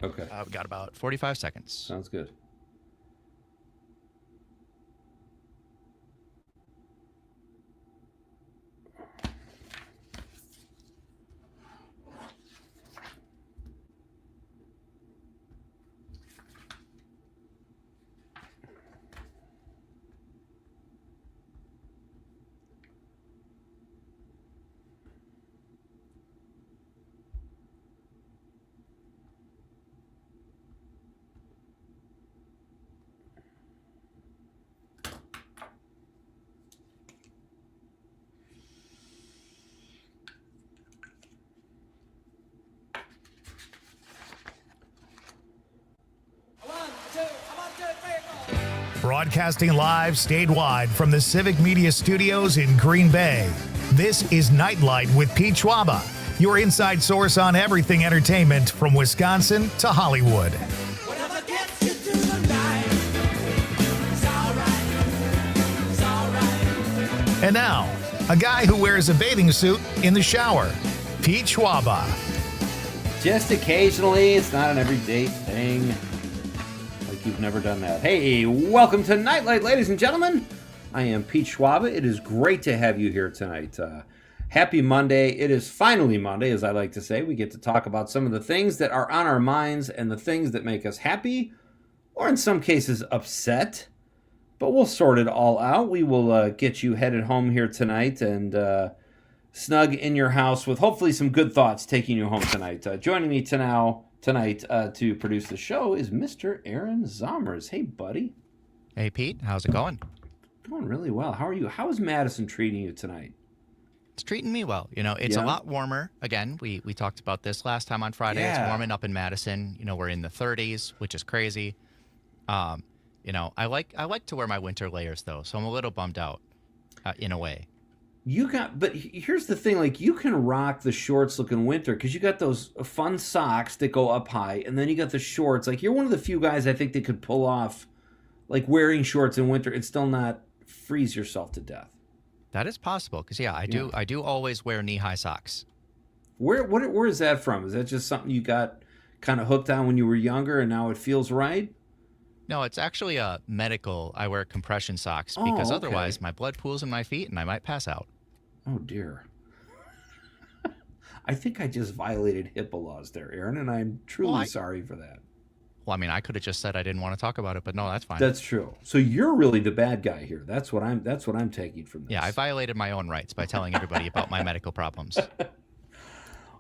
Okay. We've got about 45 seconds. Sounds good. Broadcasting live statewide from the Civic Media Studios in Green Bay. This is Nite Lite with Pete Schwaba, your inside source on everything entertainment from Wisconsin to Hollywood. And now, a guy who wears a bathing suit in the shower, Pete Schwaba. Just occasionally, it's not an everyday thing. Like you've never done that. Hey, welcome to Nite Lite, ladies and gentlemen. I am Pete Schwaba. It is great to have you here tonight. Happy Monday. It is finally Monday, as I like to say. We get to talk about some of the things that are on our minds and the things that make us happy, or in some cases upset. But we'll sort it all out. We will get you headed home here tonight and snug in your house with hopefully some good thoughts taking you home tonight. Joining me tonight to produce the show is Mr. Aaron Zomers. Hey, buddy. Hey, Pete. How's it going? Going really well. How are you? How is Madison treating you tonight? It's treating me well. You know, it's a lot warmer. Again, we talked about this last time on Friday. Yeah. It's warming up in Madison. You know, we're in the 30s, which is crazy. You know, I like to wear my winter layers, though, so I'm a little bummed out in a way. But here's the thing, like, you can rock the shorts looking winter because you got those fun socks that go up high, and then you got the shorts. Like, you're one of the few guys I think that could pull off, like, wearing shorts in winter and still not freeze yourself to death. That is possible because, I do always wear knee-high socks. Where is that from? Is that just something you got kind of hooked on when you were younger and now it feels right? No, it's actually medical. I wear compression socks because okay. Otherwise my blood pools in my feet and I might pass out. Oh, dear. I think I just violated HIPAA laws there, Aaron, and I'm truly sorry for that. Well, I mean, I could have just said I didn't want to talk about it, but no, that's fine. That's true. So you're really the bad guy here. That's what I'm taking from this. Yeah, I violated my own rights by telling everybody about my medical problems.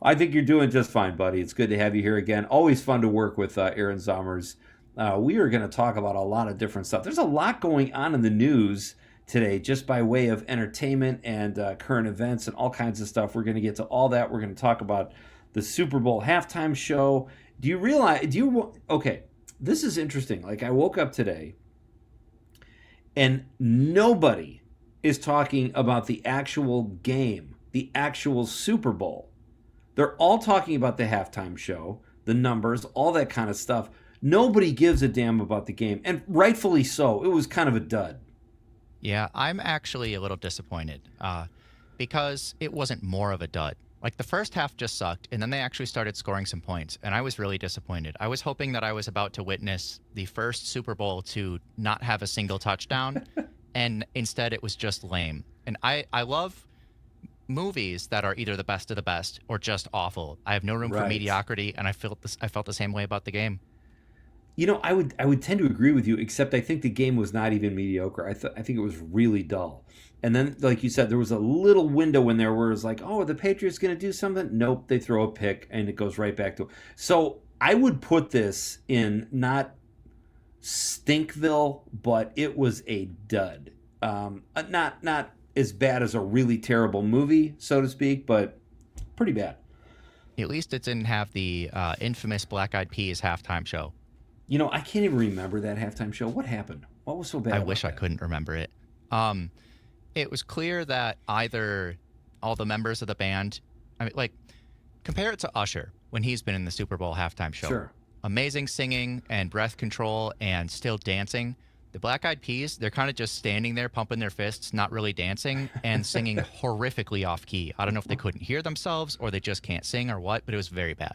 I think you're doing just fine, buddy. It's good to have you here again. Always fun to work with Aaron Zomers. We are going to talk about a lot of different stuff. There's a lot going on in the news today, just by way of entertainment and current events and all kinds of stuff. We're going to get to all that. We're going to talk about the Super Bowl halftime show. Okay, this is interesting. Like, I woke up today and nobody is talking about the actual game, the actual Super Bowl. They're all talking about the halftime show, the numbers, all that kind of stuff. Nobody gives a damn about the game, and rightfully so. It was kind of a dud. Yeah, I'm actually a little disappointed because it wasn't more of a dud. Like, the first half just sucked, and then they actually started scoring some points, and I was really disappointed. I was hoping that I was about to witness the first Super Bowl to not have a single touchdown, and instead it was just lame. And I love movies that are either the best of the best or just awful. I have no room for mediocrity, and I felt the same way about the game. You know, I would tend to agree with you, except I think the game was not even mediocre. I think it was really dull. And then, like you said, there was a little window in there where it was like, oh, are the Patriots going to do something? Nope, they throw a pick, and it goes right back to. So I would put this in not Stinkville, but it was a dud. Not as bad as a really terrible movie, so to speak, but pretty bad. At least it didn't have the infamous Black Eyed Peas halftime show. You know, I can't even remember that halftime show. What happened? What was so bad? I wish I couldn't remember it. It was clear that either all the members of the band, I mean, like, compare it to Usher when he's been in the Super Bowl halftime show. Sure. Amazing singing and breath control and still dancing. The Black Eyed Peas, they're kind of just standing there pumping their fists, not really dancing, and singing horrifically off key. I don't know if they couldn't hear themselves or they just can't sing or what, but it was very bad.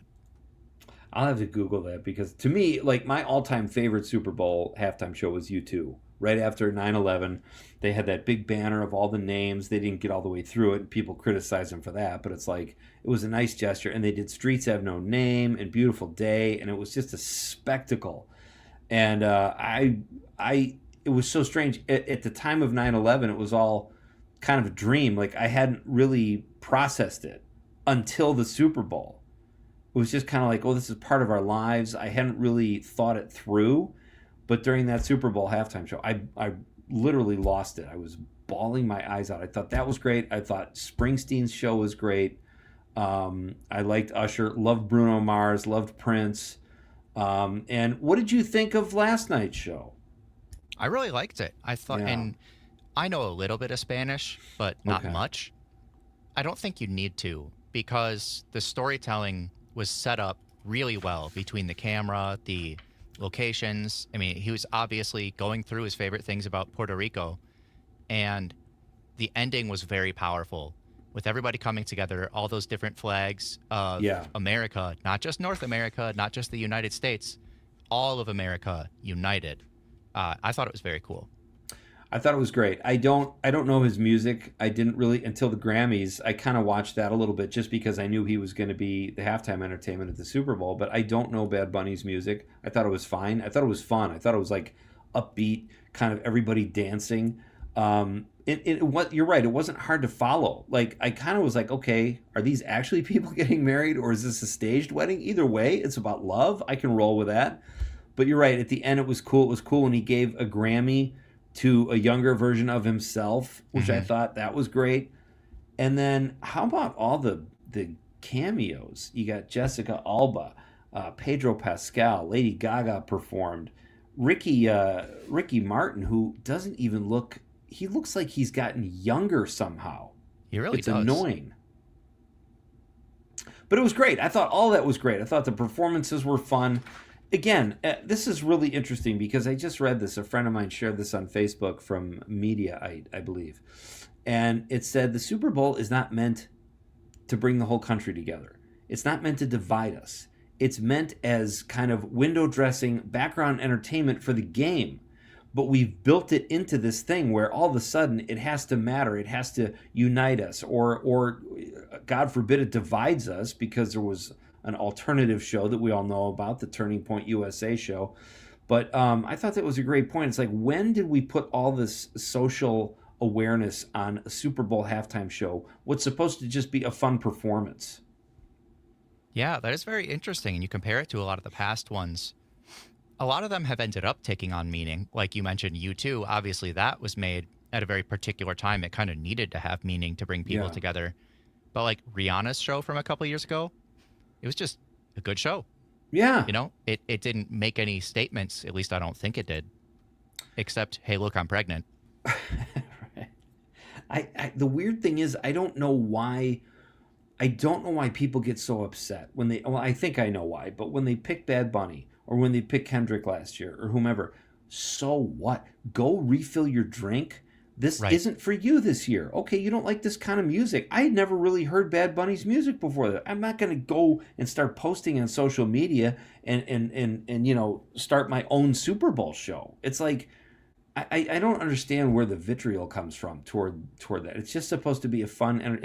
I'll have to Google that because to me, like my all-time favorite Super Bowl halftime show was U2. Right after 9/11, they had that big banner of all the names. They didn't get all the way through it, and people criticized them for that. But it's like it was a nice gesture, and they did "Streets Have No Name" and "Beautiful Day," and it was just a spectacle. And it was so strange at the time of 9/11. It was all kind of a dream. Like I hadn't really processed it until the Super Bowl. It was just kind of like, oh, this is part of our lives. I hadn't really thought it through. But during that Super Bowl halftime show, I literally lost it. I was bawling my eyes out. I thought that was great. I thought Springsteen's show was great. I liked Usher, loved Bruno Mars, loved Prince. And what did you think of last night's show? I really liked it. I thought, Yeah. and I know a little bit of Spanish, but not Okay. much. I don't think you need to because the storytelling was set up really well between the camera, the locations. I mean, he was obviously going through his favorite things about Puerto Rico, and the ending was very powerful with everybody coming together, all those different flags of Yeah. America, not just North America, not just the United States, all of America united. I thought it was very cool. I thought it was great. I don't know his music. I didn't really until the Grammys. I kind of watched that a little bit just because I knew he was going to be the halftime entertainment at the Super Bowl. But I don't know Bad Bunny's music. I thought it was fine. I thought it was fun. I thought it was like upbeat, kind of everybody dancing. What you're right. It wasn't hard to follow. Like I kind of was like, okay, are these actually people getting married or is this a staged wedding? Either way, it's about love. I can roll with that. But you're right. At the end, it was cool. It was cool when he gave a Grammy to a younger version of himself, which I thought that was great. And then how about all the cameos? You got Jessica Alba, Pedro Pascal, Lady Gaga performed, Ricky Martin, who doesn't even look. He looks like he's gotten younger somehow. He really It's does. annoying. But it was great. I thought all that was great. I thought the performances were fun. Again, this is really interesting because I just read this. A friend of mine shared this on Facebook from Media, I believe. And it said the Super Bowl is not meant to bring the whole country together. It's not meant to divide us. It's meant as kind of window dressing, background entertainment for the game. But we've built it into this thing where all of a sudden it has to matter. It has to unite us or God forbid it divides us because there was an alternative show that we all know about, the Turning Point USA show. But I thought that was a great point. It's like, when did we put all this social awareness on a Super Bowl halftime show? What's supposed to just be a fun performance? Yeah, that is very interesting. And you compare it to a lot of the past ones. A lot of them have ended up taking on meaning. Like you mentioned, U2, obviously that was made at a very particular time. It kind of needed to have meaning to bring people together. But like Rihanna's show from a couple of years ago, it was just a good show. Yeah. You know, it didn't make any statements, at least I don't think it did, except, hey, look, I'm pregnant. Right. The weird thing is, I don't know why people get so upset when they, well, I think I know why, but when they pick Bad Bunny or when they pick Kendrick last year or whomever, so what? Go refill your drink. This isn't for you this year. Okay, you don't like this kind of music. I had never really heard Bad Bunny's music before that. I'm not going to go and start posting on social media and you know, start my own Super Bowl show. It's like, I don't understand where the vitriol comes from toward that. It's just supposed to be a fun, and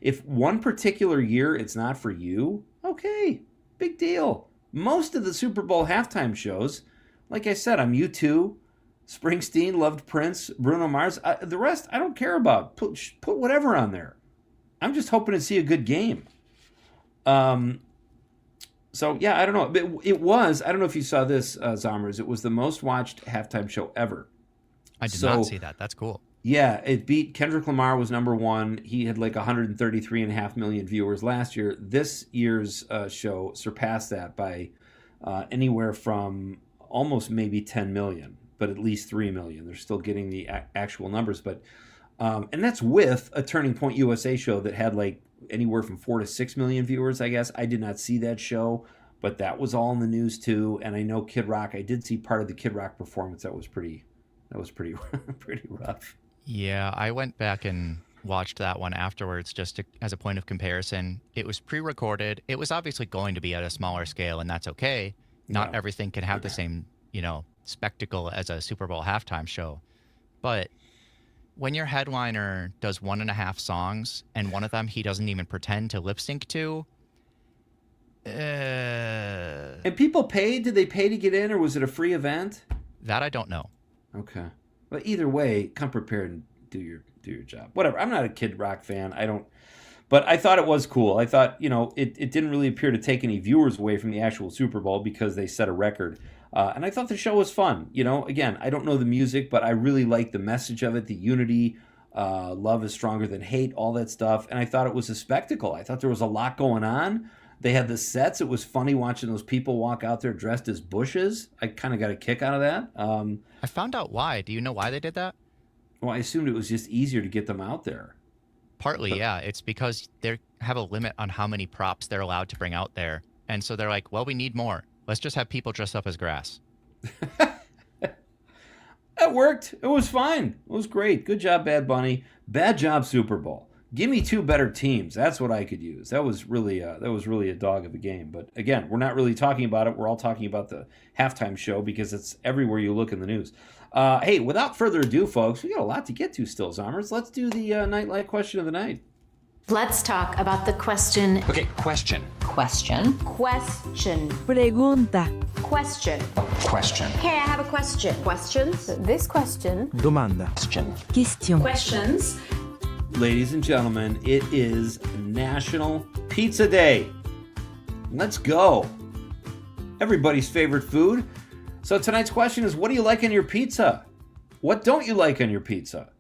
if one particular year it's not for you, okay, big deal. Most of the Super Bowl halftime shows, like I said, I'm U2. Springsteen, loved Prince, Bruno Mars. The rest, I don't care about. Put whatever on there. I'm just hoping to see a good game. So, yeah, I don't know. It was, I don't know if you saw this, Zomers. It was the most watched halftime show ever. I did not see that. That's cool. Yeah, it beat Kendrick Lamar was number one. He had like 133.5 million viewers last year. This year's show surpassed that by anywhere from almost maybe 10 million. But at least 3 million. They're still getting the actual numbers. But and that's with a Turning Point USA show that had like anywhere from 4 to 6 million viewers, I guess. I did not see that show, but that was all in the news too. And I know Kid Rock, I did see part of the Kid Rock performance. That was pretty pretty rough. Yeah, I went back and watched that one afterwards as a point of comparison. It was pre-recorded. It was obviously going to be at a smaller scale, and that's okay. Not everything can have the same, spectacle as a Super Bowl halftime show. But when your headliner does 1.5 songs and one of them he doesn't even pretend to lip sync to, and people paid? Did they pay to get in, or was it a free event? That I don't know. Okay. But either way, come prepared and do your job. Whatever. I'm not a Kid Rock fan. But I thought it was cool. I thought, it didn't really appear to take any viewers away from the actual Super Bowl because they set a record. And I thought the show was fun. Again, I don't know the music, but I really like the message of it, the unity, love is stronger than hate, all that stuff. And I thought it was a spectacle. I thought there was a lot going on. They had the sets. It was funny watching those people walk out there dressed as bushes. I kind of got a kick out of that. I found out why. Do you know why they did that? Well, I assumed it was just easier to get them out there. Partly, yeah. It's because they have a limit on how many props they're allowed to bring out there. And so they're like, well, we need more. Let's just have people dress up as grass. That worked. It was fine. It was great. Good job, Bad Bunny. Bad job, Super Bowl. Give me 2 better teams. That's what I could use. That was really a dog of a game. But again, we're not really talking about it. We're all talking about the halftime show because it's everywhere you look in the news. Hey, without further ado, folks, we got a lot to get to still, Zommers. Let's do the Nite Lite question of the night. Let's talk about the question. Okay, question. Question. Question. Pregunta. Question. Question. Hey, I have a question. Questions? This question. Domanda. Question. Question. Questions. Ladies and gentlemen, it is National Pizza Day. Let's go. Everybody's favorite food. So tonight's question is, what do you like on your pizza? What don't you like on your pizza?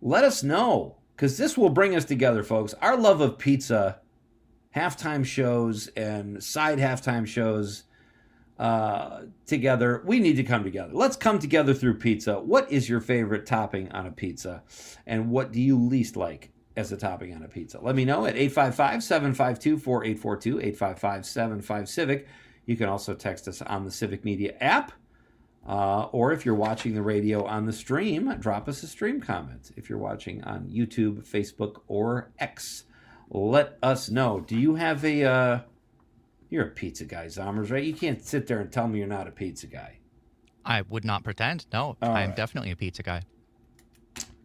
Let us know, because this will bring us together, folks. Our love of pizza, halftime shows and side halftime shows together. We need to come together. Let's come together through pizza. What is your favorite topping on a pizza? And what do you least like as a topping on a pizza? Let me know at 855-752-4842, 855-75-CIVIC. You can also text us on the Civic Media app. Or if you're watching the radio on the stream, drop us a stream comment. If you're watching on YouTube, Facebook, or X, let us know. Do you have you're a pizza guy, Zommers, right? You can't sit there and tell me you're not a pizza guy. I would not pretend. No, I am definitely a pizza guy.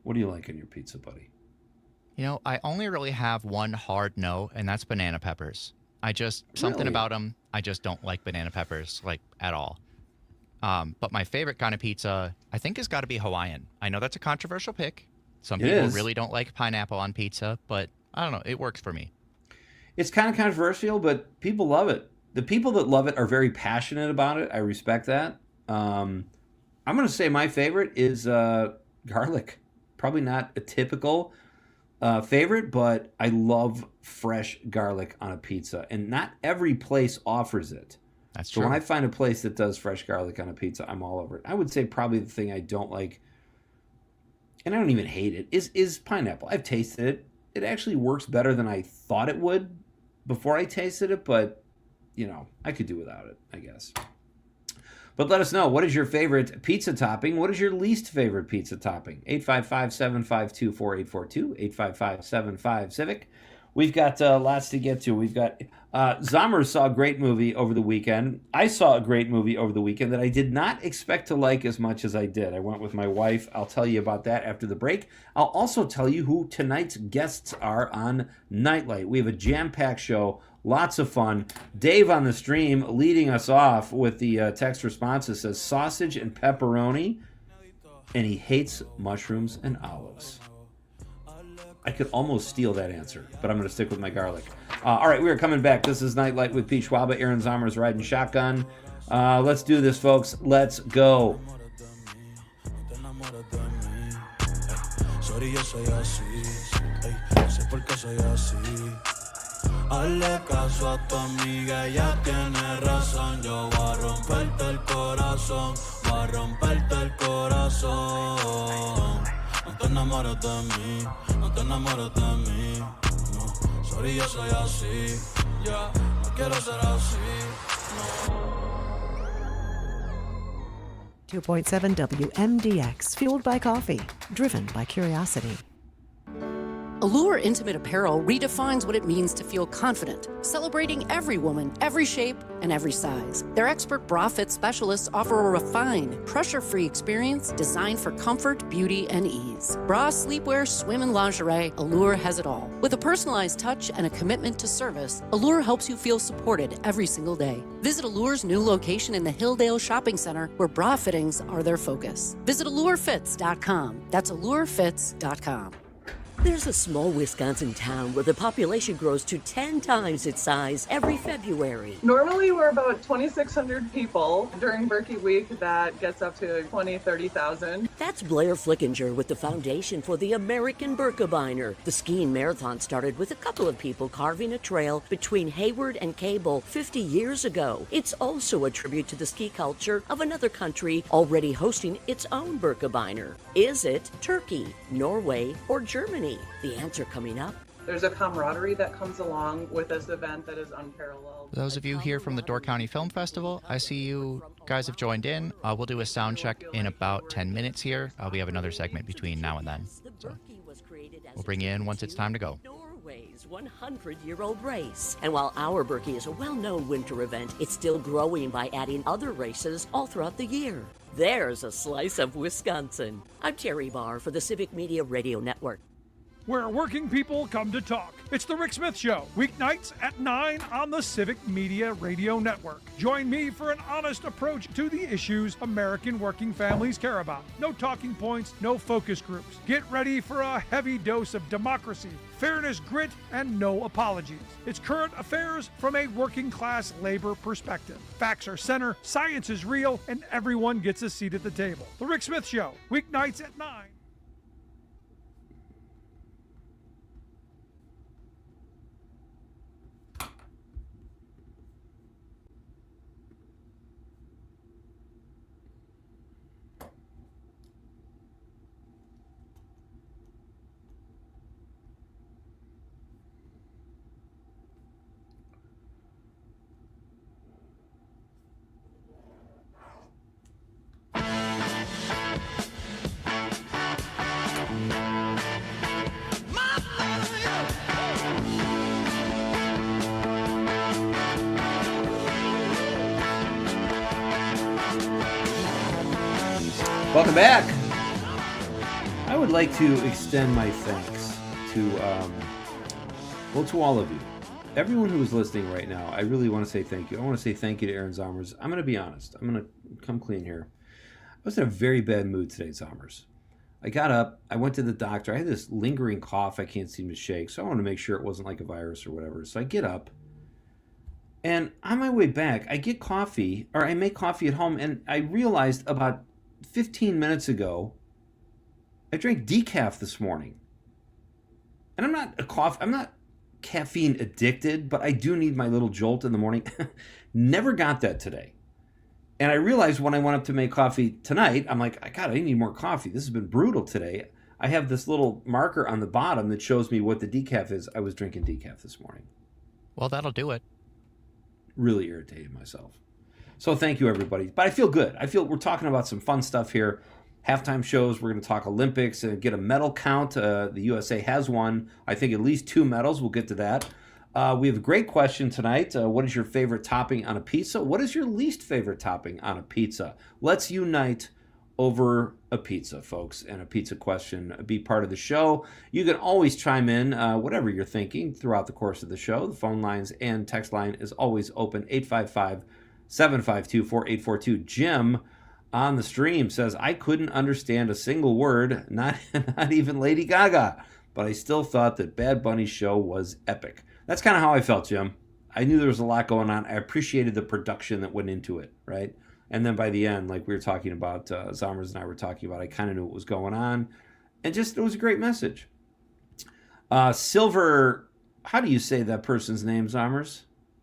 What do you like in your pizza, buddy? I only really have one hard no, and that's banana peppers. Something about them, I just don't like banana peppers, at all. But my favorite kind of pizza, I think, has got to be Hawaiian. I know that's a controversial pick. Some people really don't like pineapple on pizza, but I don't know. It works for me. It's kind of controversial, but people love it. The people that love it are very passionate about it. I respect that. I'm going to say my favorite is garlic. Probably not a typical favorite, but I love fresh garlic on a pizza. And not every place offers it. That's true. So when I find a place that does fresh garlic on a pizza, I'm all over it. I would say probably the thing I don't like, and I don't even hate it, is pineapple. I've tasted it. It actually works better than I thought it would before I tasted it, but, I could do without it, I guess. But let us know, what is your favorite pizza topping? What is your least favorite pizza topping? 855-752-4842, 855-75-CIVIC. We've got lots to get to. We've got Zommers saw a great movie over the weekend. I saw a great movie over the weekend that I did not expect to like as much as I did. I went with my wife. I'll tell you about that after the break. I'll also tell you who tonight's guests are on Nite Lite. We have a jam-packed show, lots of fun. Dave on the stream leading us off with the text response that says sausage and pepperoni, and he hates mushrooms and olives. I could almost steal that answer, but I'm going to stick with my garlic. All right, we are coming back. This is Nite Lite with Pete Schwaba. Aaron Zommers riding shotgun. Let's do this, folks. Let's go. Hazle caso a tu amiga, ella tiene razón. Yo voy a romperte el corazón, voy a romperte el corazón. No te enamores de mí, no te enamores de mí. No, sorry, yo soy así, ya, no quiero ser así, no. 2.7 WMDX, fueled by coffee, driven by curiosity. Allure Intimate Apparel redefines what it means to feel confident, celebrating every woman, every shape, and every size. Their expert bra fit specialists offer a refined, pressure-free experience designed for comfort, beauty, and ease. Bra, sleepwear, swim, and lingerie, Allure has it all. With a personalized touch and a commitment to service, Allure helps you feel supported every single day. Visit Allure's new location in the Hilldale Shopping Center, where bra fittings are their focus. Visit AllureFits.com. That's AllureFits.com. There's a small Wisconsin town where the population grows to 10 times its size every February. Normally we're about 2,600 people. During Berkey Week, that gets up to 30,000. That's Blair Flickinger with the Foundation for the American Birkebeiner. The skiing marathon started with a couple of people carving a trail between Hayward and Cable 50 years ago. It's also a tribute to the ski culture of another country already hosting its own Birkebeiner. Is it Turkey, Norway, or Germany? The answer coming up. There's a camaraderie that comes along with this event that is unparalleled. Those of you here from the Door County Film Festival, I see you guys have joined in. We'll do a sound check in about 10 minutes here. We have another segment between now and then. So we'll bring you in once it's time to go. Norway's 100-year-old race. And while our Berkey is a well-known winter event, it's still growing by adding other races all throughout the year. There's a slice of Wisconsin. I'm Terry Barr for the Civic Media Radio Network. Where working people come to talk. It's the Rick Smith Show, weeknights at 9 on the Civic Media Radio Network. Join me for an honest approach to the issues American working families care about. No talking points, no focus groups. Get ready for a heavy dose of democracy, fairness, grit, and no apologies. It's current affairs from a working class labor perspective. Facts are center, science is real, and everyone gets a seat at the table. The Rick Smith Show, weeknights at 9. Welcome back. I would like to extend my thanks to, to all of you. Everyone who is listening right now, I really want to say thank you. I want to say thank you to Aaron Zomers. I'm going to be honest. I'm going to come clean here. I was in a very bad mood today, Zomers. I got up. I went to the doctor. I had this lingering cough I can't seem to shake, so I wanted to make sure it wasn't like a virus or whatever. So I get up, and on my way back, I get coffee, or I make coffee at home, and I realized about 15 minutes ago, I drank decaf this morning. And I'm not caffeine addicted, but I do need my little jolt in the morning. Never got that today. And I realized when I went up to make coffee tonight, I'm like, God, I need more coffee. This has been brutal today. I have this little marker on the bottom that shows me what the decaf is. I was drinking decaf this morning. Well, that'll do it. Really irritated myself. So thank you, everybody. But I feel good. I feel we're talking about some fun stuff here. Halftime shows. We're going to talk Olympics and get a medal count. The USA has won, I think, at least 2 medals. We'll get to that. We have a great question tonight. What is your favorite topping on a pizza? What is your least favorite topping on a pizza? Let's unite over a pizza, folks, and a pizza question. Be part of the show. You can always chime in, whatever you're thinking, throughout the course of the show. The phone lines and text line is always open, 855-752-4842. Jim on the stream says, I couldn't understand a single word, not even Lady Gaga, but I still thought that Bad Bunny's show was epic. That's kind of how I felt, Jim. I knew there was a lot going on. I appreciated the production that went into it, right? And then by the end, like we were talking about, Zomers and I were talking about, I kind of knew what was going on. And just, it was a great message. Silver, how do you say that person's name, Zomers?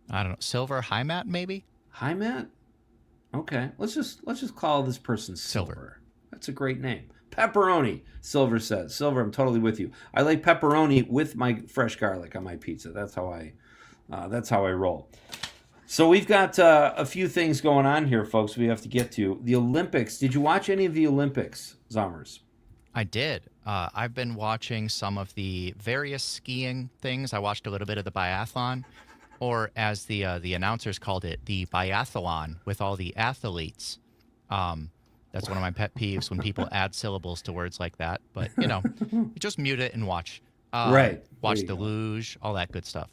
I don't know. Silver Highmat, maybe? Highmat? Okay. Let's just call this person Silver. That's a great name. Pepperoni, Silver says. Silver, I'm totally with you. I like pepperoni with my fresh garlic on my pizza. That's how I roll. So we've got a few things going on here, folks. We have to get to the Olympics. Did you watch any of the Olympics, Zomers? I did. I've been watching some of the various skiing things. I watched a little bit of the biathlon, or as the announcers called it, the biathlon with all the athletes. That's one of my pet peeves when people add syllables to words like that. But, just mute it and watch. Right. Watch the luge, all that good stuff.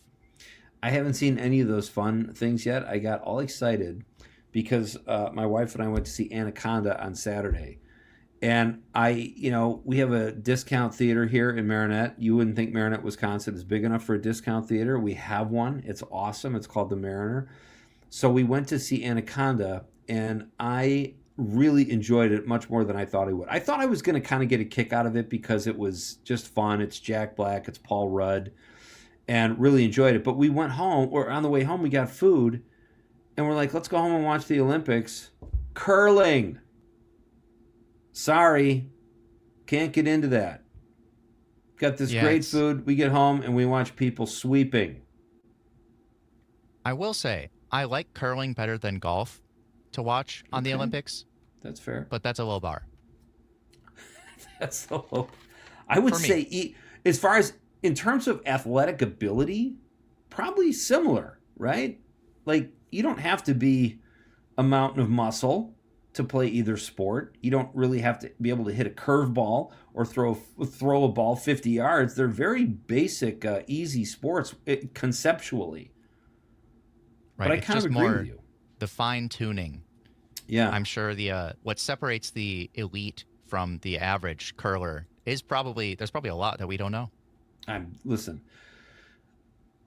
I haven't seen any of those fun things yet. I got all excited because my wife and I went to see Anaconda on Saturday. And we have a discount theater here in Marinette. You wouldn't think Marinette, Wisconsin is big enough for a discount theater. We have one. It's awesome. It's called the Mariner. So we went to see Anaconda, and I really enjoyed it much more than I thought I would. I thought I was going to kind of get a kick out of it because it was just fun. It's Jack Black. It's Paul Rudd. And really enjoyed it. But we went home, or on the way home, we got food. And we're like, let's go home and watch the Olympics. Curling. Sorry. Can't get into that. Got this great food. We get home and we watch people sweeping. I will say, I like curling better than golf to watch on the Olympics. That's fair. But that's a low bar. That's a low. I would say, as far as in terms of athletic ability, probably similar, right? Like, you don't have to be a mountain of muscle to play either sport. You don't really have to be able to hit a curveball or throw a ball 50 yards. They're very basic, easy sports conceptually. Right. But I it's kind of just agree more with you. The fine tuning. Yeah. I'm sure what separates the elite from the average curler is there's probably a lot that we don't know. Listen,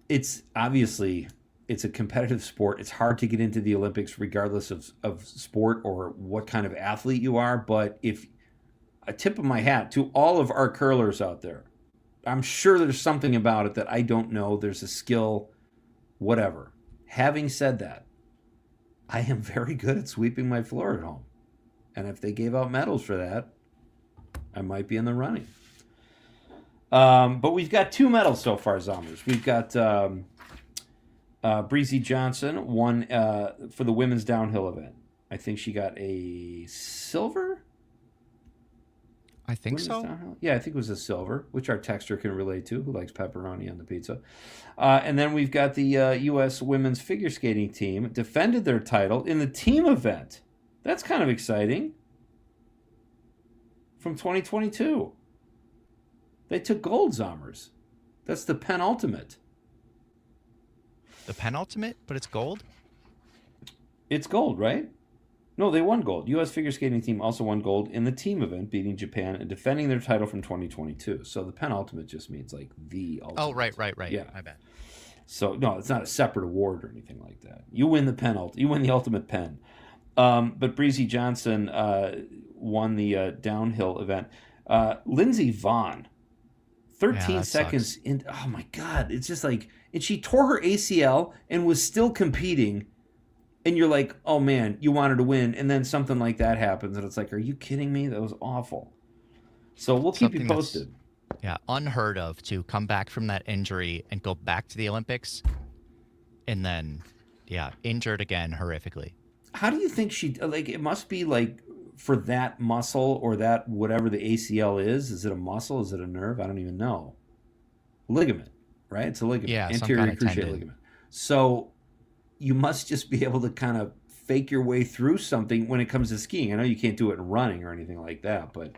it's obviously it's a competitive sport. It's hard to get into the Olympics regardless of sport or what kind of athlete you are. But if a tip of my hat to all of our curlers out there, I'm sure there's something about it that I don't know. There's a skill, whatever. Having said that, I am very good at sweeping my floor at home. And if they gave out medals for that, I might be in the running. But we've got 2 medals so far, Zombers. We've got Breezy Johnson won for the women's downhill event. I think she got a silver? I think women's so. Downhill? Yeah, I think it was a silver, which our texter can relate to, who likes pepperoni on the pizza. And then we've got the U.S. women's figure skating team defended their title in the team event. That's kind of exciting. From 2022. They took gold, Zombers. That's the penultimate. The penultimate, but it's gold? It's gold, right? No, they won gold. U.S. figure skating team also won gold in the team event, beating Japan and defending their title from 2022. So the penultimate just means like the ultimate. Oh, right. Yeah. My bad. So, no, it's not a separate award or anything like that. You win the You win the ultimate pen. But Breezy Johnson won the downhill event. Lindsey Vonn, 13 seconds in. Oh my God! It's just like, and she tore her ACL and was still competing. And you're like, oh man, you wanted to win, and then something like that happens, and it's like, are you kidding me? That was awful. So we'll keep you posted. Yeah, unheard of to come back from that injury and go back to the Olympics, and then, injured again horrifically. How do you think it must be like for that muscle or that whatever the ACL is? Is it a muscle? Is it a nerve? I don't even know. Ligament, right? It's a ligament. Yeah, anterior cruciate ligament. So you must just be able to kind of fake your way through something when it comes to skiing. I know you can't do it in running or anything like that, but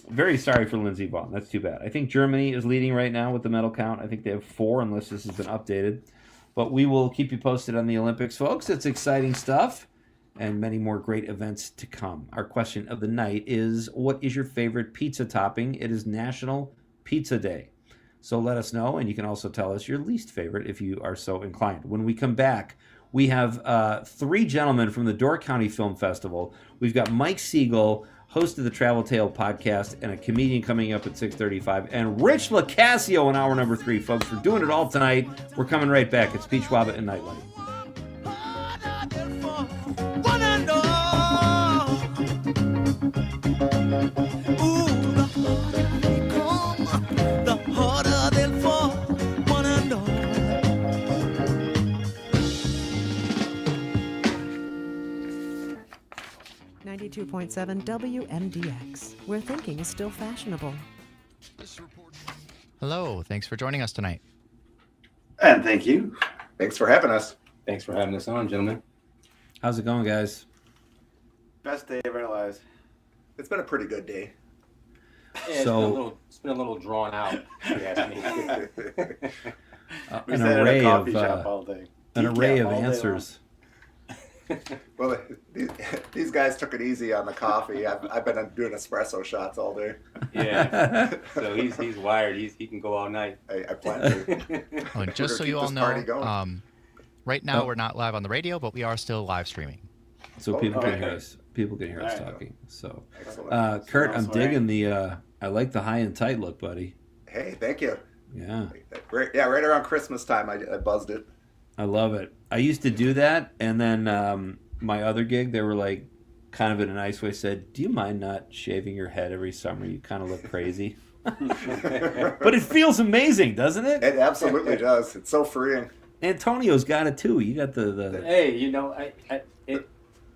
very sorry for Lindsey Vonn. That's too bad. I think Germany is leading right now with the medal count. I think they have 4 unless this has been updated. But we will keep you posted on the Olympics, folks. It's exciting stuff and many more great events to come. Our question of the night is, what is your favorite pizza topping? It is National Pizza Day. So let us know, and you can also tell us your least favorite if you are so inclined. When we come back, we have 3 gentlemen from the Door County Film Festival. We've got Mike Siegel, host of the Travel Tale podcast, and a comedian coming up at 6:35, and Rich LaCasio in hour number 3. Folks, we're doing it all tonight. We're coming right back. It's Pete Schwaba and Nite Lite. 92.7 WMDX, where thinking is still fashionable. Hello, thanks for joining us tonight. And thank you. Thanks for having us. Thanks for having us on, gentlemen. How's it going, guys? Best day of our lives. It's been a pretty good day. Yeah, it's been a little drawn out, if you ask me. An array coffee of shop all day. an array of all day answers. Well, these guys took it easy on the coffee. I've been doing espresso shots all day. Yeah. So he's wired. He can go all night. I plan to. Oh, and just so you all know, right now we're not live on the radio, but we are still live streaming. So people can hear us. People can hear us talking. So, Kurt, I'm digging the. I like the high and tight look, buddy. Hey, thank you. Yeah. Right around Christmas time, I buzzed it. I love it. I used to do that, and then my other gig, they were like, kind of in a nice way, said, "Do you mind not shaving your head every summer? You kind of look crazy." But it feels amazing, doesn't it? It absolutely does. It's so freeing. Antonio's got it too. You got the. Hey, you know,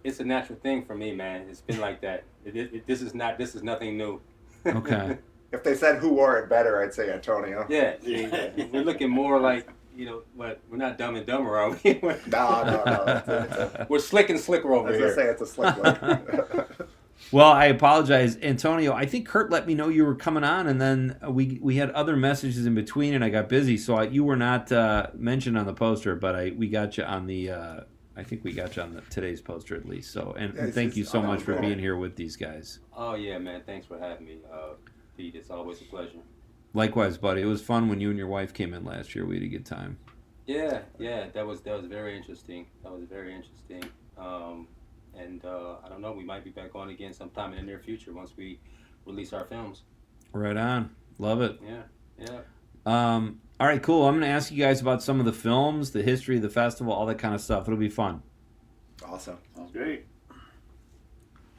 it's a natural thing for me, man. It's been like that. This is nothing new. Okay. If they said who wore it better, I'd say Antonio. Yeah. We're looking more like, you know, what? We're not Dumb and Dumber, are we? No. We're slick and slicker over here. I was going to say it's a slick look. Well, I apologize, Antonio. I think Kurt let me know you were coming on, and then we had other messages in between, and I got busy, so you were not mentioned on the poster, but we got you on the. I think we got you on today's poster at least. So, and thank you so much for being here with these guys. Oh yeah, man. Thanks for having me, Pete. It's always a pleasure. Likewise, buddy. It was fun when you and your wife came in last year. We had a good time. Yeah. That was very interesting. And I don't know, we might be back on again sometime in the near future once we release our films. Right on. Love it. Yeah. All right, cool. I'm going to ask you guys about some of the films, the history of the festival, all that kind of stuff. It'll be fun. Awesome. Sounds great.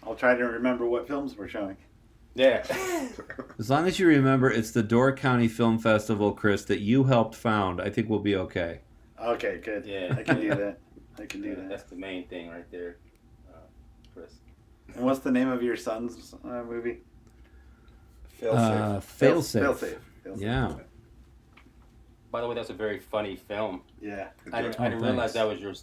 I'll try to remember what films we're showing. Yeah. As long as you remember it's the Door County Film Festival, Chris, that you helped found, I think we'll be okay. Okay, good. Yeah. I can do that. That's the main thing right there, Chris. And what's the name of your son's movie? Failsafe. Yeah. By the way, that's a very funny film. Yeah. I didn't realize that was your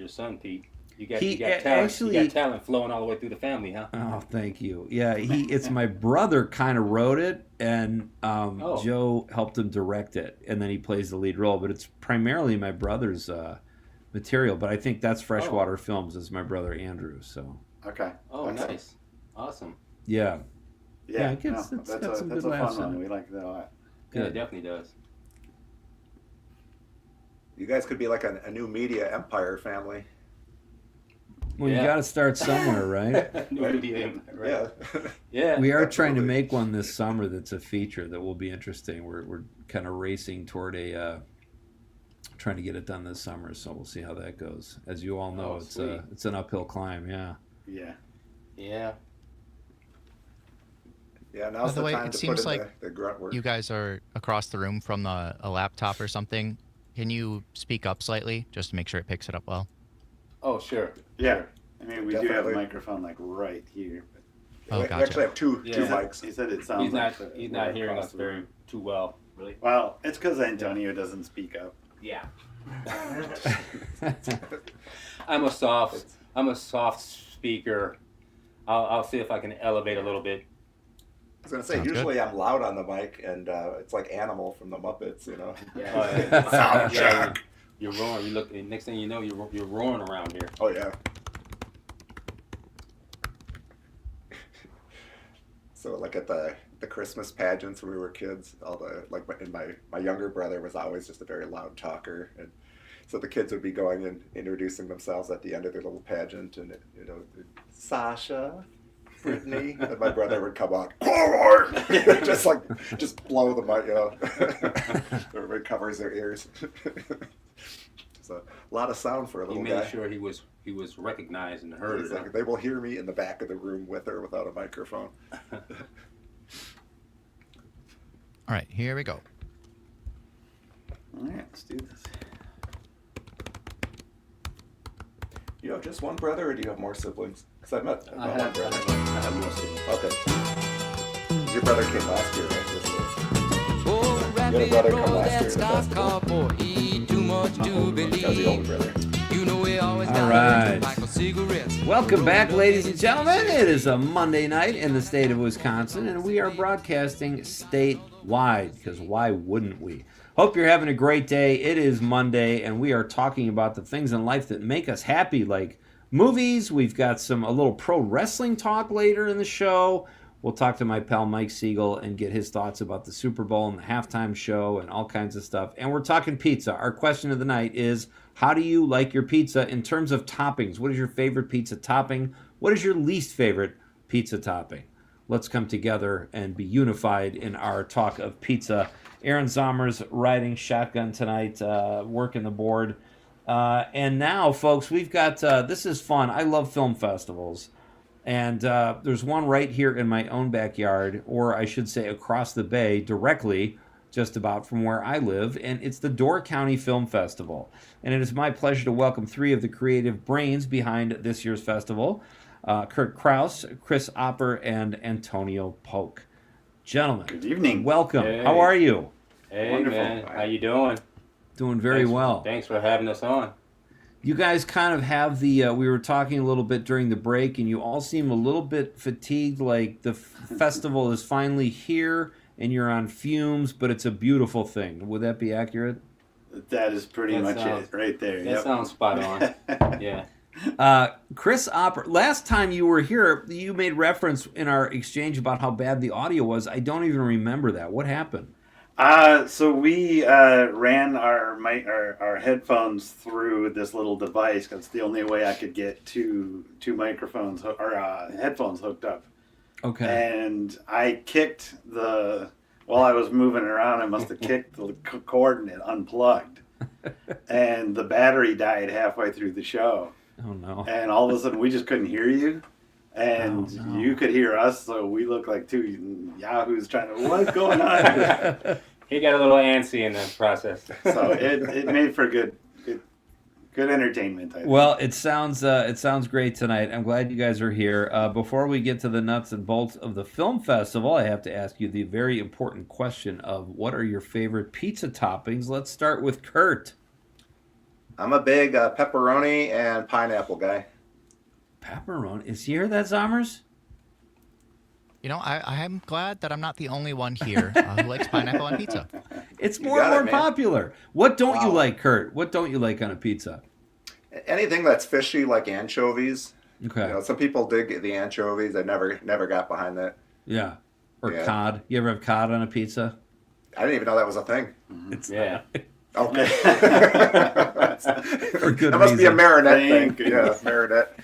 son, Pete. You got talent. Actually, you got talent flowing all the way through the family, huh? Oh, thank you. Yeah, it's my brother kind of wrote it, and Joe helped him direct it, and then he plays the lead role. But it's primarily my brother's material. But I think that's Freshwater Films is my brother Andrew. So. Okay. Oh, nice. Awesome. Yeah. Yeah. It's got some good laughs fun in one. it. We like that a lot. Yeah, it definitely does. You guys could be like a new media empire family. Well, you got to start somewhere, right? New media empire, right? Yeah. We are trying to make one this summer that's a feature that will be interesting. We're kind of racing toward trying to get it done this summer, so we'll see how that goes. As you all know, it's an uphill climb. Yeah. Yeah. Now's By the way, time it to seems put in like the grunt work. you guys are across the room from a laptop or something. Can you speak up slightly just to make sure it picks it up well? Oh, sure. Yeah. I mean, we do have Definitely. a microphone like right here. Oh, We gotcha. actually have two mics. He said it sounds He's not hearing us too well, really. Well, it's because Antonio doesn't speak up. Yeah. I'm a soft speaker. I'll see if I can elevate a little bit. I was going to say, Sounds usually good. I'm loud on the mic, and it's like Animal from the Muppets, you know? Yeah. You're roaring. You look. Next thing you know, you're roaring around here. Oh, yeah. So, like at the Christmas pageants when we were kids, my younger brother was always just a very loud talker, and so the kids would be going and introducing themselves at the end of their little pageant, and Sasha, Brittany, and my brother would come on, just blow the mic, Everybody covers their ears. It's a lot of sound for a little guy. He made sure he was recognized and heard. Exactly. They will hear me in the back of the room with or without a microphone. All right, here we go. All right, let's do this. you have just one brother, or do you have more siblings? Because I met I one have brother. more siblings. Okay. 'Cause your brother came last year, right? This was- You had a brother come last year to the festival. That was the older brother. All right. Welcome back, ladies and gentlemen. It is a Monday night in the state of Wisconsin, and we are broadcasting statewide, because why wouldn't we? Hope you're having a great day. It is Monday, and we are talking about the things in life that make us happy, like movies. We've got a little pro wrestling talk later in the show. We'll talk to my pal Mike Siegel and get his thoughts about the Super Bowl and the halftime show and all kinds of stuff. And we're talking pizza. Our question of the night is, how do you like your pizza in terms of toppings? What is your favorite pizza topping? What is your least favorite pizza topping? Let's come together and be unified in our talk of pizza. Aaron Zommer's riding shotgun tonight, working the board. And now, folks, we've got, this is fun. I love film festivals. And there's one right here in my own backyard, or I should say across the bay, directly just about from where I live, and it's the Door County Film Festival. And it is my pleasure to welcome three of the creative brains behind this year's festival, Kurt Kraus, Chris Opper, and Antonio Polk. Gentlemen, good evening. Welcome. Hey. How are you? Hey, Wonderful. man. How you doing? Doing very well. Thanks for having us on. You guys kind of have the, we were talking a little bit during the break, and you all seem a little bit fatigued, like the festival is finally here, and you're on fumes, but it's a beautiful thing. Would that be accurate? That is pretty much it right there. That sounds spot on. Yeah. Chris Opper, last time you were here, you made reference in our exchange about how bad the audio was. I don't even remember that. What happened? So we ran our headphones through this little device because it's the only way I could get two microphones or headphones hooked up. Okay. And I kicked while I was moving around, I must have kicked the cord and it unplugged. And the battery died halfway through the show. Oh, no. And all of a sudden, we just couldn't hear you. And you could hear us, so we look like two yahoos trying to, what's going on? He got a little antsy in the process. So it made for good entertainment, I think. Well, it sounds great tonight. I'm glad you guys are here. Before we get to the nuts and bolts of the film festival, I have to ask you the very important question of what are your favorite pizza toppings? Let's start with Kurt. I'm a big pepperoni and pineapple guy. Pepperoni? Is you hear that, Zommers? You know, I'm glad that I'm not the only one here who likes pineapple on pizza. It's more and more popular. What don't you like, Kurt? What don't you like on a pizza? Anything that's fishy, like anchovies. Okay. You know, some people dig the anchovies. I never got behind that. Yeah. Or cod. You ever have cod on a pizza? I didn't even know that was a thing. It's Okay. For good that must be a reason. marinette thing. Yeah, marinette.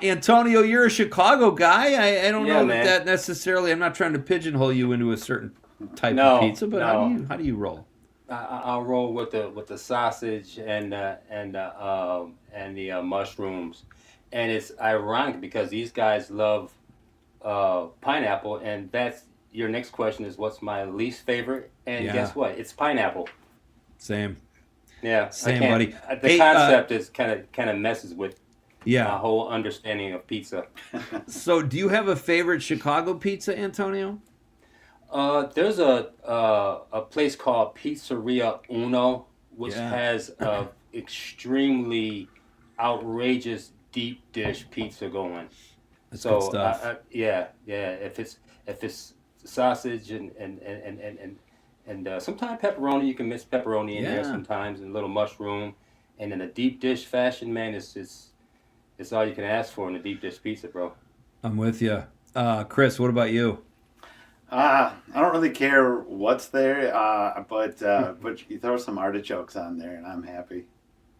Antonio, you're a Chicago guy. I don't know man. that necessarily. I'm not trying to pigionhole you into a certain type of pizza, but how do you roll? I'll roll with the sausage and the mushrooms, and it's ironic because these guys love pineapple, and that's your next question is what's my least favorite, and guess what? It's pineapple. Same. Yeah, same, buddy. The concept is kind of messes with my Yeah. whole understanding of pizza. So, do you have a favorite Chicago pizza, Antonio? There's a place called Pizzeria Uno, which has a extremely outrageous deep dish pizza going. That's so good stuff. If it's sausage and sometimes pepperoni, you can mix pepperoni in there sometimes, and a little mushroom, and in a deep dish fashion, man, it's all you can ask for in a deep dish pizza, bro. I'm with you. Chris, what about you? I don't really care what's there, but you throw some artichokes on there, and I'm happy.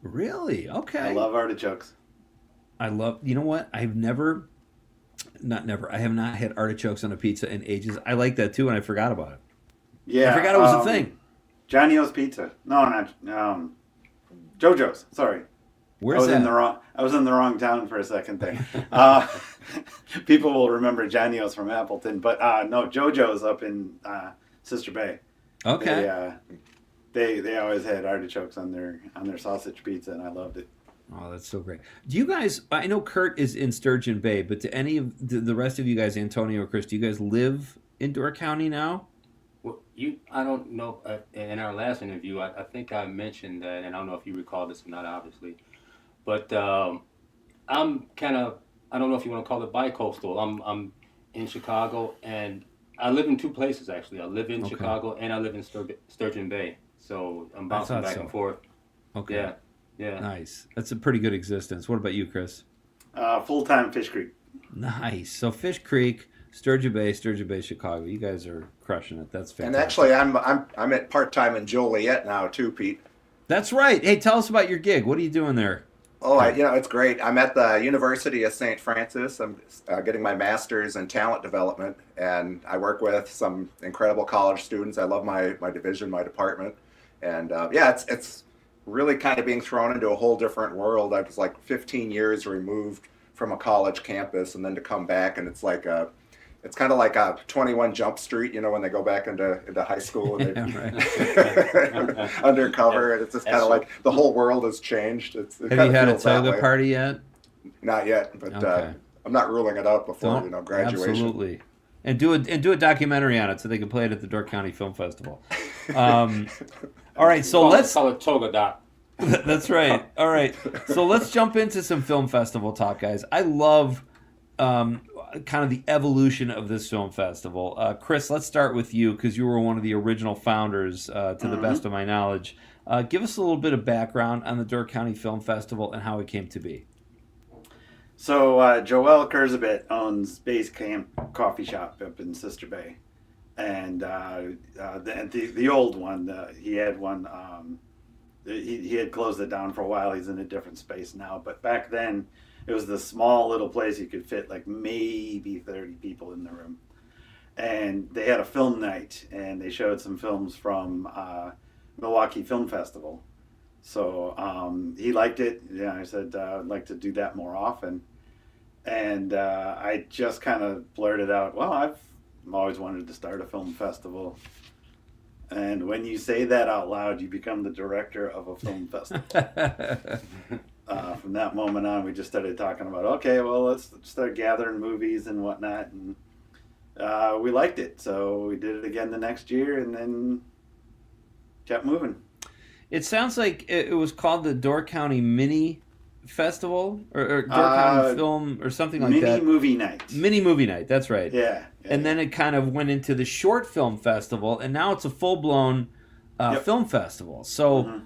Really? Okay. I love artichokes. You know what? I have not had artichokes on a pizza in ages. I like that too, and I forgot about it. Yeah, I forgot it was a thing. Johnny O's Pizza. No, not JoJo's. Sorry. Where's that? I was in the wrong town for a second there. People will remember Johnny O's from Appleton, but no, JoJo's up in Sister Bay. Okay. They always had artichokes on their sausage pizza, and I loved it. Oh, that's so great. Do you guys, I know Kurt is in Sturgeon Bay, but do any of the rest of you guys, Antonio or Chris, do you guys live in Door County now? Well, I don't know. In our last interview, I think I mentioned that, and I don't know if you recall this or not, obviously, but I'm kind of, I don't know if you want to call it bi-coastal. I'm in Chicago, and I live in two places, actually. I live in Chicago, and I live in Sturgeon Bay. So I'm bouncing back and forth. Okay. Yeah. Yeah. Nice. That's a pretty good existence. What about you, Chris? Full-time Fish Creek. Nice. So Fish Creek, Sturgeon Bay, Chicago. You guys are crushing it. That's fantastic. And actually, I'm at part-time in Joliet now too, Pete. That's right. Hey, tell us about your gig. What are you doing there? Oh, it's great. I'm at the University of St. Francis. I'm getting my master's in talent development, and I work with some incredible college students. I love my division, my department, and it's really kind of being thrown into a whole different world. I was like 15 years removed from a college campus, and then to come back, and it's like it's kind of like a 21 Jump Street, when they go back into high school and they undercover. It's just kind of like the whole world has changed. Have you had a toga party yet? Not yet, but I'm not ruling it out before graduation. Absolutely. And do a documentary on it so they can play it at the Door County Film Festival. All right, so let's call it Toga Doc. That's right. All right, so let's jump into some film festival talk, guys. I love kind of the evolution of this film festival. Chris, let's start with you because you were one of the original founders, to the best of my knowledge. Give us a little bit of background on the Door County Film Festival and how it came to be. So Joel Kurzabit owns Base Camp Coffee Shop up in Sister Bay, and the old one, he had one. He had closed it down for a while. He's in a different space now, but back then it was the small little place you could fit like maybe 30 people in the room, and they had a film night and they showed some films from Milwaukee Film Festival. So he liked it. Yeah, I said I'd like to do that more often. And I just kind of blurted out, well, I've always wanted to start a film festival. And when you say that out loud, you become the director of a film festival. From that moment on, we just started talking about, okay, well, let's start gathering movies and whatnot. And we liked it. So we did it again the next year and then kept moving. It sounds like it was called the Door County Mini Festival or Door County Film or something like that. Mini Movie Night. Mini Movie Night, that's right. Yeah. And then it kind of went into the Short Film Festival, and now it's a full-blown film festival. So,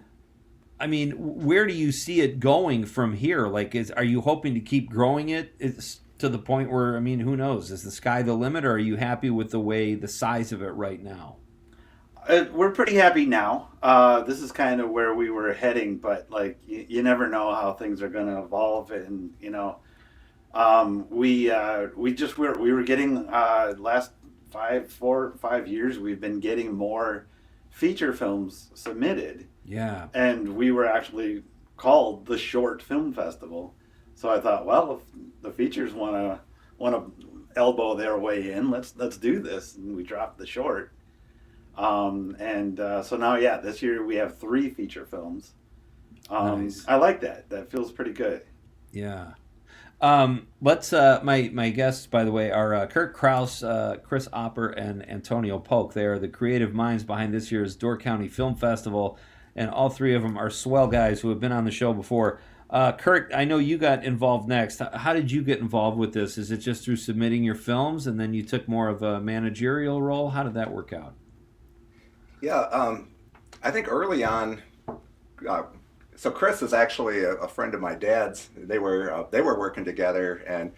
I mean, where do you see it going from here? Like, are you hoping to keep growing it to the point where, I mean, who knows? Is the sky the limit, or are you happy with the size of it right now? We're pretty happy now. This is kind of where we were heading, but like you never know how things are going to evolve, and we were getting last 4 or 5 years we've been getting more feature films submitted. Yeah, and we were actually called the Short Film Festival. So I thought, well, if the features want to elbow their way in, let's do this, and we dropped the short. So now, this year we have 3 feature films. Nice. I like that. That feels pretty good. Yeah. Let's, my guests, by the way, are Kurt Kraus, Chris Opper, and Antonio Polk. They are the creative minds behind this year's Door County Film Festival, and all 3 of them are swell guys who have been on the show before. Kurt, I know you got involved next. How did you get involved with this? Is it just through submitting your films, and then you took more of a managerial role? How did that work out? Yeah, I think early on, so Chris is actually a friend of my dad's. They were working together, and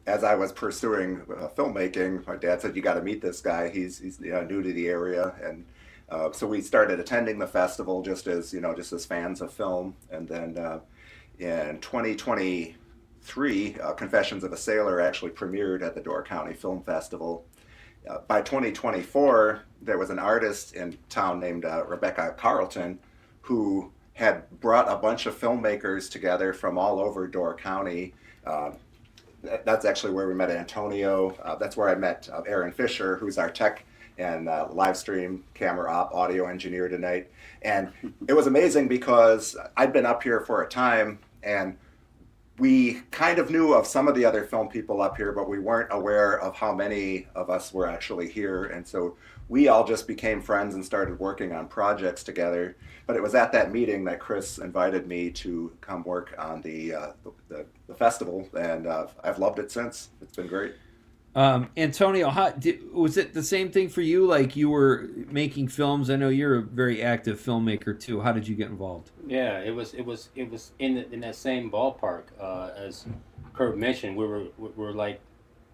as I was pursuing filmmaking, my dad said, "You got to meet this guy. He's new to the area," and so we started attending the festival just as fans of film. And then in 2023, Confessions of a Sailor actually premiered at the Door County Film Festival. By 2024, there was an artist in town named Rebecca Carlton who had brought a bunch of filmmakers together from all over Door County. That's actually where we met Antonio. That's where I met Aaron Fisher, who's our tech and live stream camera op, audio engineer tonight. And it was amazing because I'd been up here for a time, and we kind of knew of some of the other film people up here, but we weren't aware of how many of us were actually here. And so we all just became friends and started working on projects together. But it was at that meeting that Chris invited me to come work on the festival, and I've loved it since. It's been great. Antonio, was it the same thing for you? Like, you were making films? I know you're a very active filmmaker too. How did you get involved? Yeah, it was in that same ballpark as Kurt mentioned. We were like,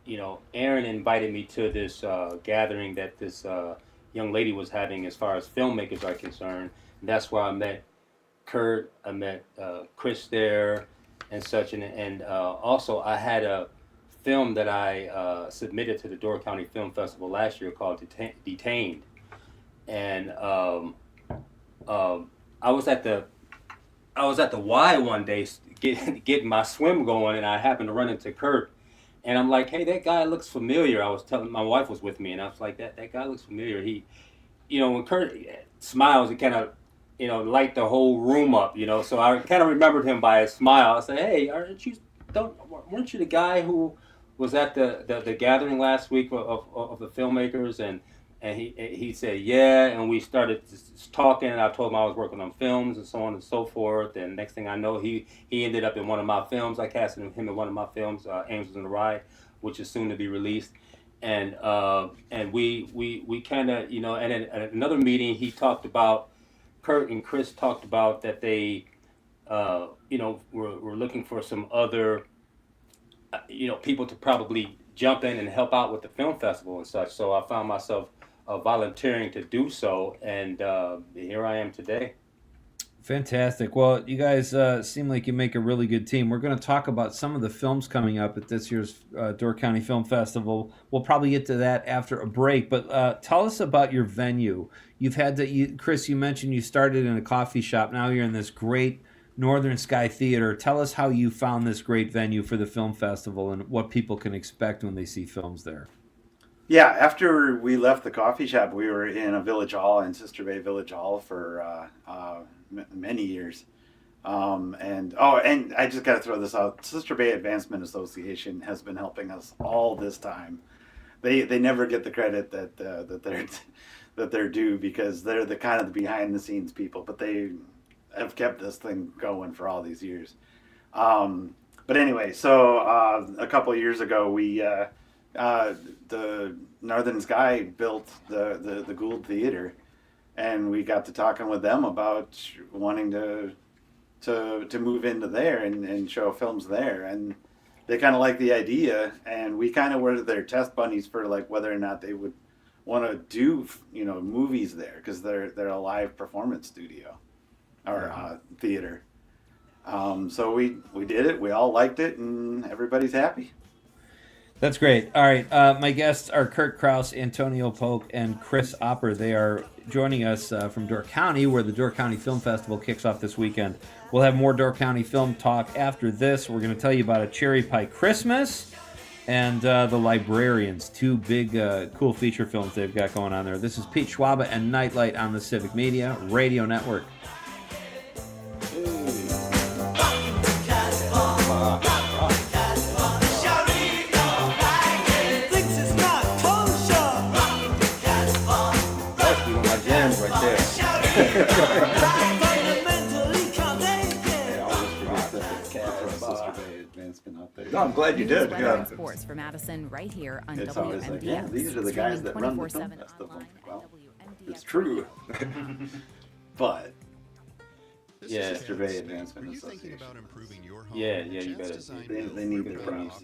you know, Aaron invited me to this gathering that this young lady was having as far as filmmakers are concerned. And that's where I met Kurt. I met Chris there and such, and also I had a film that I submitted to the Door County Film Festival last year called Detained, and I was at the Y one day getting my swim going, and I happened to run into Kurt, and I'm like, hey, that guy looks familiar. I was telling, my wife was with me, and I was like, that guy looks familiar. He, you know, when Kurt smiles, it kind of, you know, light the whole room up, you know. So I kind of remembered him by his smile. I said, hey, weren't you the guy who was at the gathering last week of the filmmakers? And he said, yeah, and we started just talking, and I told him I was working on films and so on and so forth, and next thing I know, he ended up in one of my films. I casted him in one of my films, Angels in the Ride, which is soon to be released. And we kind of, you know, and at another meeting, Kurt and Chris talked about that they, you know, were looking for some other, you know, people to probably jump in and help out with the film festival and such. So I found myself volunteering to do so, and here I am today. Fantastic. Well, you guys seem like you make a really good team. We're going to talk about some of the films coming up at this year's Door County Film Festival. We'll probably get to that after a break, but tell us about your venue. You've had Chris, you mentioned you started in a coffee shop. Now you're in this great Northern Sky Theater. Tell us how you found this great venue for the film festival and what people can expect when they see films there. Yeah, after we left the coffee shop, we were in a village hall in Sister Bay Village Hall for many years. And I just got to throw this out. Sister Bay Advancement Association has been helping us all this time. They never get the credit that they're due, because they're the kind of the behind the scenes people, but they have kept this thing going for all these years. But anyway, so a couple of years ago, we the Northern Sky built the Gould Theater, and we got to talking with them about wanting to move into there and show films there, and they kind of liked the idea, and we kind of were their test bunnies for like whether or not they would want to do, you know, movies there, because they're a live performance studio or theater. So we did it. We all liked it, and everybody's happy. That's great. All right. My guests are Kurt Kraus, Antonio Polk, and Chris Opper. They are joining us from Door County, where the Door County Film Festival kicks off this weekend. We'll have more Door County film talk after this. We're going to tell you about a Cherry Pie Christmas and The Librarians, two big, cool feature films they've got going on there. This is Pete Schwaba and Nite Lite on the Civic Media Radio Network. No, I'm glad you did. Yeah. Sports for Madison right here on WMDX. Like, yeah, these are the guys that run the film festival. Well, it's true. But yeah, Sister Bay Advancement Association. Yeah, you better. They need their props.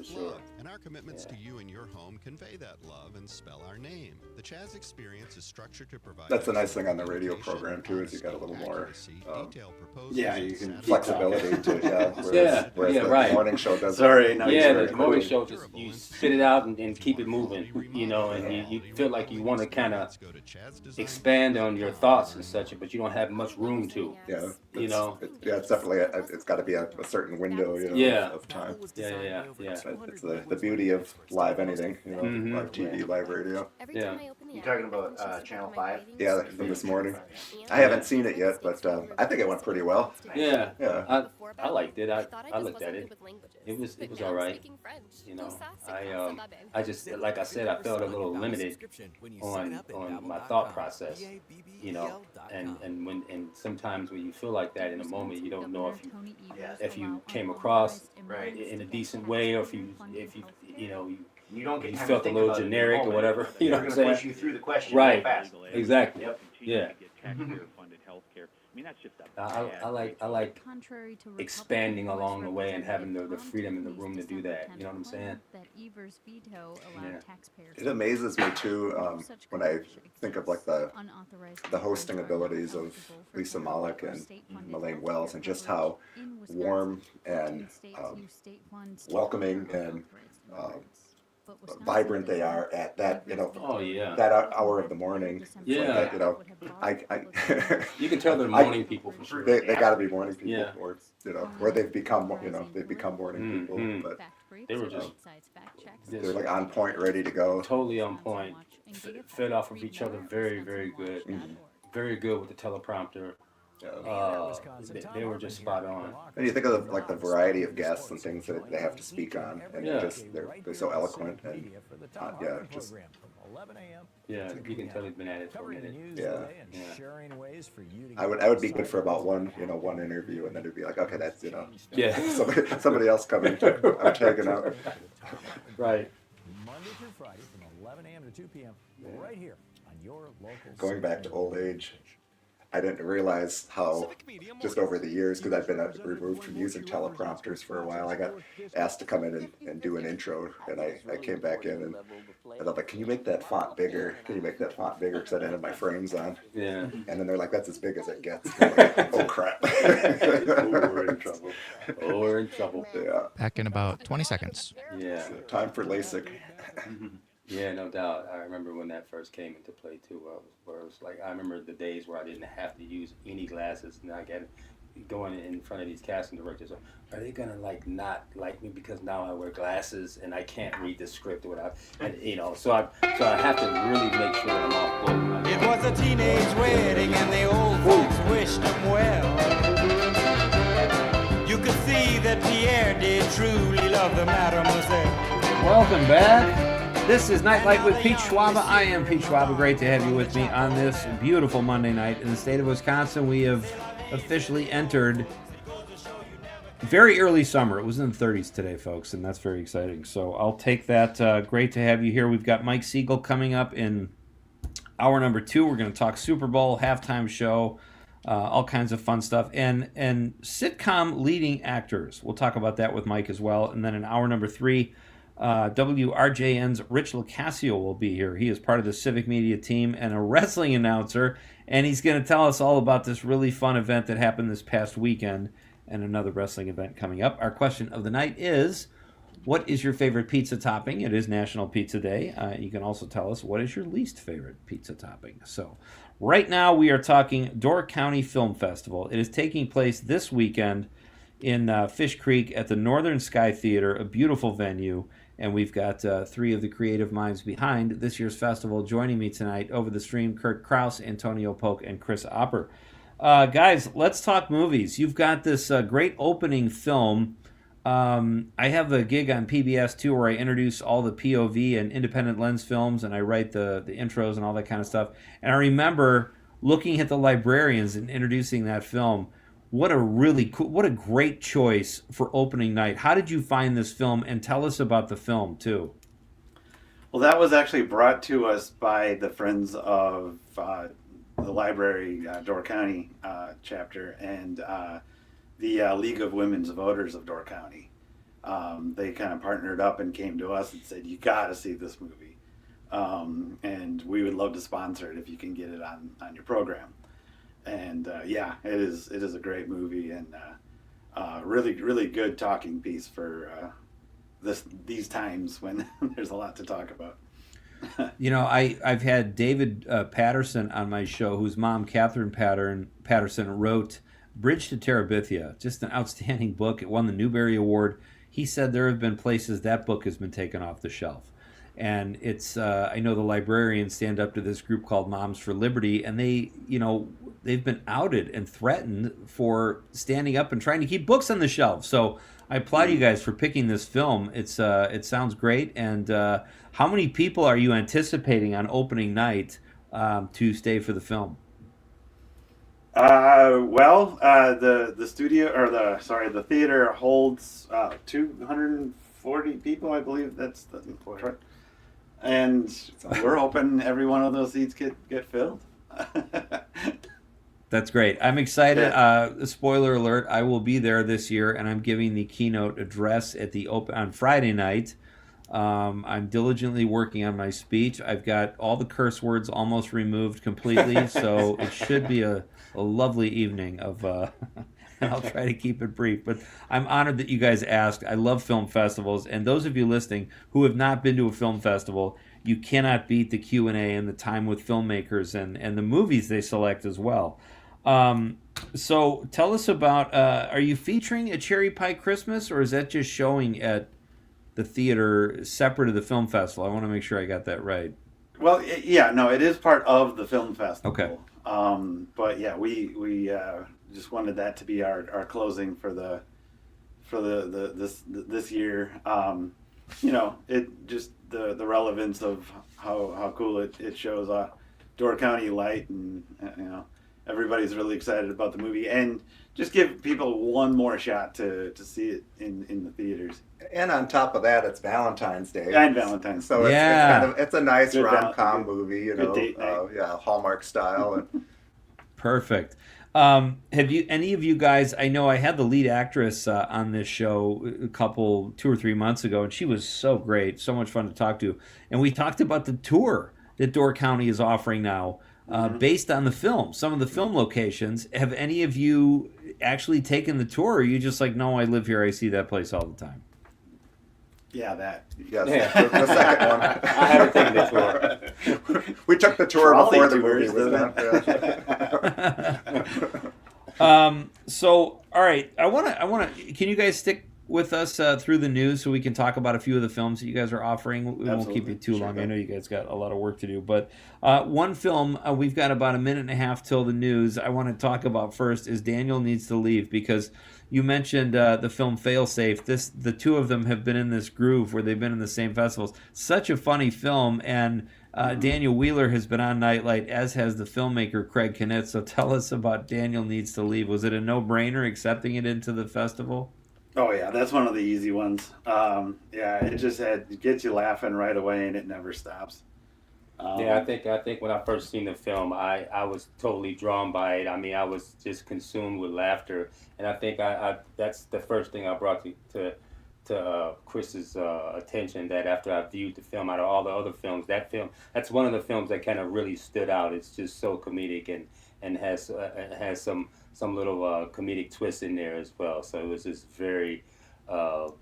Sure. And our commitments to you and your home convey that love and spell our name. The Chaz experience is structured to provide. That's the nice thing on the radio program too, is you got a little more you can flexibility to whereas the right. morning show does. The morning show just you spit it out and keep it moving, you know, and you feel like you want to kind of expand on your thoughts and such, but you don't have much room to. Yeah, You know. It's definitely it's got to be a certain window, of time. Yeah. But it's the beauty of live anything, live TV, live radio. Yeah. You talking about Channel 5? Yeah, from this morning. I haven't seen it yet, but I think it went pretty well. Yeah. Yeah. I liked it. I looked at it. It was all right. I just, like I said, I felt a little limited on my thought process. And sometimes when you feel like that in a moment, you don't know if you came across in a decent way, or if you don't get you time felt to a think little about it in the generic or moment. whatever. They're You know what I'm gonna saying? push you through the question right. real fast. Exactly. Yep. Yeah. I like expanding along the way and having the freedom in the room to do that. You know what I'm saying? It amazes me too when I think of like the hosting abilities of Lisa Malik and Melaine Wells, and just how warm and welcoming and vibrant they are at that, that hour of the morning. Yeah. Like, you can tell they're morning people for sure. They got to be morning people, Yeah. or they've become morning people, but they were just they're like on point, ready to go. Totally on point. Fed off of each other, very, very good. Very good with the teleprompter. They were just spot on. And you think of the variety of guests and things that they have to speak on, and they're so eloquent and just. Yeah, you can tell he's been at it for a minute. Yeah. I would be good for about one interview, and then it'd be like, okay, that's somebody else coming. I'm taking out. Right. Monday through Friday from 11 a.m. to 2 p.m. right here on your local. Going back to old age, I didn't realize how, just over the years, because I've been removed from using teleprompters for a while, I got asked to come in and do an intro, and I came back in, and I was like, can you make that font bigger? Can you make that font bigger? Because I didn't have my frames on. Yeah. And then they're like, that's as big as it gets. I'm like, oh, crap. We're in trouble. Oh, we're in trouble. Yeah. Back in about 20 seconds. Yeah. So time for LASIK. Yeah, no doubt. I remember when that first came into play too. Where it was like, I remember the days where I didn't have to use any glasses, and I got going in front of these casting directors. Are they gonna not like me because now I wear glasses and I can't read the script or whatever? And so I have to really make sure that I'm off book. It was a teenage wedding and the old folks wished him well. You could see that Pierre did truly love the mademoiselle. Welcome back. This is Nite Lite with Pete Schwaba. I am Pete Schwaba. Great to have you with me on this beautiful Monday night. In the state of Wisconsin, we have officially entered very early summer. It was in the 30s today, folks, and that's very exciting. So I'll take that. Great to have you here. We've got Mike Siegel coming up in hour number 2. We're going to talk Super Bowl, halftime show, all kinds of fun stuff, and sitcom leading actors. We'll talk about that with Mike as well. And then in hour number 3, WRJN's Rich Locascio will be here. He is part of the Civic Media team and a wrestling announcer, and he's going to tell us all about this really fun event that happened this past weekend and another wrestling event coming up. Our question of the night is, what is your favorite pizza topping? It is National Pizza Day. You can also tell us, what is your least favorite pizza topping? So right now we are talking Door County Film Festival. It is taking place this weekend in Fish Creek at the Northern Sky Theater, a beautiful venue. And we've got 3 of the creative minds behind this year's festival joining me tonight over the stream: Kurt Kraus, Antonio Polk, and Chris Opper. Guys, let's talk movies. You've got this great opening film. I have a gig on PBS, too, where I introduce all the POV and independent lens films, and I write the intros and all that kind of stuff. And I remember looking at the librarians and introducing that film. What a really cool, what a great choice for opening night. How did you find this film? And tell us about the film, too. Well, that was actually brought to us by the Friends of the Library Door County chapter and the League of Women's Voters of Door County. They kind of partnered up and came to us and said, you got to see this movie. And we would love to sponsor it if you can get it on your program. And it is a great movie and really, really good talking piece for these times when there's a lot to talk about. You know, I've had David Patterson on my show, whose mom, Catherine Patterson, wrote Bridge to Terabithia, just an outstanding book. It won the Newbery Award. He said there have been places that book has been taken off the shelf. And it's, I know the librarians stand up to this group called Moms for Liberty, and they, you know, they've been outed and threatened for standing up and trying to keep books on the shelf. So I applaud you guys for picking this film. It's it sounds great. And how many people are you anticipating on opening night to stay for the film? The studio or the theater holds 240 people, I believe. That's the correct. And we're hoping every one of those seats get filled. That's great. I'm excited. Spoiler alert, I will be there this year, and I'm giving the keynote address at the on Friday night. I'm diligently working on my speech. I've got all the curse words almost removed completely, so it should be a lovely evening of and I'll try to keep it brief. But I'm honored that you guys asked. I love film festivals, and those of you listening who have not been to a film festival, you cannot beat the Q&A and the time with filmmakers and the movies they select as well. So tell us about, are you featuring a Cherry Pie Christmas, or is that just showing at the theater separate of the film festival? I want to make sure I got that right. Well, yeah, no, it is part of the film festival. Okay. But yeah, we just wanted that to be our closing for this year. You know, it just the relevance of how cool it shows Door County Light, and you know, everybody's really excited about the movie, and just give people one more shot to see it in the theaters. And on top of that, it's Valentine's Day. And Valentine's. So it's a nice rom-com movie, you know, date night. Hallmark style. And Perfect. Have you, any of you guys, I know I had the lead actress on this show 2 or 3 months ago, and she was so great, so much fun to talk to. And we talked about the tour that Door County is offering now, based on the film, some of the film locations. Have any of you actually taken the tour, or are you just like, no, I live here, I see that place all the time? Yeah, that. Yes, the second one. I haven't taken the tour. We took the tour Probably before the tours, movie was done. So, all right, I want to. Can you guys stick with us through the news so we can talk about a few of the films that you guys are offering? We won't keep you too long. I know you guys got a lot of work to do, but one film we've got about a minute and a half till the news. I want to talk about first is Daniel Needs to Leave, because you mentioned the film Failsafe. The two of them have been in this groove where they've been in the same festivals. Such a funny film, and Daniel Wheeler has been on Nite Lite, as has the filmmaker Craig Knitz. So tell us about Daniel Needs to Leave. Was it a no-brainer accepting it into the festival? Oh yeah, that's one of the easy ones. Yeah, it gets you laughing right away, and it never stops. Yeah, I think when I first seen the film, I was totally drawn by it. I mean, I was just consumed with laughter, and I think I that's the first thing I brought to Chris's attention, that after I viewed the film, out of all the other films, that's one of the films that kind of really stood out. It's just so comedic and has some little comedic twist in there as well. So it was just very a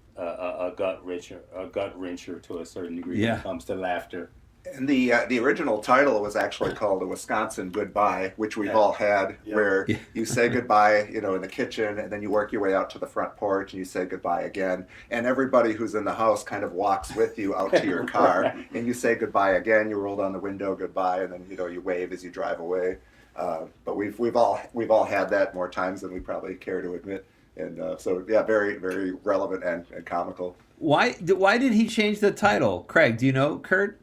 gut wrencher to a certain degree when it comes to laughter. And the original title was actually called A Wisconsin Goodbye, which we've all had, where you say goodbye, you know, in the kitchen, and then you work your way out to the front porch and you say goodbye again. And everybody who's in the house kind of walks with you out to your car, and you say goodbye again. You roll down the window, goodbye, and then, you know, you wave as you drive away. But we've all had that more times than we probably care to admit. And so yeah, very, very relevant and comical. Why did he change the title? Craig, do you know, Kurt?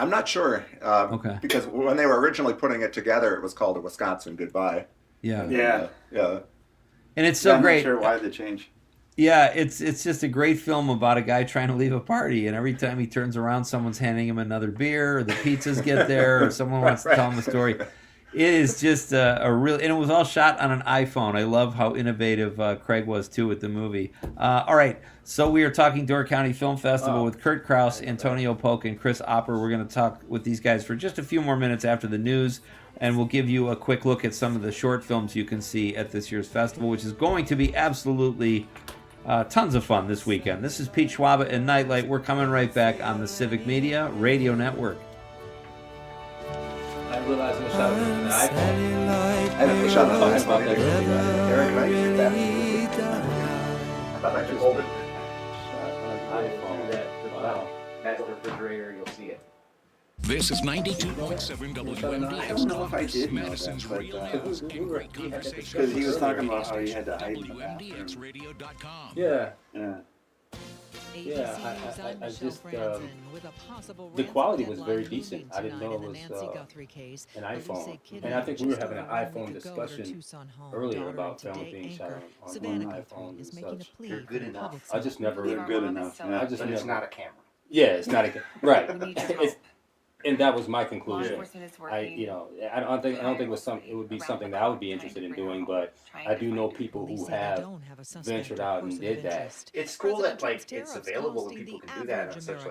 I'm not sure. Okay. Because when they were originally putting it together, it was called A Wisconsin Goodbye. Yeah. Yeah. And it's so great. I'm not sure why the change. Yeah, it's just a great film about a guy trying to leave a party, and every time he turns around, someone's handing him another beer, or the pizzas get there, or someone wants to tell him a story. It is just a real, and it was all shot on an iPhone. I love how innovative Craig was too with the movie. All right, so we are talking Door County Film Festival with Kurt Krause, Antonio Polk, and Chris Opper. We're going to talk with these guys for just a few more minutes after the news, and we'll give you a quick look at some of the short films you can see at this year's festival, which is going to be absolutely Tons of fun this weekend. This is Pete Schwaba and Nite Lite. We're coming right back on the Civic Media Radio Network. I realized I shot an iPhone. I haven't shot an iPhone. Eric, can I use your bathroom? I thought I could hold it. Wow. Past the refrigerator, you'll see it. This is 92.7 WMDX. I don't know if I did know Madison's that, Real but News and great conversation. because he was talking about how he had to hide in the bathroom. WMDXradio.com. Yeah. Yeah. Yeah, I just, the quality was very decent. I didn't know it was an iPhone. And I think we were having an iPhone discussion earlier about films being shot on iPhones and such. They're good enough. I just never... They're good enough. Yeah. I just But it's never... not a camera. Yeah, it's not a... Right. And that was my conclusion. I don't think it was it would be something that I would be interested in doing, but I do know people who have ventured out and did that. It's cool that it's available and people can do that on such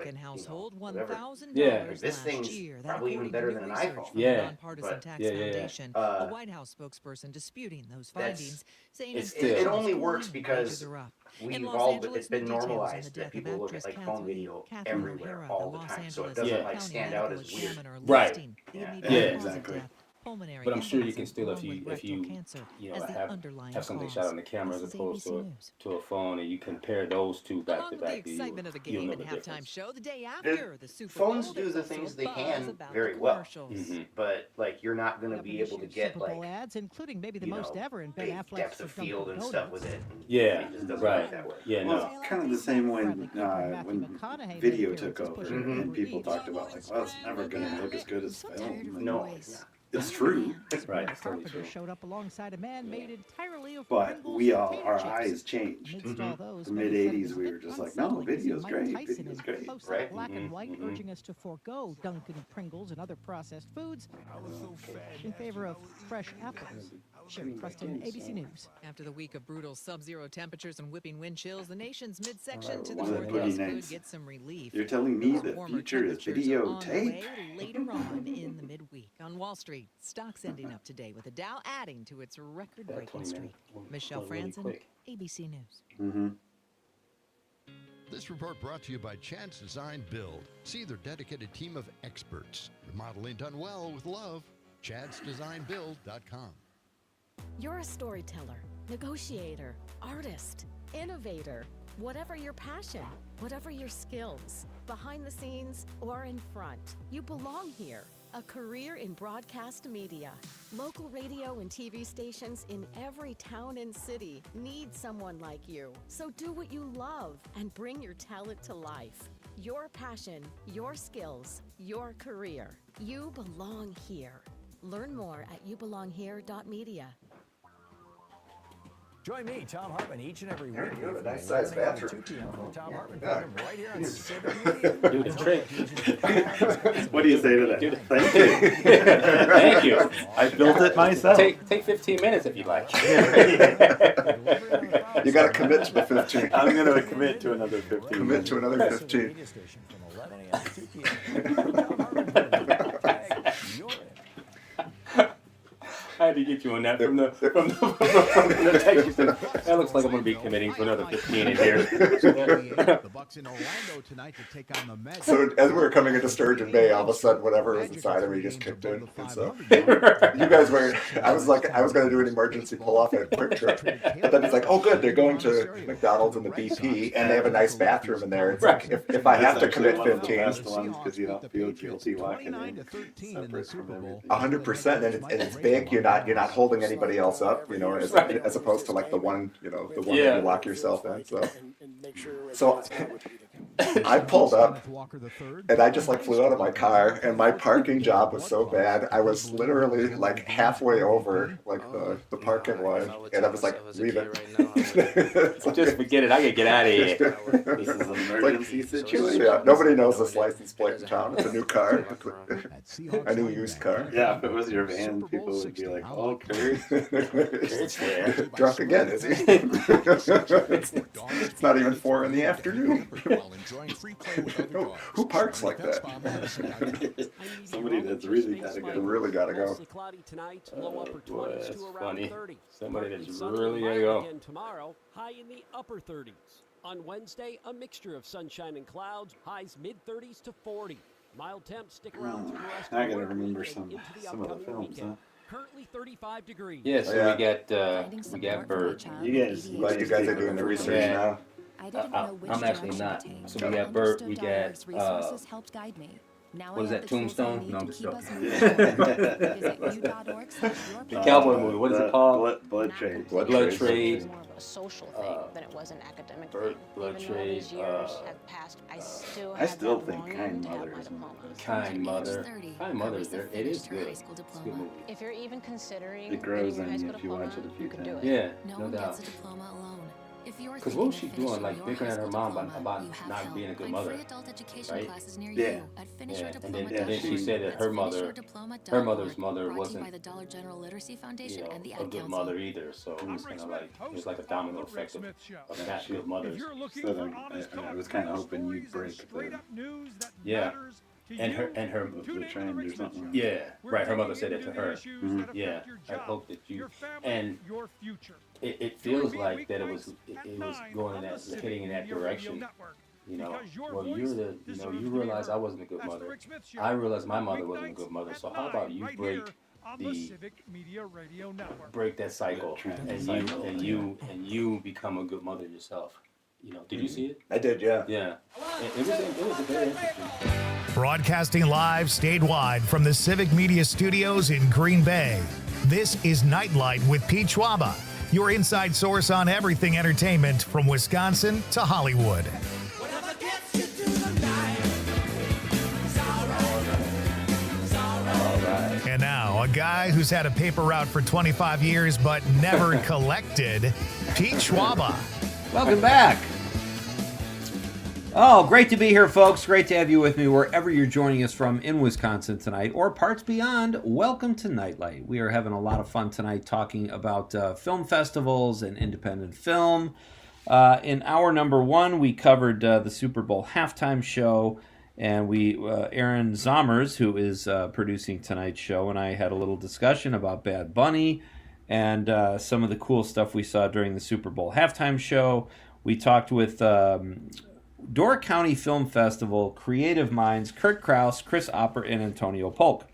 whatever. Yeah. This thing's probably even better than an iPhone. Yeah. But A White House spokesperson disputing those findings, saying it only works because it's been normalized that people look at phone video everywhere all the time, so it doesn't stand out as weird. Right. Yeah, exactly. But I'm sure you can still, if you have something shot on the camera as opposed to a phone, and you compare those two back to back, you'll know the difference. Phones do the things they can very well, but you're not going to be able to get ads, including maybe the most ever in Ben big Affleck's depth of field and stuff with it. Yeah, it just doesn't right. work that way. Yeah, Well, no. it's kind of the same when video took over and people talked about well, it's never going to look as good as film. No, it's not. It's true. Right, it's totally Carpenter true. showed up alongside a man made entirely of But Pringles our potato eyes chips. changed. Amidst all those, The many mid said it 80s, was a we bit were just like, no, unsettling to see video's Mike great, Tyson video's in great. close-up Right. black and white, urging us to forego Dunkin' Pringles and other processed foods in favor of fresh apples. Sherry Preston, ABC News. After the week of brutal sub-zero temperatures and whipping wind chills, the nation's midsection to the One of the northeast boogie could nights. get some relief. You're telling me the Warmer future is temperatures are on the way videotape? later on in the midweek. On Wall Street, stocks ending up today with the Dow adding to its record-breaking streak. Michelle Franzen, ABC News. Mm-hmm. This report brought to you by Chad's Design Build. See their dedicated team of experts. Remodeling done well with love. Chad'sDesignBuild.com. You're a storyteller, negotiator, artist, innovator. Whatever your passion, whatever your skills, behind the scenes or in front, you belong here. A career in broadcast media. Local radio and TV stations in every town and city need someone like you. So do what you love and bring your talent to life. Your passion, your skills, your career. You belong here. Learn more at youbelonghere.media. Join me, Tom Hartman, each and every week. There you go, a nice sized bathroom. The Tom Hartman Yeah. program right here on the Civic Media. Do the trick. What do you say to that? Thank you. Thank you. I built it myself. Take 15 minutes if you like. You got to commit to the 15. I'm going to commit to another 15. Commit to another 15. Media station from 11 a.m. to 2 p.m. Tom Hartman program. You're in. I had to get you on that from the text. You said, that looks like I'm going to be committing to another 15 in here. The Bucks in Orlando tonight to take on the Mets. So as we were coming into Sturgeon Bay, all of a sudden, whatever was inside of me just kicked in. And so you guys were, I was going to do an emergency pull-off at Quick Trip. But then it's like, oh, good, they're going to McDonald's and the BP, and they have a nice bathroom in there. It's like, if I have to commit 15. Because you don't feel guilty walking in. 100%, and it's big. You're not holding anybody else up, as opposed to like the one that you lock yourself in. So I pulled up, and I just flew out of my car, and my parking job was so bad. I was literally halfway over the parking line, and I was like, leave it. Just forget it. I gotta get out of here. This is an emergency situation. Yeah, nobody knows this license plate in town. It's a new car, a new used car. Yeah, if it was your van, people would be like, oh, Kurt. Kurt's there. Drunk again, is he? It's not even 4 in the afternoon. enjoying free play with other dogs. Who parks like that? Somebody that's really gotta go. Really gotta go. Mostly cloudy tonight, low upper 20s that's to around funny. 30. Somebody that's Partly sunny really and gotta mild go. again tomorrow, high in the upper 30s. On Wednesday, a mixture of sunshine and clouds, highs mid-30s to 40. Mild temps stick around through the rest I of the gotta work remember week and into the some of the upcoming films, weekend. huh? Currently 35 degrees. Yeah, so we got Bert. You guys, Glad you guys are doing the research Yeah. now. I'm actually not. So we got Bert. We got resources helped guide me. Now what is I have that, the tools I Tombstone? need No, to I'm keep us joking. moving. Visit u.org/your The cowboy movie. What is it called? Blood Trade. Blood Trade. More of a social thing than it was an academic Bert, thing. Blood Even though Trade. these years have passed, I still I have still that think longing Kind to have Mother my is diploma. Kind Mother. Kind Mother. It is good. It's a good movie. If you're even considering It grows getting your high on school you if you diploma, watch it a few you can do times. it. Yeah, No no one doubt. gets a diploma alone. If you're Because what was she thinking of doing? Like finishing picking your at her high mom school diploma, about you have not help. being a good Find mother, free adult education right? classes near Yeah. you at And then finishyourdiploma.org. she said that That's her mother's finishyourdiploma.org, mother brought to you wasn't, by the Dollar General Literacy Foundation and the a Ad good Council. mother either. So it was kind of like it was like a domino effect of not good mothers. So I was kind of hoping you'd break the Yeah. And her trend or something. yeah, right. Her mother said it to her. Yeah, I hope that you and it feels like that it was going in that heading in that direction. You know, well, you realize I wasn't a good mother. I realized my mother wasn't a good mother. So how about you break that cycle and you become a good mother yourself. You know, did you see it? I did, yeah. Yeah, it was very interesting. Broadcasting live statewide from the Civic Media Studios in Green Bay. This is Nite Lite with Pete Schwaba, your inside source on everything entertainment from Wisconsin to Hollywood. And now, a guy who's had a paper route for 25 years but never collected, Pete Schwaba. Welcome back. Oh, great to be here, folks. Great to have you with me wherever you're joining us from in Wisconsin tonight or parts beyond. Welcome to Nite Lite. We are having a lot of fun tonight talking about film festivals and independent film. In hour number one, we covered the Super Bowl halftime show, and Aaron Zommers, who is producing tonight's show, and I had a little discussion about Bad Bunny and some of the cool stuff we saw during the Super Bowl halftime show. We talked with Door County Film Festival creative minds Kurt Kraus, Chris Opper, and Antonio Polk.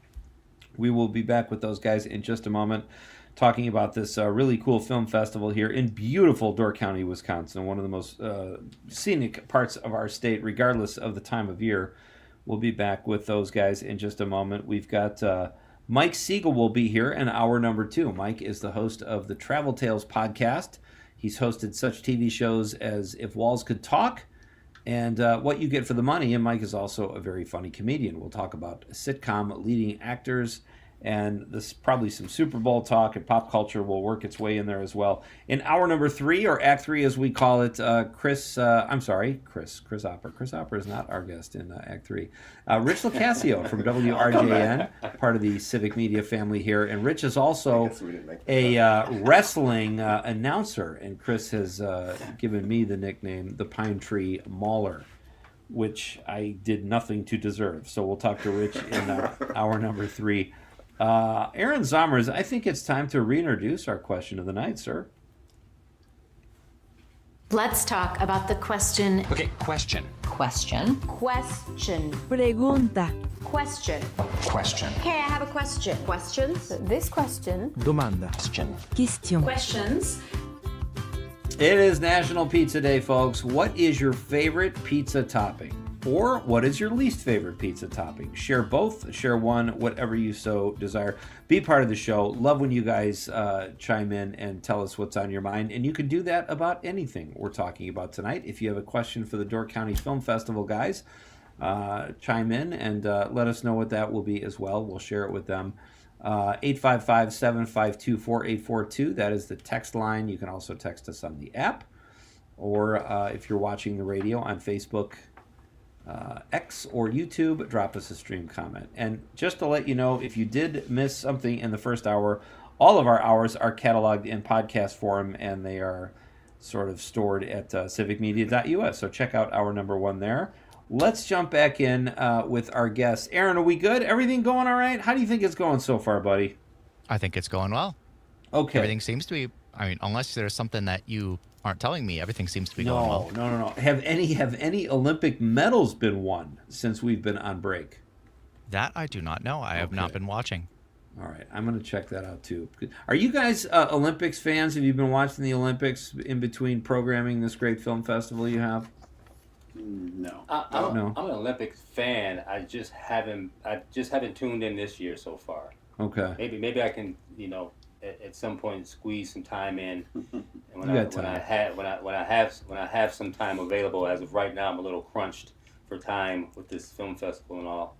We will be back with those guys in just a moment, talking about this really cool film festival here in beautiful Door County, Wisconsin, one of the most scenic parts of our state, regardless of the time of year. We'll be back with those guys in just a moment. We've got Mike Siegel will be here in hour number two. Mike is the host of the Travel Tales podcast. He's hosted such TV shows as If Walls Could Talk and What You Get for the Money. And Mike is also a very funny comedian. We'll talk about sitcom leading actors, and this probably some Super Bowl talk, and pop culture will work its way in there as well. In hour number three, or Act 3 as we call it, Chris Opper. Chris Opper is not our guest in Act 3. Rich Locascio from WRJN, part of the Civic Media family here. And Rich is also a wrestling announcer, and Chris has given me the nickname the Pine Tree Mauler, which I did nothing to deserve. So we'll talk to Rich in hour number three. Aaron Zommers, I think it's time to reintroduce our question of the night, sir. Let's talk about the question. Okay, question. Question. Pregunta. Question. Okay, I have a question. Questions? This question. Domanda. Question. Questions. It is National Pizza Day, folks. What is your favorite pizza topping? Or what is your least favorite pizza topping? Share both, share one, whatever you so desire. Be part of the show. Love when you guys chime in and tell us what's on your mind. And you can do that about anything we're talking about tonight. If you have a question for the Door County Film Festival guys, chime in and let us know what that will be as well. We'll share it with them. 855-752-4842. That is the text line. You can also text us on the app. Or if you're watching the radio on Facebook, X or YouTube, drop us a stream comment. And just to let you know, if you did miss something in the first hour, all of our hours are cataloged in podcast form, and they are sort of stored at civicmedia.us. So check out our number one there. Let's jump back in with our guests. Aaron, are we good? Everything going all right? How do you think it's going so far, buddy? I think it's going well. Okay. Everything seems to be, I mean, unless there's something that you aren't telling me, everything seems to be going well. No. Have any Olympic medals been won since we've been on break? That I do not know. I have not been watching. All right, I'm going to check that out too. Are you guys Olympics fans? Have you been watching the Olympics in between programming this great film festival you have? No. I'm an Olympics fan. I just haven't tuned in this year so far. Okay. Maybe I can, at some point squeeze some time in. And when I have some time available, as of right now, I'm a little crunched for time with this film festival and all.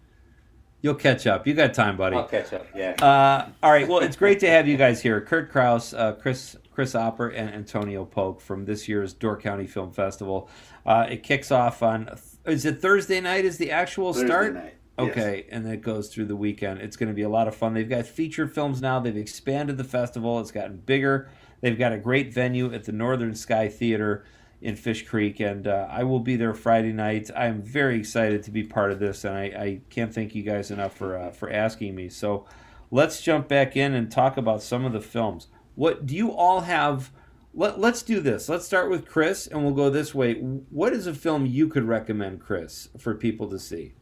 You'll catch up. You got time, buddy. I'll catch up, yeah. All right, well, it's great to have you guys here. Kurt Kraus, Chris Opper, and Antonio Polk from this year's Door County Film Festival. It kicks off on, is it Thursday night is the actual start? Thursday night, okay, yes. And it goes through the weekend. It's going to be a lot of fun. They've got feature films now. They've expanded the festival. It's gotten bigger. They've got a great venue at the Northern Sky Theater in Fish Creek, and I will be there Friday night. I am very excited to be part of this, and I can't thank you guys enough for asking me. So let's jump back in and talk about some of the films. What do you all have? Let's do this. Let's start with Chris, and we'll go this way. What is a film you could recommend, Chris, for people to see?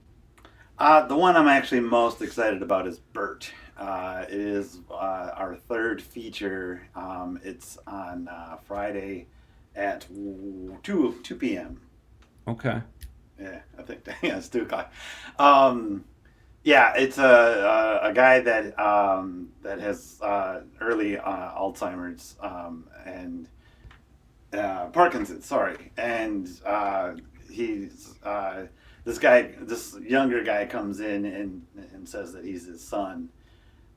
The one I'm actually most excited about is Bert. It is our third feature. It's on Friday at 2 p.m. Okay. Yeah, I think it's 2 o'clock. Yeah, it's a guy that that has early Alzheimer's and Parkinson's. Sorry, and he's this younger guy comes in and says that he's his son,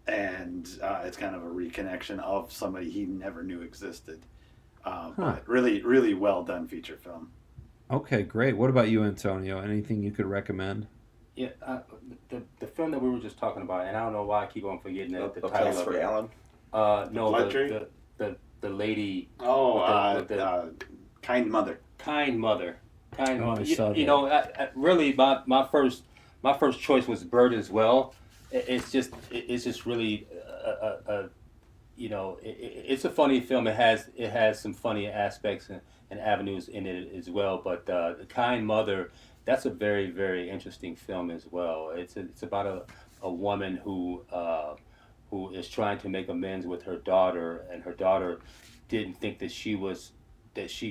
and it's kind of a reconnection of somebody he never knew existed. But really, really well done feature film. Okay, great. What about you, Antonio? Anything you could recommend? Yeah, the film that we were just talking about, and I don't know why I keep on forgetting the title Place of for it. Alan? No, the lady. Kind Mother. Kind Mother. Kind Oh, Mother. I saw You that. know, really, my first choice was Bird as well. It's just really it's a funny film. It has some funny aspects and avenues in it as well. But the Kind Mother, that's a very, very interesting film as well. It's about a woman who is trying to make amends with her daughter, and her daughter didn't think that she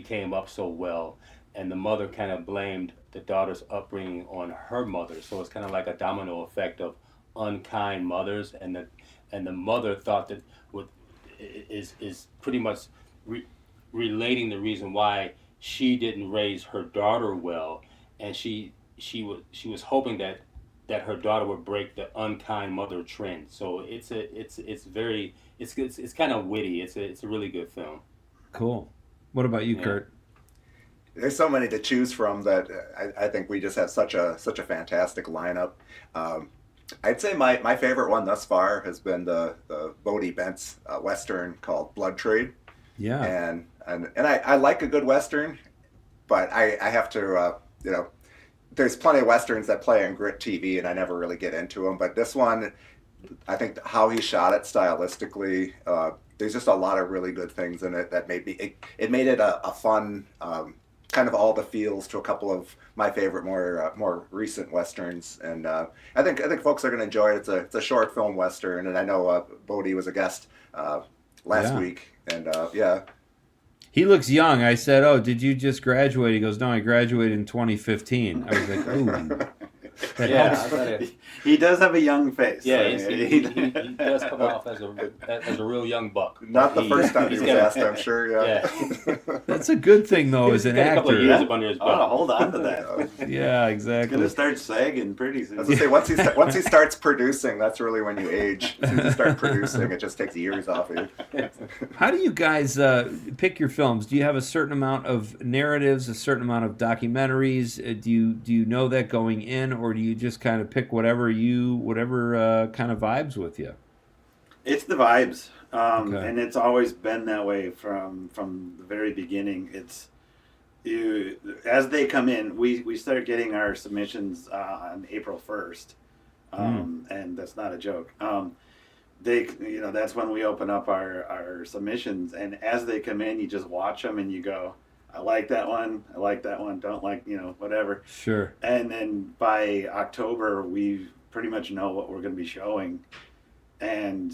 came up so well, and the mother kind of blamed the daughter's upbringing on her mother. So it's kind of like a domino effect of unkind mothers, and the mother thought that is pretty much relating the reason why she didn't raise her daughter well, and she was hoping that her daughter would break the unkind mother trend. So it's kind of witty. It's a really good film. Cool. What about you, Kurt? There's so many to choose from that I think we just have such a fantastic lineup. I'd say my favorite one thus far has been the Bodie Bentz Western called Blood Trade. Yeah. And I like a good Western, but I have to, there's plenty of Westerns that play on Grit TV and I never really get into them. But this one, I think how he shot it stylistically, there's just a lot of really good things in it that made it a fun, kind of all the feels to a couple of my favorite more recent Westerns, and I think folks are going to enjoy it. It's a short film Western, and I know Bodie was a guest last week, and yeah. He looks young. I said, "Oh, did you just graduate?" He goes, "No, I graduated in 2015." I was like, "Ooh." He does have a young face. Yeah, so he does come off as a real young buck. Not the first time he was asked, I'm sure. Yeah. That's a good thing, though, as an actor. A couple of years up under his belt. Hold on to that. Yeah, exactly. It's gonna start sagging pretty soon. I was gonna say once he starts producing, that's really when you age. As soon as you start producing, it just takes years off of you. How do you guys pick your films? Do you have a certain amount of narratives, a certain amount of documentaries? Do you know that going in, or do you just kind of pick whatever kind of vibes with you? It's the vibes, Okay. and it's always been that way from the very beginning. It's you as they come in. We start getting our submissions on April 1st, and that's not a joke. That's when we open up our submissions, and as they come in, you just watch them and you go, I like that one, don't like, whatever. Sure. And then by October, we pretty much know what we're going to be showing. And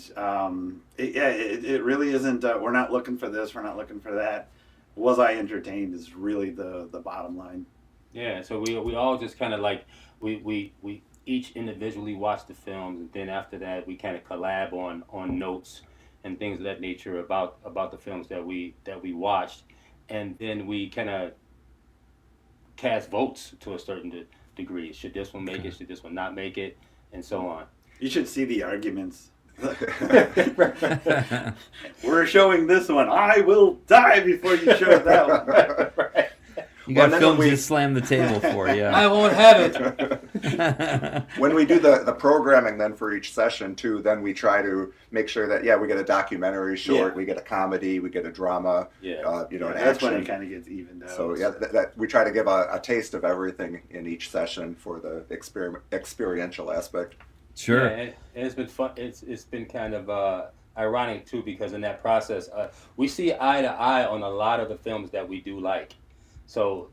it really isn't, we're not looking for this, we're not looking for that. Was I entertained is really the bottom line. Yeah, so we all just kind of like, we each individually watch the films, and then after that we kind of collab on notes and things of that nature about the films that we watched, and then we kind of cast votes to a certain degree. Should this one make it? Should this one not make it? And so on. You should see the arguments. We're showing this one. I will die before you show that one. Right. You got films you slam the table for, yeah. I won't have it. When we do the programming then for each session too, then we try to make sure that we get a documentary short, we get a comedy, we get a drama, an that's action. when it kind of gets evened out. So that we try to give a taste of everything in each session for the experiential aspect. Sure. Yeah, and it's been fun. It's been kind of ironic too, because in that process, we see eye to eye on a lot of the films that we do like. So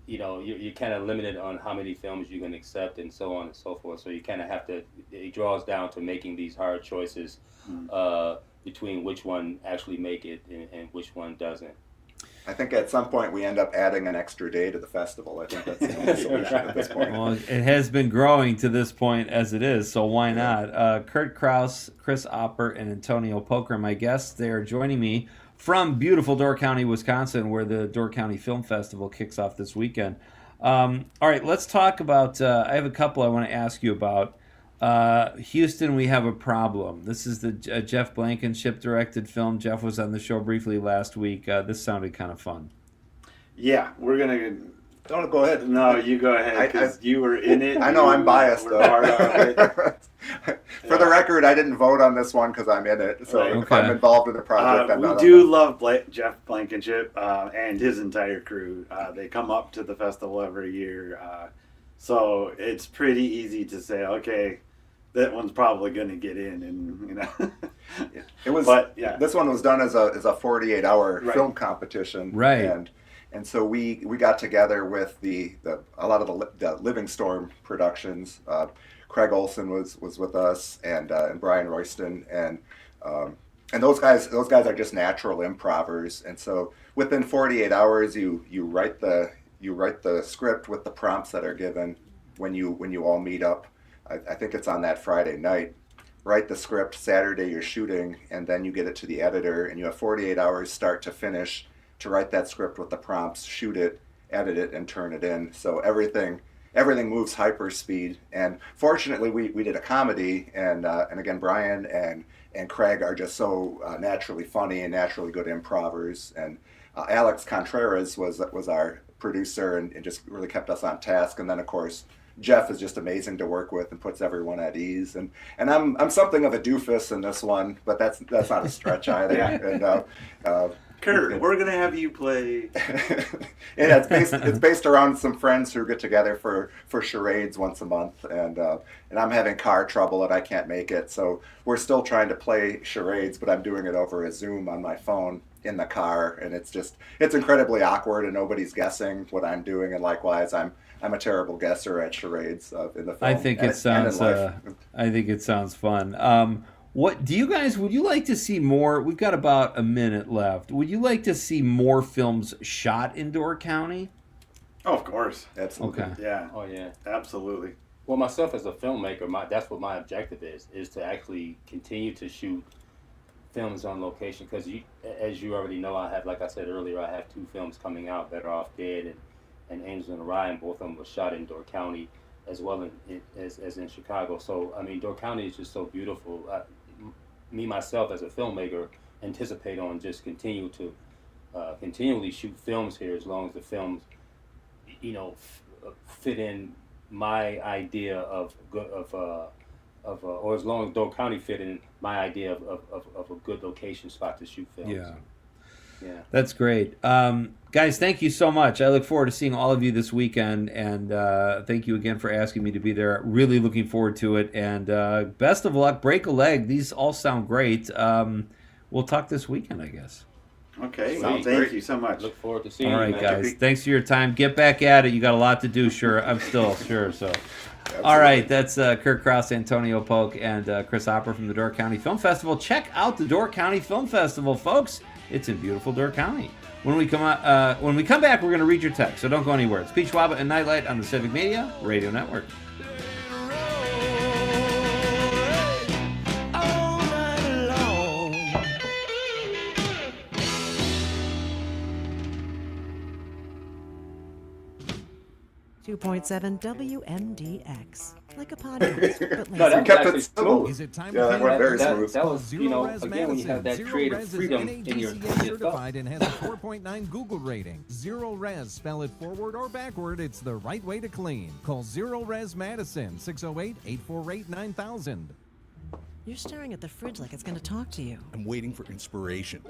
you're kind of limited on how many films you can accept and so on and so forth. So you kind of have to. It draws down to making these hard choices between which one actually make it and which one doesn't. I think at some point we end up adding an extra day to the festival. I think that's the only solution at this point. Well, it has been growing to this point as it is, so why not? Kurt Kraus, Chris Opper, and Antonio Poker, my guests. They are joining me from beautiful Door County, Wisconsin, where the Door County Film Festival kicks off this weekend. All right, let's talk about, I have a couple I want to ask you about. Houston, we have a problem. This is the Jeff Blankenship directed film. Jeff was on the show briefly last week. This sounded kind of fun. Yeah, we're going to... Don't go ahead. No, you go ahead, because you were in it. I know I'm biased, though. Hard on it. For the record, I didn't vote on this one because I'm in it. So if I'm involved in the project, I'm not. We do love Jeff Blankenship and his entire crew. They come up to the festival every year. So it's pretty easy to say, okay, that one's probably going to get in, and It was. But this one was done as a 48-hour film competition, right? And so we got together with a lot of the Living Storm productions. Craig Olson was with us, and Brian Royston, and those guys are just natural improvers. And so within 48 hours, you write the script with the prompts that are given when you all meet up. I think it's on that Friday night. Write the script. Saturday you're shooting, and then you get it to the editor, and you have 48 hours start to finish to write that script with the prompts, shoot it, edit it, and turn it in. So everything moves hyper speed. And fortunately, we did a comedy, and again, Brian and Craig are just so naturally funny and naturally good improvers. And Alex Contreras was our producer and just really kept us on task. And then of course, Jeff is just amazing to work with and puts everyone at ease. And I'm something of a doofus in this one, but that's not a stretch either. And Kurt, we're gonna have you play. Yeah, it's based around some friends who get together for charades once a month, and I'm having car trouble and I can't make it, so we're still trying to play charades, but I'm doing it over a Zoom on my phone in the car, and it's incredibly awkward and nobody's guessing what I'm doing, and likewise I'm a terrible guesser at charades in the film. I think it sounds fun. Would you like to see more? We've got about a minute left. Would you like to see more films shot in Door County? Oh, of course. Absolutely. Okay. Yeah. Oh, yeah. Absolutely. Well, myself as a filmmaker, that's what my objective is to actually continue to shoot films on location. Because as you already know, like I said earlier, I have 2 films coming out, Better Off Dead and Angels in Orion. Both of them were shot in Door County as well as in Chicago. So, I mean, Door County is just so beautiful. Me myself as a filmmaker anticipate on just continually shoot films here as long as the films fit in my idea of or as long as Door County fit in my idea of a good location spot to shoot films. Yeah. Yeah. That's great. Guys, thank you so much. I look forward to seeing all of you this weekend, and thank you again for asking me to be there. Really looking forward to it, and best of luck. Break a leg. These all sound great. We'll talk this weekend, I guess. Okay, well, thank you so much. Look forward to seeing you. All right, man. guys. Thanks for your time. Get back at it. You got a lot to do, sure. I'm still sure, so... All right, that's Kirk Krause, Antonio Polk, and Chris Hopper from the Door County Film Festival. Check out the Door County Film Festival, folks. It's in beautiful Door County. When we come back, we're going to read your text, so don't go anywhere. It's Pete Schwaba and Nite Lite on the Civic Media Radio Network. 2.7 WMDX. Like a podcast, but No, that kept was it simple. Is it time Yeah, to that went very that, smooth. that was, Zero you know, Res again, when you have that Madison. creative Zero Res freedom is in your NADCA thought. certified and has a 4.9 Google rating. Zero Res, spell it forward or backward, it's the right way to clean. Call Zero Res Madison, 608-848-9000. You're staring at the fridge like it's going to talk to you. I'm waiting for inspiration.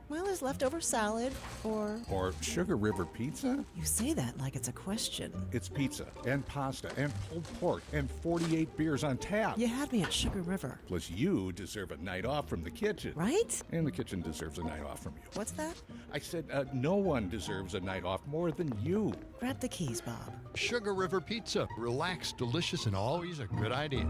Well, there's leftover salad, or... Or Sugar River Pizza? You say that like it's a question. It's pizza and pasta and pulled pork and 48 beers on tap. You had me at Sugar River. Plus, you deserve a night off from the kitchen. Right? And the kitchen deserves a night off from you. What's that? I said no one deserves a night off more than you. Grab the keys, Bob. Sugar River Pizza. Relaxed, delicious, and always a good idea.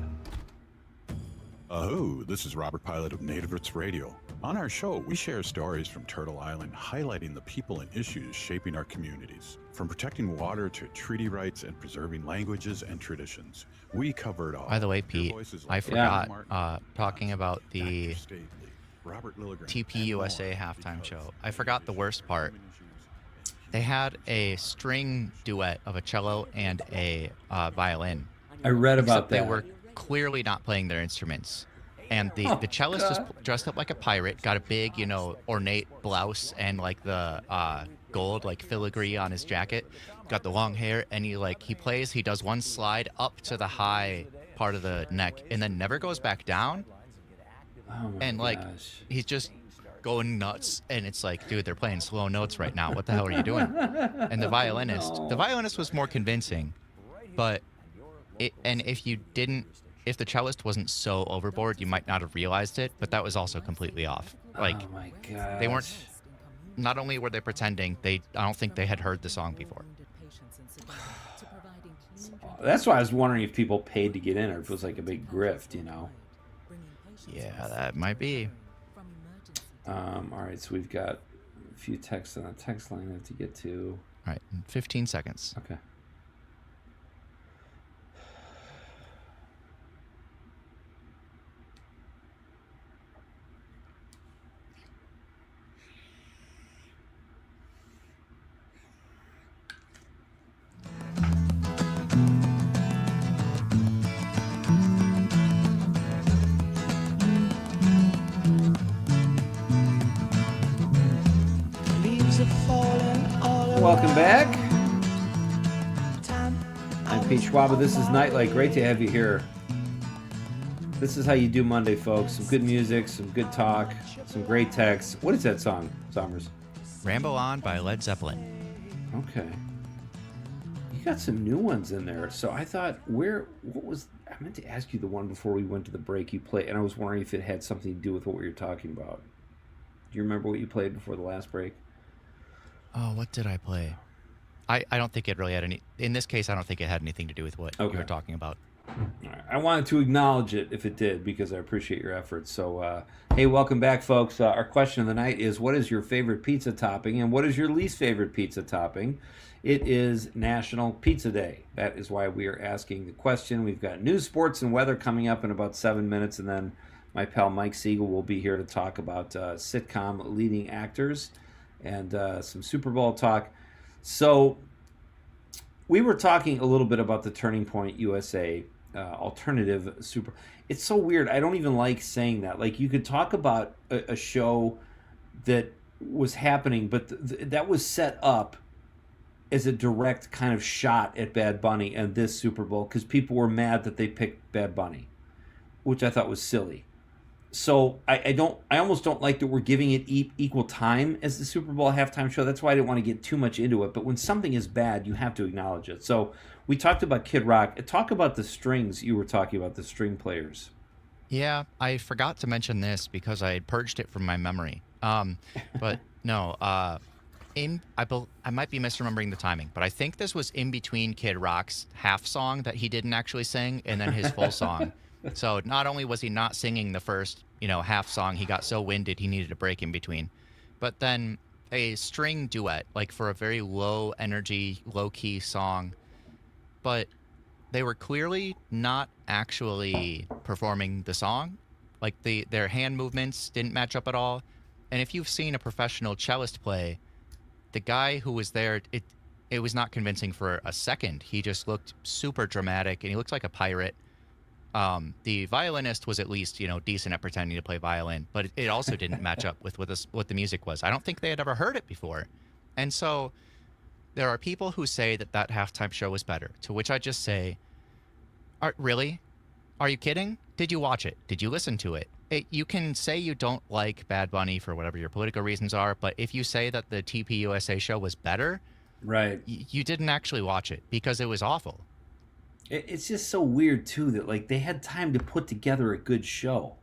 Oh, this is Robert Pilot of Native Roots Radio. On our show, we share stories from Turtle Island, highlighting the people and issues shaping our communities. From protecting water to treaty rights and preserving languages and traditions, we cover it all. By the way, Pete, I forgot talking about the TP USA halftime show. I forgot the worst part. They had a string duet of a cello and a violin. I read about They that. were clearly not playing their instruments. And the cellist was dressed up like a pirate, got a big, ornate blouse and like the gold like filigree on his jacket, got the long hair, and he plays, he does one slide up to the high part of the neck and then never goes back down. Oh my and gosh. He's just going nuts, and it's like, dude, they're playing slow notes right now. What the hell are you doing? And the violinist was more convincing, but if the cellist wasn't so overboard, you might not have realized it, but that was also completely off. Like, oh my god, they weren't. Not only were they pretending, I don't think they had heard the song before. That's why I was wondering if people paid to get in, or if it was like a big grift, Yeah, that might be. All right, so we've got a few texts on the text line I have to get to. All right, 15 seconds. Okay. Welcome back. I'm Pete Schwaba. This is Nite Lite. Great to have you here. This is how you do Monday, folks. Some good music, some good talk, some great texts. What is that song, Summers? Rambo On by Led Zeppelin. Okay. You got some new ones in there. So I thought, I meant to ask you the one before we went to the break you played, and I was wondering if it had something to do with what we were talking about. Do you remember what you played before the last break? Oh, what did I play? I don't think it really had any... In this case, I don't think it had anything to do with what you were talking about. All right. I wanted to acknowledge it if it did, because I appreciate your efforts. So, hey, welcome back, folks. Our question of the night is, what is your favorite pizza topping, and what is your least favorite pizza topping? It is National Pizza Day. That is why we are asking the question. We've got news, sports, and weather coming up in about 7 minutes, and then my pal Mike Siegel will be here to talk about sitcom leading actors and some Super Bowl talk. So we were talking a little bit about the Turning Point USA alternative super. It's so weird. I don't even like saying that. Like, you could talk about a show that was happening, but that was set up as a direct kind of shot at Bad Bunny and this Super Bowl because people were mad that they picked Bad Bunny. which I thought was silly. So I almost don't like that we're giving it equal time as the Super Bowl halftime show. That's why I didn't want to get too much into it. But when something is bad, you have to acknowledge it. So we talked about Kid Rock. Talk about the strings. You were talking about the string players. Yeah, I forgot to mention this because I had purged it from my memory. But no, I might be misremembering the timing, but I think this was in between Kid Rock's half song that he didn't actually sing and then his full song. So not only was he not singing the first, half song, he got so winded he needed a break in between. But then a string duet, like for a very low energy, low key song. But they were clearly not actually performing the song. Like their hand movements didn't match up at all. And if you've seen a professional cellist play, the guy who was there, it was not convincing for a second. He just looked super dramatic, and he looks like a pirate. The violinist was at least, decent at pretending to play violin, but it also didn't match up with what the music was. I don't think they had ever heard it before. And so there are people who say that halftime show was better, to which I just say, really? Are you kidding? Did you watch it? Did you listen to it? You can say you don't like Bad Bunny for whatever your political reasons are, but if you say that the TPUSA show was better, right, you didn't actually watch it because it was awful. It's just so weird too that they had time to put together a good show,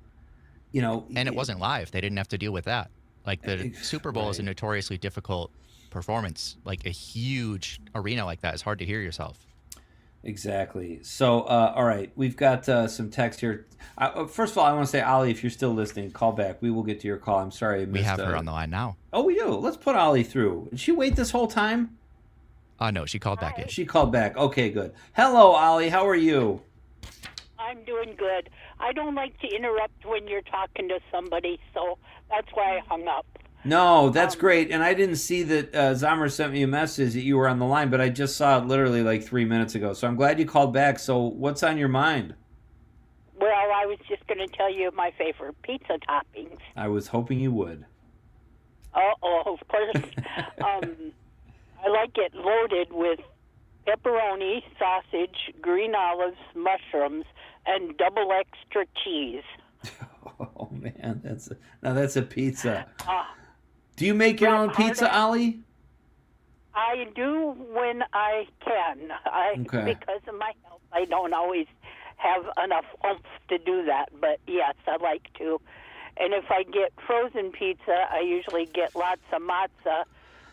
and it wasn't live. They didn't have to deal with that. Like the Super Bowl is a notoriously difficult performance. Like a huge arena like that is hard to hear yourself. Exactly. So, all right, we've got some text here. First of all, I want to say, Ali, if you're still listening, call back. We will get to your call. I'm sorry I missed. We have her on the line now. Oh, we do. Let's put Ali through. Did she wait this whole time? No, she called back in. She called back. Okay, good. Hello, Ali. How are you? I'm doing good. I don't like to interrupt when you're talking to somebody, so that's why I hung up. No, that's great. And I didn't see that Zomer sent me a message that you were on the line, but I just saw it literally 3 minutes ago. So I'm glad you called back. So what's on your mind? Well, I was just going to tell you my favorite pizza toppings. I was hoping you would. Of course. I like it loaded with pepperoni, sausage, green olives, mushrooms, and double extra cheese. Oh, man. That's a pizza. Do you make your own pizza, Ali? I do when I can. Because of my health, I don't always have enough oomph to do that. But yes, I like to. And if I get frozen pizza, I usually get lots of matzah,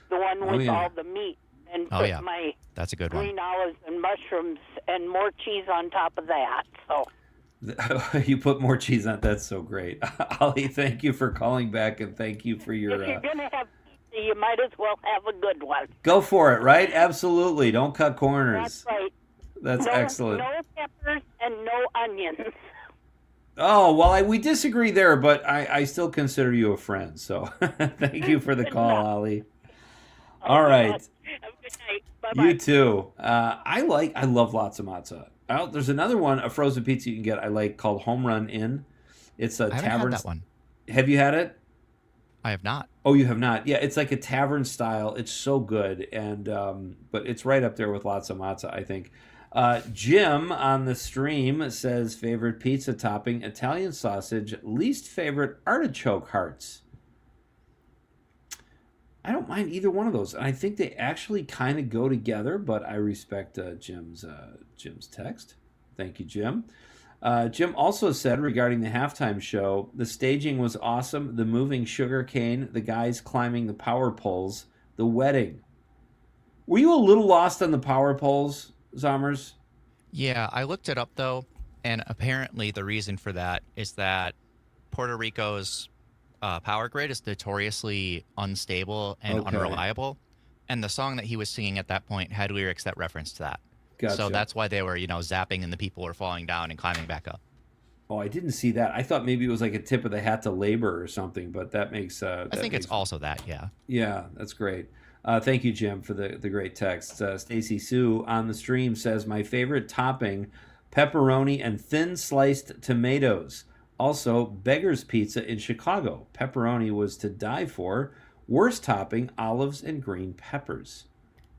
the one with all the meat, and put my That's a good green olives and mushrooms and more cheese on top of that. So. You put more cheese on. That's so great. Ali, thank you for calling back, and thank you for your... If you're going to have pizza, you might as well have a good one. Go for it, right? Absolutely. Don't cut corners. That's right. That's excellent. No peppers and no onions. Oh, well, we disagree there, but I still consider you a friend. So thank you for the call, Ali. All right. Have a good night. Bye-bye. You too. I love lots of matzah. There's another one, a frozen pizza you can get I like called Home Run Inn. It's a I haven't tavern. had that one. Have you had it? I have not. Oh, you have not? Yeah, it's like a tavern style. It's so good, and but it's right up there with lots of matzah, I think. Jim on the stream says favorite pizza topping, Italian sausage, least favorite artichoke hearts. I don't mind either one of those. I think they actually kind of go together, but I respect Jim's text. Thank you, Jim. Jim also said regarding the halftime show, the staging was awesome, the moving sugar cane, the guys climbing the power poles, the wedding. Were you a little lost on the power poles, Zomers? Yeah, I looked it up, though, and apparently the reason for that is that Puerto Rico's power grid is notoriously unstable and unreliable, and the song that he was singing at that point had lyrics that referenced that. Gotcha. So that's why they were, zapping and the people were falling down and climbing back up. Oh, I didn't see that. I thought maybe it was like a tip of the hat to labor or something, but that makes... I think it's also that, yeah. Yeah, that's great. Thank you, Jim, for the great text. Stacy Sue on the stream says, my favorite topping, pepperoni and thin sliced tomatoes. Also, Beggar's Pizza in Chicago. Pepperoni was to die for. Worst topping, olives and green peppers.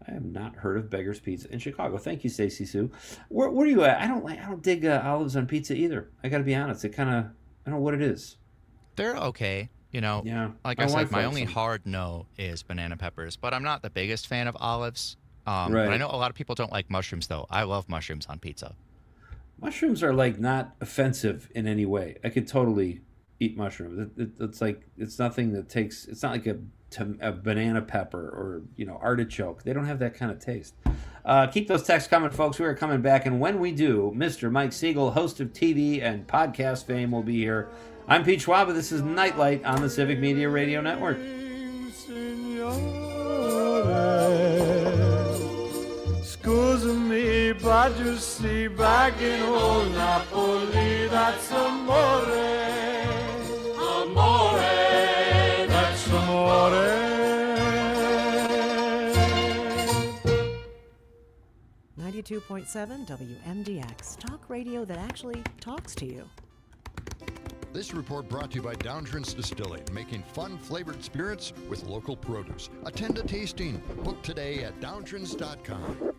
I I have not heard of Beggar's Pizza in Chicago. Thank you, Stacy Sue. Where are you at? I don't dig olives on pizza either. I got to be honest. It kind of, I don't know what it is. They're okay. Yeah. Like I said, my only hard no is banana peppers, but I'm not the biggest fan of olives. But I know a lot of people don't like mushrooms, though. I love mushrooms on pizza. Mushrooms are like not offensive in any way. I could totally eat mushrooms. It's like, it's nothing that takes, it's not like a banana pepper or artichoke. They don't have that kind of taste. Keep those texts coming, folks. We are coming back, and when we do, Mr. Mike Siegel, host of TV and podcast fame, will be here. I'm Pete Schwaba. This is Nite Lite on the Civic Media Radio Network. Scusa me, but you see, back in old Napoli, that's amore. Amore, that's amore. 92.7 WMDX, talk radio that actually talks to you. This report brought to you by Downtrins Distilling, making fun flavored spirits with local produce. Attend a tasting. Book today at downtrins.com.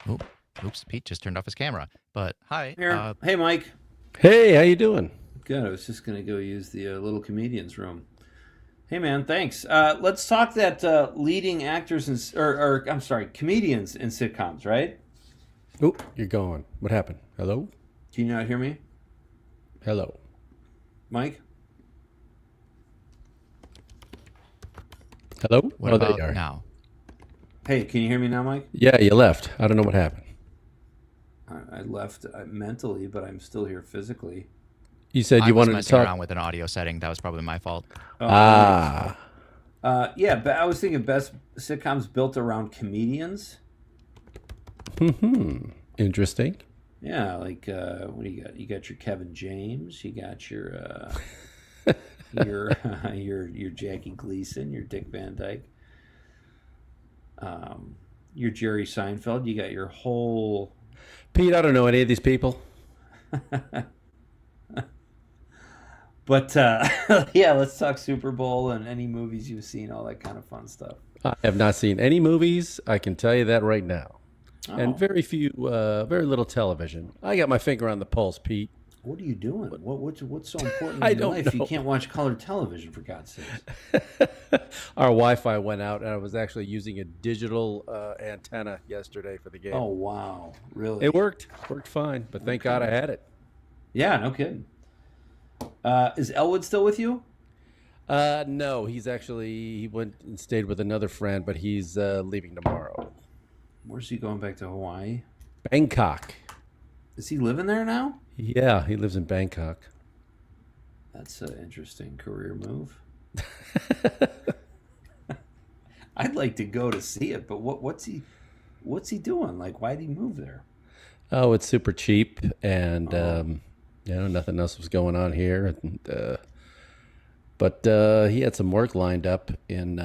Oh, oops, Pete just turned off his camera. But hi. Here. Hey, Mike. Hey, how you doing? Good. I was just going to go use the little comedian's room. Hey, man, thanks. Let's talk that leading actors comedians in sitcoms, right? Oh, you're going. What happened? Hello? Can you not hear me? Hello. Mike? Hello? What about now? Hey, can you hear me now, Mike? Yeah, you left. I don't know what happened. I left mentally, but I'm still here physically. You said you wanted to talk around with an audio setting. That was probably my fault. Yeah, but I was thinking best sitcoms built around comedians. Interesting. Yeah, like what do you got? You got your Kevin James. You got your your Jackie Gleason. Your Dick Van Dyke. Your Jerry Seinfeld. You got your whole. Pete, I don't know any of these people. But yeah, let's talk Super Bowl and any movies you've seen, all that kind of fun stuff. I have not seen any movies. I can tell you that right now. Oh. And very little television. I got my finger on the pulse, Pete. What are you doing? What's so important I in your don't life? know. You can't watch colored television, for God's sakes. Our Wi-Fi went out, and I was actually using a digital antenna yesterday for the game. Oh, wow. Really? It worked. Worked fine, but thank God I had it. Yeah, no kidding. Is Elwood still with you? No, he went and stayed with another friend, but he's leaving tomorrow. Where's he going back to Hawaii? Bangkok. Is he living there now? Yeah, he lives in Bangkok. That's an interesting career move. I'd like to go to see it, but what's he doing? Like, why'd he move there? Oh, it's super cheap, and nothing else was going on here. And, but he had some work lined up in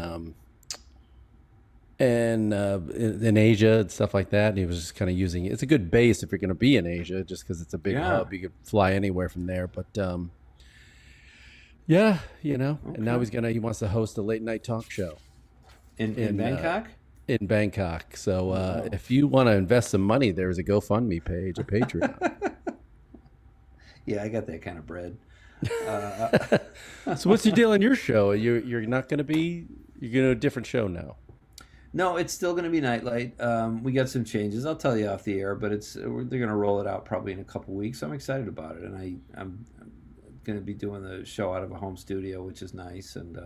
Asia and stuff like that. And he was just kind of using it. It's a good base if you're going to be in Asia, just because it's a big hub. You could fly anywhere from there. But yeah, Okay. And now he wants to host a late night talk show in Bangkok. In Bangkok. So if you want to invest some money, there's a GoFundMe page, a Patreon. Yeah, I got that kind of bread. So what's your deal on your show? You're not going to be. You're going to do a different show now. No, it's still going to be Nite Lite. We got some changes. I'll tell you off the air, but they're going to roll it out probably in a couple weeks. I'm excited about it, and I'm going to be doing the show out of a home studio, which is nice. And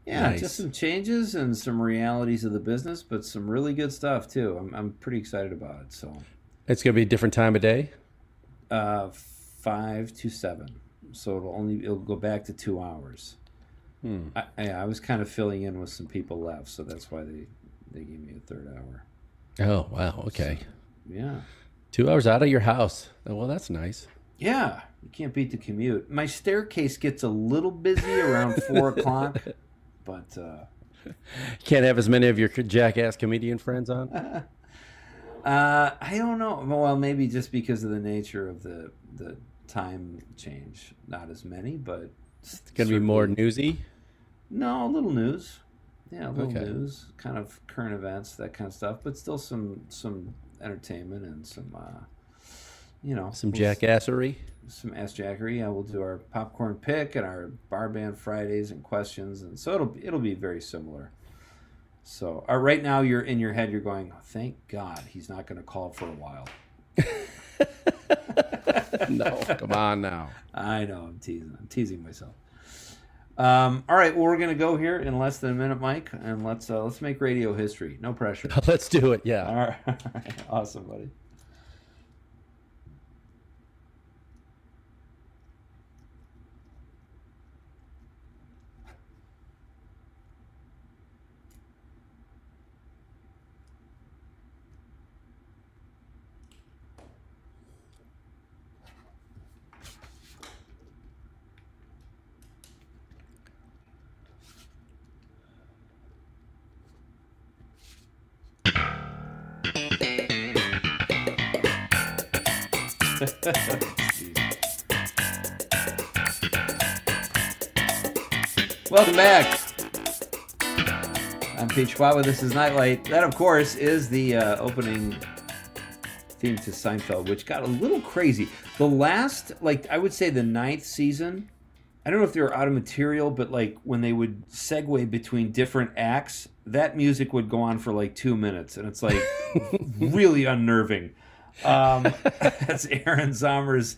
Nice. Just some changes and some realities of the business, but some really good stuff too. I'm pretty excited about it. So It's going to be a different time of day. 5 to 7, so it'll go back to 2 hours. I was kind of filling in with some people left, so that's why they gave me a third hour. Oh wow, okay. So, yeah. 2 hours out of your house. Oh, well, that's nice. Yeah, you can't beat the commute. My staircase gets a little busy around 4 o'clock, but Can't have as many of your jackass comedian friends on. I don't know. Well, maybe just because of the nature of the time change, not as many, but It's going to be more newsy. No, a little news. Yeah, a little news, kind of current events, that kind of stuff, but still some entertainment and some, some jackassery. Some ass jackery. Yeah, we'll do our popcorn pick and our bar band Fridays and questions, and so it'll be very similar. So right now you're in your head, you're going, thank God he's not going to call for a while. No, come on now. I know, I'm teasing myself. All right, well, we're going to go here in less than a minute, Mike, and let's make radio history. No pressure. Let's do it, yeah. All right. Awesome, buddy. Welcome back. I'm Pete Schwaba. This is Nite Lite. That, of course, is the opening theme to Seinfeld, which got a little crazy. The last, I would say the 9th season, I don't know if they were out of material, but when they would segue between different acts, that music would go on for 2 minutes, and it's really unnerving. That's Aaron Zommers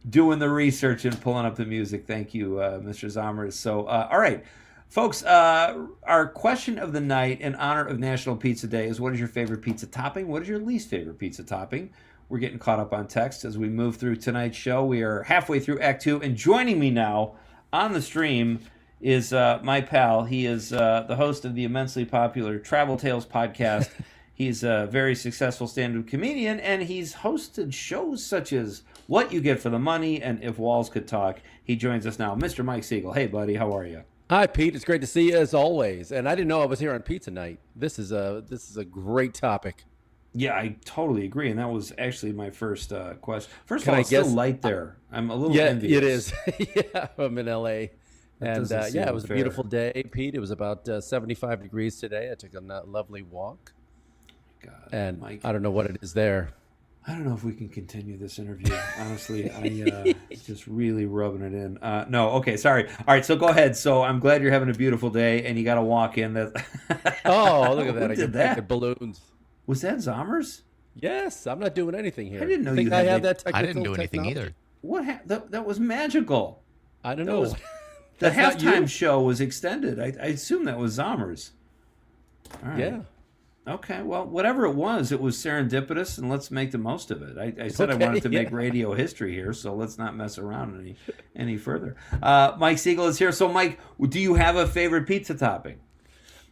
doing the research and pulling up the music. Thank you, Mr. Zommers. So, all right, folks, our question of the night in honor of National Pizza Day is, what is your favorite pizza topping? What is your least favorite pizza topping? We're getting caught up on text as we move through tonight's show. We are halfway through Act 2, and joining me now on the stream is my pal. He is the host of the immensely popular Travel Tales podcast. He's a very successful stand-up comedian, and he's hosted shows such as What You Get for the Money and If Walls Could Talk. He joins us now. Mr. Mike Siegel. Hey, buddy. How are you? Hi, Pete. It's great to see you as always. And I didn't know I was here on Pizza Night. This is a great topic. Yeah, I totally agree. And that was actually my first question. First of all, it's still light there. I'm a little envious. Yeah, it is. Yeah, I'm in L.A. And it was a beautiful day, Pete. It was about 75 degrees today. I took a lovely walk. God, and Mike, I don't know what it is there. I don't know if we can continue this interview. Honestly, I just really rubbing it in. No, okay, sorry. All right, so go ahead. So I'm glad you're having a beautiful day, and you got to walk in. Oh, look at that! I did that. Balloons. Was that Zommers? Yes, I'm not doing anything here. I didn't know you had that technical I didn't do anything technology. either. What? That was magical. I don't know. The halftime show was extended. I assume that was Zommers. All right. Yeah. Okay, well, whatever it was serendipitous, and let's make the most of it. I said I wanted to make radio history here, so let's not mess around any further. Mike Siegel is here. So, Mike, do you have a favorite pizza topping?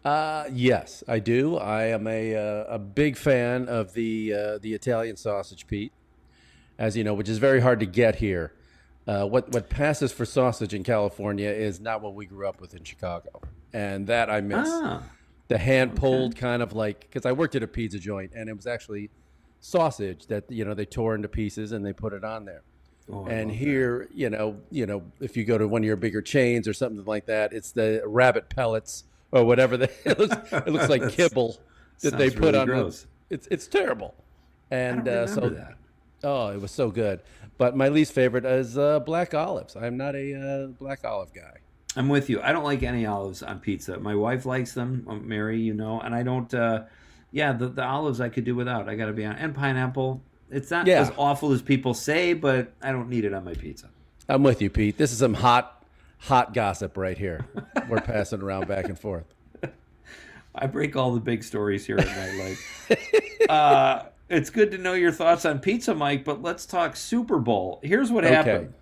Yes, I do. I am a big fan of the Italian sausage, Pete, as you know, which is very hard to get here. What passes for sausage in California is not what we grew up with in Chicago, and that I miss. The hand-pulled kind of because I worked at a pizza joint, and it was actually sausage that, they tore into pieces and they put it on there. Oh, and here, if you go to one of your bigger chains or something like that, it's the rabbit pellets or whatever. It looks like kibble that they put really on. It's terrible. And I don't remember that. Oh, it was so good. But my least favorite is black olives. I'm not a black olive guy. I'm with you. I don't like any olives on pizza. My wife likes them, Mary, and I don't. The olives I could do without. I got to be honest. And pineapple. It's not as awful as people say, but I don't need it on my pizza. I'm with you, Pete. This is some hot gossip right here. We're passing around back and forth. I break all the big stories here at Nite Lite. It's good to know your thoughts on pizza, Mike, but let's talk Super Bowl. Here's what happened.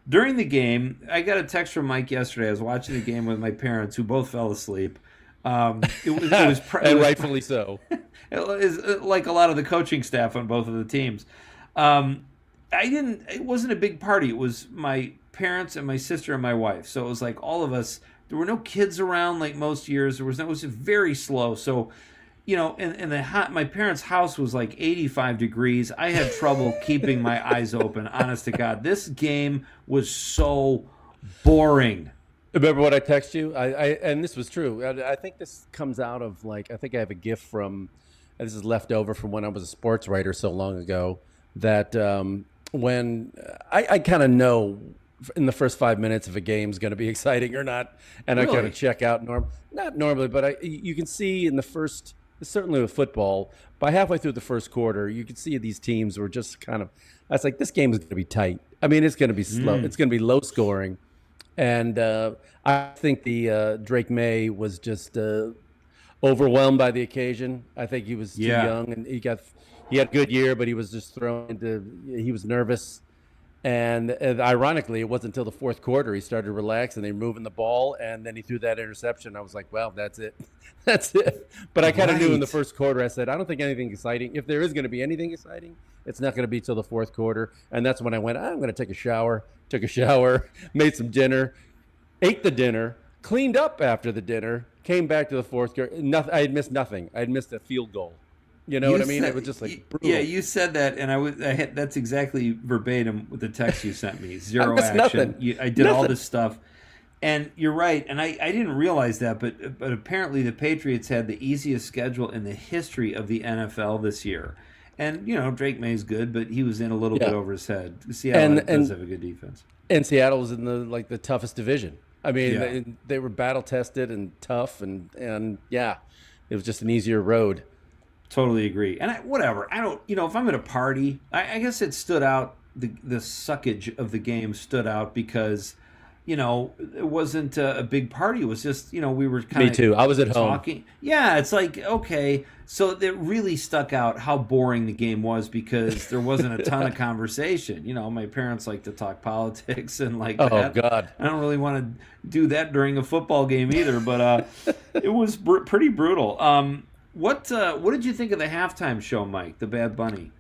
During the game, I got a text from Mike yesterday. I was watching the game with my parents, who both fell asleep. Rightfully so. It was like a lot of the coaching staff on both of the teams. It wasn't a big party. It was my parents and my sister and my wife. So it was like all of us. There were no kids around like most years. It was very slow. So, my parents' house was like 85 degrees. I had trouble keeping my eyes open, honest to God. This game was so boring. Remember what I text you? And this was true. I think this comes out of I think I have a gift from, this is left over from when I was a sports writer so long ago, that when I kind of know in the first 5 minutes if a game's going to be exciting or not, and I kind of check out not normally, but you can see in the first, certainly with football, by halfway through the first quarter, you can see these teams were just kind of, I was like, this game is going to be tight. I mean, it's going to be slow. It's going to be low scoring. And I think the Drake May was just overwhelmed by the occasion. I think he was too young, and he had a good year, but he was just thrown into. He was nervous, and ironically, it wasn't until the fourth quarter he started to relax and they were moving the ball, and then he threw that interception. I was like, well, that's it, that's it. But I kind of knew in the first quarter. I said, I don't think anything exciting. If there is going to be anything exciting, it's not going to be till the fourth quarter. And that's when I went, I'm going to take a shower. Took a shower, made some dinner, ate the dinner, cleaned up after the dinner, came back to the fourth quarter. I had missed nothing. I had missed a field goal. You know what I mean? It was just brutal. Yeah, you said that, and that's exactly verbatim with the text you sent me. Zero I action. I did all this stuff. And you're right, and I didn't realize that, but apparently the Patriots had the easiest schedule in the history of the NFL this year. And, Drake May's good, but he was in a little bit over his head. Seattle does have a good defense. And Seattle was in the toughest division. I mean, they were battle-tested and tough, and it was just an easier road. Totally agree. And I don't, if I'm at a party, I guess it stood out, the suckage of the game stood out because, it wasn't a big party. It was just, we were kind of Me too. I was at talking. home. Yeah, it's like, okay. So it really stuck out how boring the game was because there wasn't a ton of conversation. My parents like to talk politics and that. Oh, God. I don't really want to do that during a football game either, but it was pretty brutal. What did you think of the halftime show, Mike, the Bad Bunny?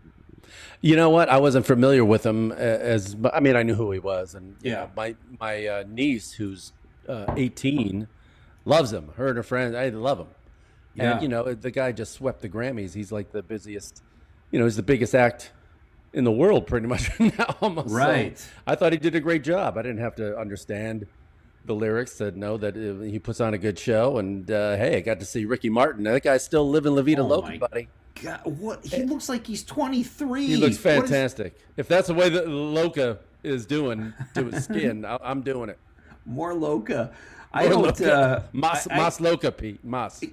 You know what? I wasn't familiar with him I knew who he was, and my niece, who's 18, loves him. Her and her friends, I love him. Yeah. And the guy just swept the Grammys. He's like the busiest. He's the biggest act in the world, pretty much now. Almost. Right. So I thought he did a great job. I didn't have to understand the lyrics to know that he puts on a good show. And hey, I got to see Ricky Martin. That guy's still living La Vida Loca, buddy. God, what? He looks like he's 23. He looks fantastic. If that's the way that Loca is doing to his skin, I'm doing it. More Loca. Mas Loca, Pete. Mas.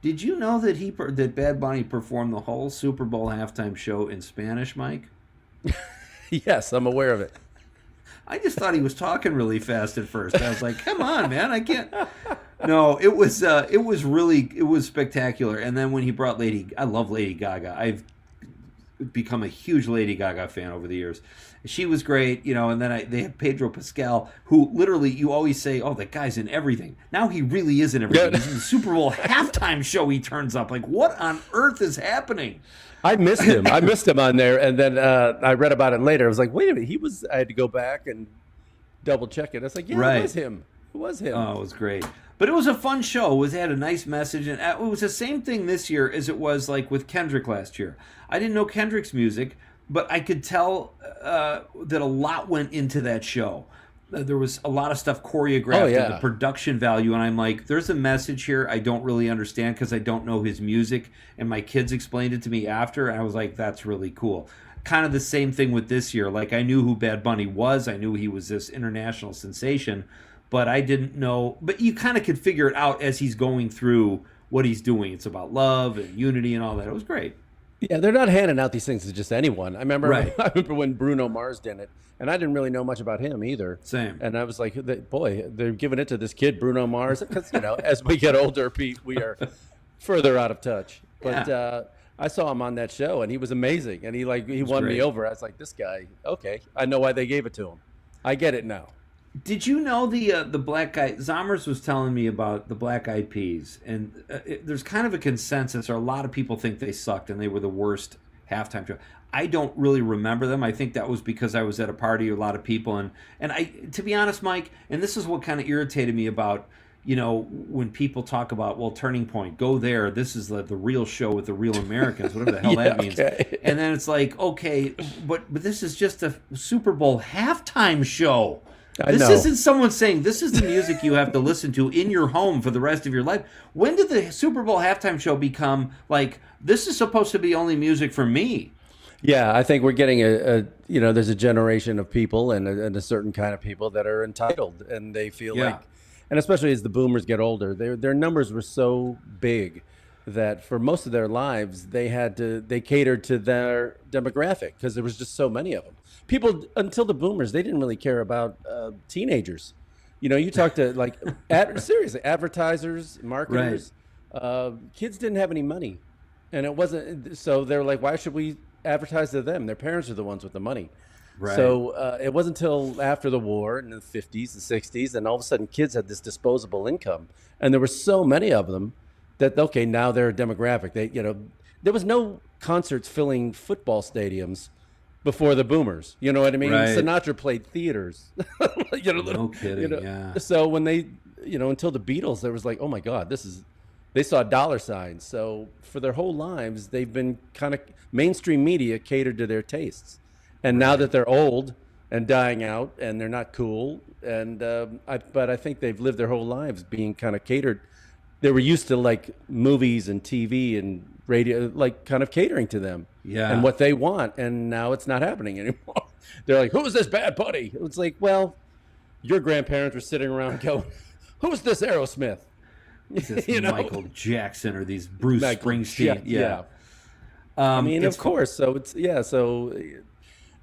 Did you know that Bad Bunny performed the whole Super Bowl halftime show in Spanish, Mike? Yes, I'm aware of it. I just thought he was talking really fast at first. I was like, "Come on, man, I can't." No, it was spectacular. And then when he brought I love Lady Gaga. I've become a huge Lady Gaga fan over the years. She was great, and then they had Pedro Pascal, who literally you always say, "Oh, that guy's in everything." Now he really is in everything. He's in the Super Bowl halftime show. He turns up. Like, what on earth is happening? I missed him. I missed him on there, and then I read about it later. I was like, wait a minute, I had to go back and double check it. I was like, yeah, right. It was him. It was him. Oh, it was great. But it was a fun show. It had a nice message, and it was the same thing this year as it was like with Kendrick last year. I didn't know Kendrick's music, but I could tell that a lot went into that show. There was a lot of stuff choreographed and the production value, and I'm like, there's a message here I don't really understand because I don't know his music, and my kids explained it to me after, and I was like, that's really cool. Kind of the same thing with this year. Like, I knew who Bad Bunny was. I knew he was this international sensation, but I didn't know. But you kind of could figure it out as he's going through what he's doing. It's about love and unity and all that. It was great. Yeah, they're not handing out these things to just anyone. I remember when Bruno Mars did it, and I didn't really know much about him either. Same. And I was like, boy, they're giving it to this kid, Bruno Mars. Because, as we get older, Pete, we are further out of touch. But I saw him on that show, and he was amazing. And he won me over. I was like, this guy, okay, I know why they gave it to him. I get it now. Did you know the Black Eyed Zommers was telling me about the Black Eyed Peas, and there's kind of a consensus, or a lot of people think they sucked and they were the worst halftime show. I don't really remember them. I think that was because I was at a party with a lot of people, and I, to be honest, Mike, and this is what kind of irritated me about, when people talk about, well, Turning Point, go there, this is the real show with the real Americans, whatever the hell that means. Okay. And then it's like, okay, but this is just a Super Bowl halftime show. This isn't someone saying this is the music you have to listen to in your home for the rest of your life. When did the Super Bowl halftime show become like, this is supposed to be only music for me? Yeah, I think we're getting there's a generation of people and a certain kind of people that are entitled, and they feel like, and especially as the boomers get older, their numbers were so big that for most of their lives they catered to their demographic because there was just so many of them. People until the boomers, they didn't really care about teenagers. You talk to like seriously advertisers, marketers. Right. Kids didn't have any money, and it wasn't so. They're like, why should we advertise to them? Their parents are the ones with the money. Right. So it wasn't until after the war in the 50s and 60s, and all of a sudden kids had this disposable income, and there were so many of them that now they're a demographic. There was no concerts filling football stadiums before the boomers, you know what I mean? Right. Sinatra played theaters. No kidding. Yeah. So when they, until the Beatles, there was like, oh my God, they saw dollar signs. So for their whole lives, they've been kind of mainstream media catered to their tastes. And now that they're old and dying out and they're not cool, and but I think they've lived their whole lives being kind of catered. They were used to like movies and TV and radio, like kind of catering to them and what they want. And now it's not happening anymore. They're like, who's this Bad Bunny? It's like, well, your grandparents were sitting around going, who's this Aerosmith? This Michael Jackson or these Bruce Springsteen. Yeah. I mean, of course. So it's, so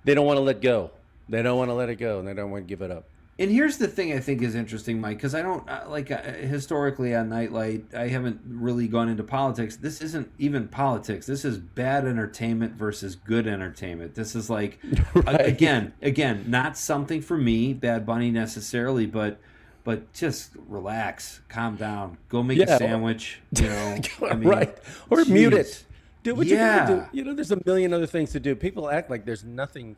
they don't want to let go. They don't want to let it go, and they don't want to give it up. And here's the thing I think is interesting, Mike, because I don't historically on Nite Lite, I haven't really gone into politics. This isn't even politics. This is bad entertainment versus good entertainment. This is like, again, not something for me, Bad Bunny necessarily, but just relax, calm down, go make a sandwich, I mean, right, or mute it. Do what you gotta do. There's a million other things to do. People act like there's nothing.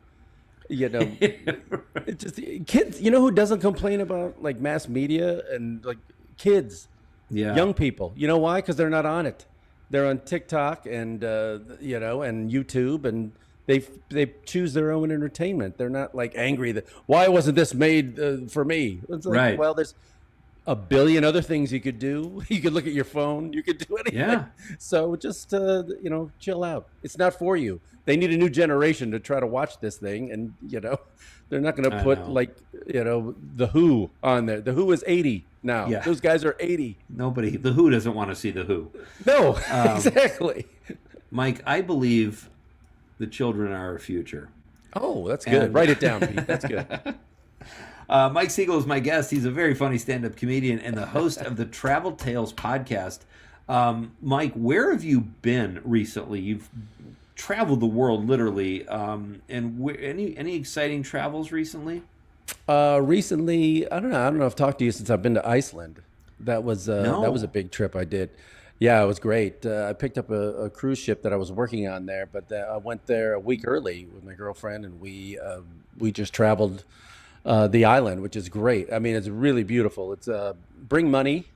It's just kids. Who doesn't complain about like mass media and like kids, young people. You know why? Because they're not on it. They're on TikTok and and YouTube, and they choose their own entertainment. They're not like angry that why wasn't this made for me? It's like, well, there's a billion other things you could do. You could look at your phone. You could do anything. Yeah. So just chill out. It's not for you. They need a new generation to try to watch this thing, and they're not going to put like the Who on there. The Who is 80 now. Yeah. Those guys are 80. The Who doesn't want to see the Who. No, exactly. Mike, I believe the children are our future. Oh, that's good. Write it down, Pete. That's good. Mike Siegel is my guest. He's a very funny stand-up comedian and the host of the Travel Tales podcast. Mike, where have you been recently? You've traveled the world literally, and any exciting travels recently? Recently, I don't know if I've talked to you since I've been to Iceland. That was a big trip I did. Yeah, it was great. I picked up a cruise ship that I was working on there, but I went there a week early with my girlfriend, and we just traveled the island, which is great. I mean, it's really beautiful. It's bring money.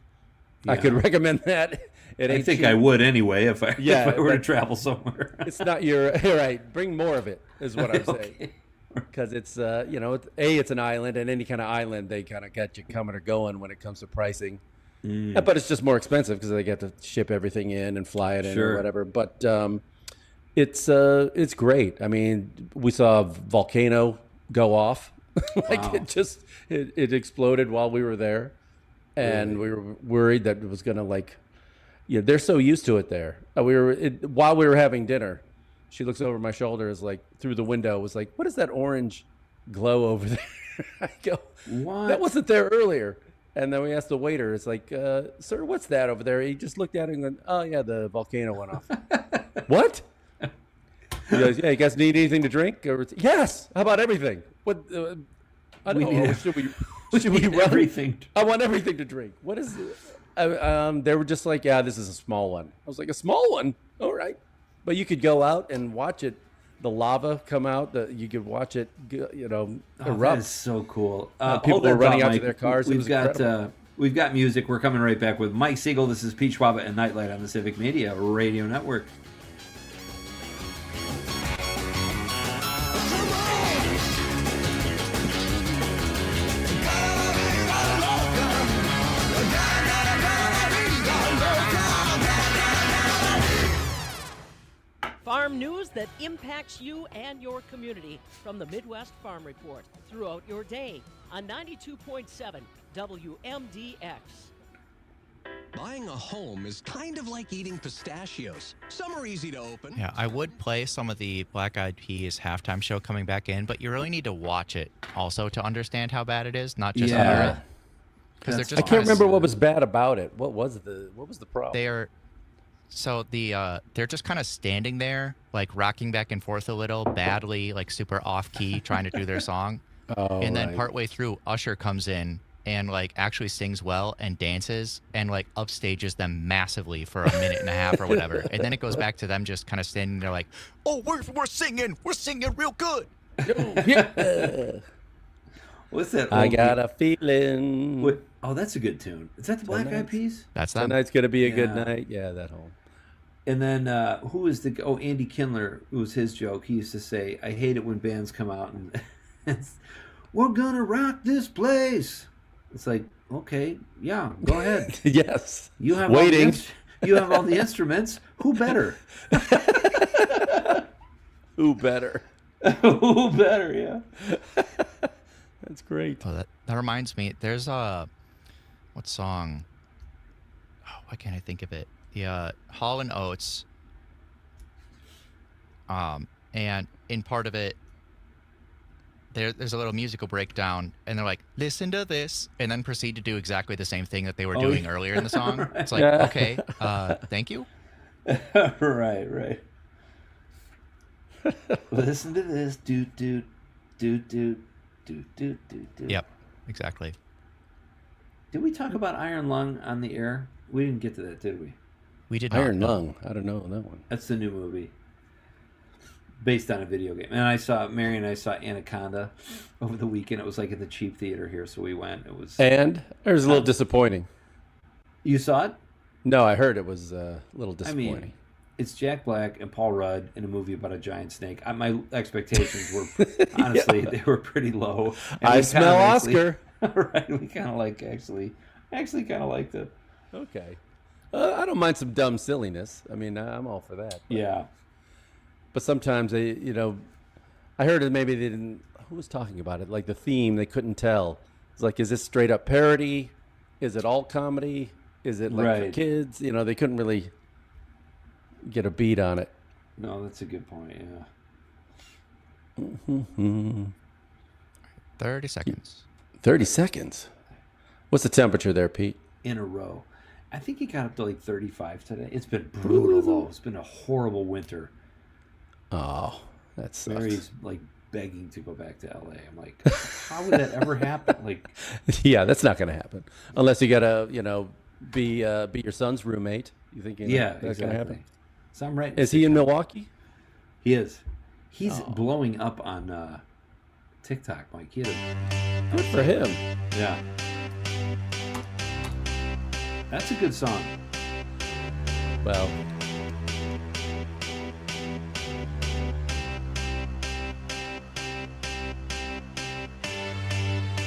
Yeah. I could recommend that. I think cheap. I would anyway if I were to travel somewhere. It's not you're right. Bring more of it is what I'm saying. Because it's it's an island, and any kind of island they kind of got you coming or going when it comes to pricing. But it's just more expensive because they get to ship everything in and fly it in or whatever. But it's great. I mean, we saw a volcano go off. It exploded while we were there, and we were worried that it was gonna they're so used to it there. While we were having dinner, she looks over my shoulder, is like through the window, was like, "What is that orange glow over there?" I go, "What? That wasn't there earlier." And then we asked the waiter, it's like, "Sir, what's that over there?" He just looked at it and went, "Oh yeah, the volcano went off." What? He goes, "Yeah, you guys need anything to drink?" Or yes. How about everything? What? I don't know. Should we run everything? I want everything to drink. What is it? They were just like, "Yeah, this is a small one." I was like, "A small one? All right." But you could go out and watch it, the lava come out. You could watch it, erupt. That is so cool. People were running out to their cars. We've got music. We're coming right back with Mike Siegel. This is Pete Schwaba and Nite Lite on the Civic Media Radio Network. Farm news that impacts you and your community from the Midwest Farm Report throughout your day on 92.7 WMDX. Buying a home is kind of like eating pistachios. Some are easy to open. Yeah, I would play some of the Black Eyed Peas halftime show coming back in, but you really need to watch it also to understand how bad it is, not just under it. Because they're just I can't remember what was bad about it. What was the problem? they're just kind of standing there, like rocking back and forth a little, badly, like super off key, trying to do their song. And then partway through, Usher comes in and like actually sings well and dances and like upstages them massively for a minute and a half or whatever. And then it goes back to them just kind of standing there like, oh, we're singing real good. Yeah. What's that? I got a feeling. What? Oh, that's a good tune. Is that the Black Eyed Peas? That's them. Tonight's gonna be a good night. Yeah, that whole. And then who is the? Oh, Andy Kindler. It was his joke. He used to say, "I hate it when bands come out and we're gonna rock this place." It's like, okay, yeah, go ahead. Yes. You have waiting. You have all the instruments. Who better? Who better? Who better? Yeah. That's great. Oh, that reminds me. There's what song? Oh, why can't I think of it? The Hall and Oates. And in part of it, there's a little musical breakdown, and they're like, "Listen to this," and then proceed to do exactly the same thing that they were doing earlier in the song. Right. It's like, okay, thank you. Right. Listen to this, doot doot doot doot doot doot doot. Yep, exactly. Did we talk about Iron Lung on the air? We didn't get to that, did we? We did not. Iron Lung. I don't know that one. That's the new movie based on a video game. And Mary and I saw Anaconda over the weekend. It was like at the cheap theater here, so we went. It was a little disappointing. You saw it? No, I heard it was a little disappointing. I mean, it's Jack Black and Paul Rudd in a movie about a giant snake. My expectations were honestly they were pretty low. And I smell Oscar. Right, we kind of like actually kind of liked it. Okay, I don't mind some dumb silliness. I mean, I'm all for that. But, yeah, but sometimes I heard it. Maybe they didn't. Who was talking about it? Like the theme, they couldn't tell. It's like, is this straight up parody? Is it all comedy? Is it like for kids? They couldn't really get a beat on it. No, that's a good point. Yeah. 30 seconds. 30 seconds. What's the temperature there, Pete? In a row. I think it got up to like 35 today. It's been brutal though. It's been a horrible winter. Oh, that sucks. Mary's like begging to go back to LA. I'm like, how would that ever happen? Like, yeah, that's not going to happen unless you got to, be your son's roommate. You think that's exactly. going to happen? So I'm right. Is he in Milwaukee? He is. He's blowing up on TikTok, Mike. Good for him. Yeah. That's a good song. Well.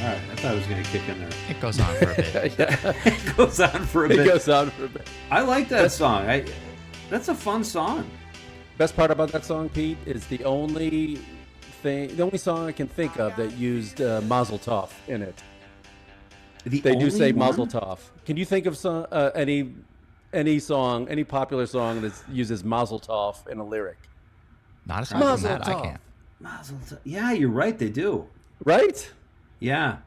All right, I thought it was going to kick in there. It goes on for a bit. It goes on for a bit. It goes on for a bit. I like that song. That's a fun song. Best part about that song, Pete, is the only song I can think of that used Mazel Tov in it. They do say Mazel Tov. Can you think of any song, any popular song that uses Mazel Tov in a lyric? Not a song from that, I can't. Mazel Tov. Yeah, you're right. They do. Right? Yeah.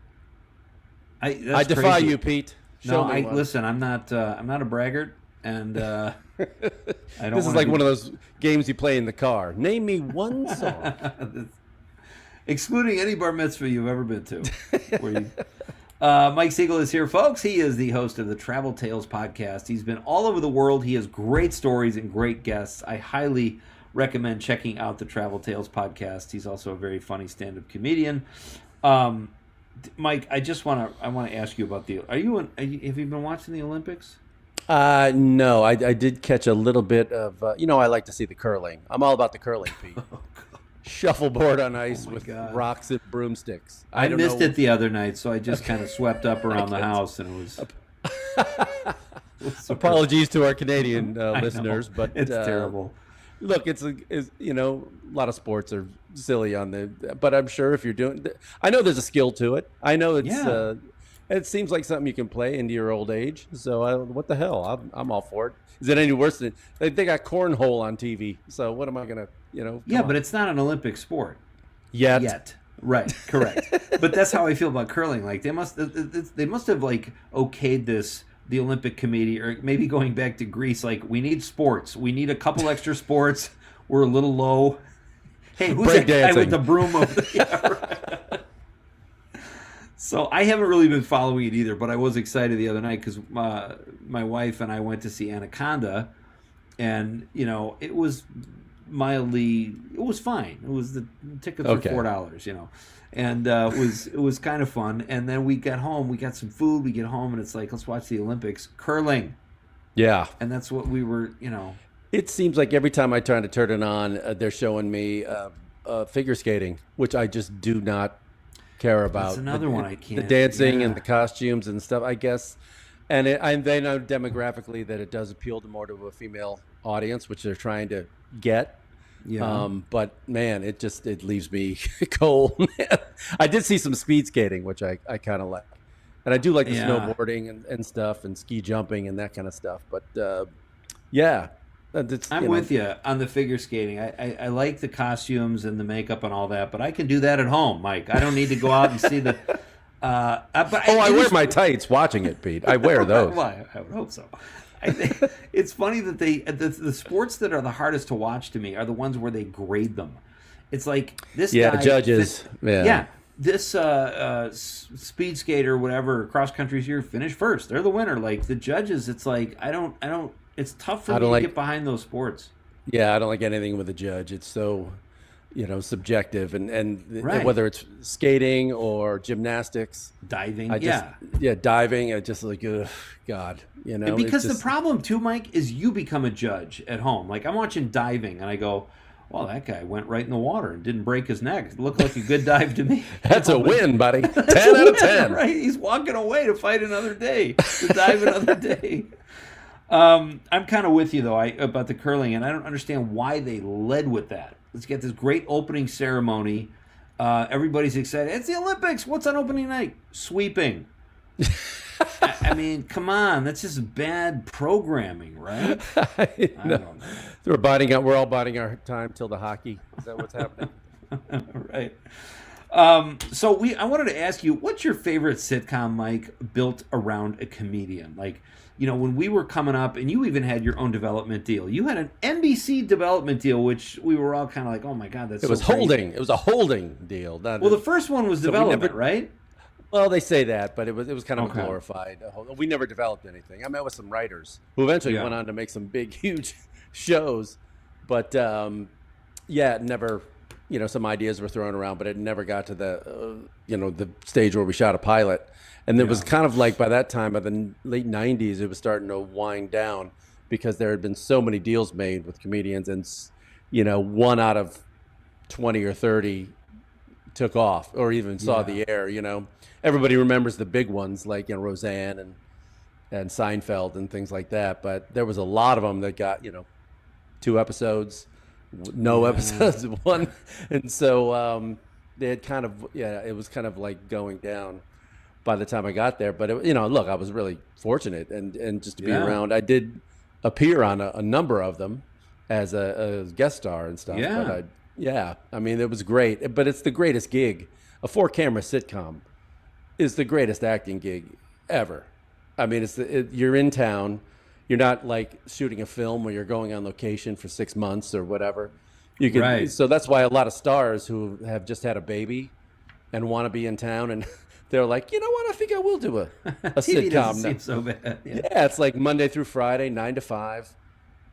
I defy you, Pete. Listen. I'm not a braggart, and I don't. This is like one of those games you play in the car. Name me one song, excluding any bar mitzvah you've ever been to. Mike Siegel is here, folks. He is the host of the Travel Tales podcast. He's been all over the world. He has great stories and great guests. I highly recommend checking out the Travel Tales podcast. He's also a very funny stand-up comedian. Mike, I want to ask you about have you been watching the Olympics? No, I did catch a little bit of. I like to see the curling. I'm all about the curling, Pete. Shuffleboard on ice with rocks and broomsticks. I missed it the other night, so I just kind of swept up around the house, and it was. Apologies to our Canadian listeners, but it's terrible. look, it's a lot of sports are silly but I'm sure if you're doing, I know there's a skill to it. I know it seems like something you can play into your old age. So what the hell? I'm all for it. Is it any worse than they got cornhole on TV? So what am I gonna, Yeah, but it's not an Olympic sport yet. Right, correct. But that's how I feel about curling. Like they must have like okayed this, the Olympic Committee, or maybe going back to Greece. Like, we need sports. We need a couple extra sports. We're a little low. Hey, who's that guy with the broom over there? Yeah, right. So I haven't really been following it either, but I was excited the other night because my wife and I went to see Anaconda, and it was fine. It was the tickets were $4, and it was kind of fun. And then we got home, we got some food. We get home, and it's like, let's watch the Olympics curling. Yeah, and that's what we were. It seems like every time I try to turn it on, they're showing me figure skating, which I just do not care about. That's another one I can't. The dancing and the costumes and stuff, I guess. And they know demographically that it does appeal more to a female audience, which they're trying to get. Yeah. But man, it leaves me cold. I did see some speed skating, which I kind of like. And I do like the snowboarding and stuff, and ski jumping and that kind of stuff. But yeah. I'm with you on the figure skating. I like the costumes and the makeup and all that, but I can do that at home, Mike. I don't need to go out and see the. I wear my tights watching it, Pete. I wear those. Well, I would hope so. I think it's funny that the sports that are the hardest to watch to me are the ones where they grade them. It's like this guy. Judges. This speed skater, whatever, cross country here, finished first. They're the winner. Like the judges, it's like I don't. It's tough for me to get behind those sports. Yeah, I don't like anything with a judge. It's so, subjective, and right. Whether it's skating or gymnastics, diving, diving. I just like, ugh, God, And because the problem too, Mike, is you become a judge at home. Like I'm watching diving, and I go, well, that guy went right in the water and didn't break his neck. It looked like a good dive to me. That's a win, buddy. 10 out of 10. Right? He's walking away to fight another day, to dive another day. I'm kind of with you, though, about the curling, and I don't understand why they led with that. Let's get this great opening ceremony. Everybody's excited. It's the Olympics. What's on opening night? Sweeping. I mean, come on. That's just bad programming, right? I don't know. We're all biding our time till the hockey. Is that what's happening? Right. So I wanted to ask you, what's your favorite sitcom, Mike, built around a comedian? Like, when we were coming up, and you even had your own development deal. You had an NBC development deal, which we were all kind of like, oh my God, that's It was a holding deal. The first one was development, right? Well, they say that, but it was kind of glorified. We never developed anything. I met with some writers who eventually went on to make some big, huge shows. But, never, some ideas were thrown around, but it never got to the stage where we shot a pilot. And it was kind of like by that time, by the late 90s, it was starting to wind down because there had been so many deals made with comedians, and, one out of 20 or 30 took off or even saw the air. Everybody remembers the big ones like Roseanne and Seinfeld and things like that, but there was a lot of them that got 2 episodes, no episodes, 1, and so they had kind of it was kind of like going down by the time I got there. But look, I was really fortunate and just to be around. I did appear on a number of them as a guest star and stuff. But I mean, it was great. But it's the greatest gig. A 4-camera sitcom is the greatest acting gig ever. I mean, you're in town. You're not like shooting a film where you're going on location for 6 months or whatever. So that's why a lot of stars who have just had a baby and want to be in town, and they're like, you know what? I think I will do a TV sitcom. doesn't seem so bad. Yeah, it's like Monday through Friday, 9 to 5.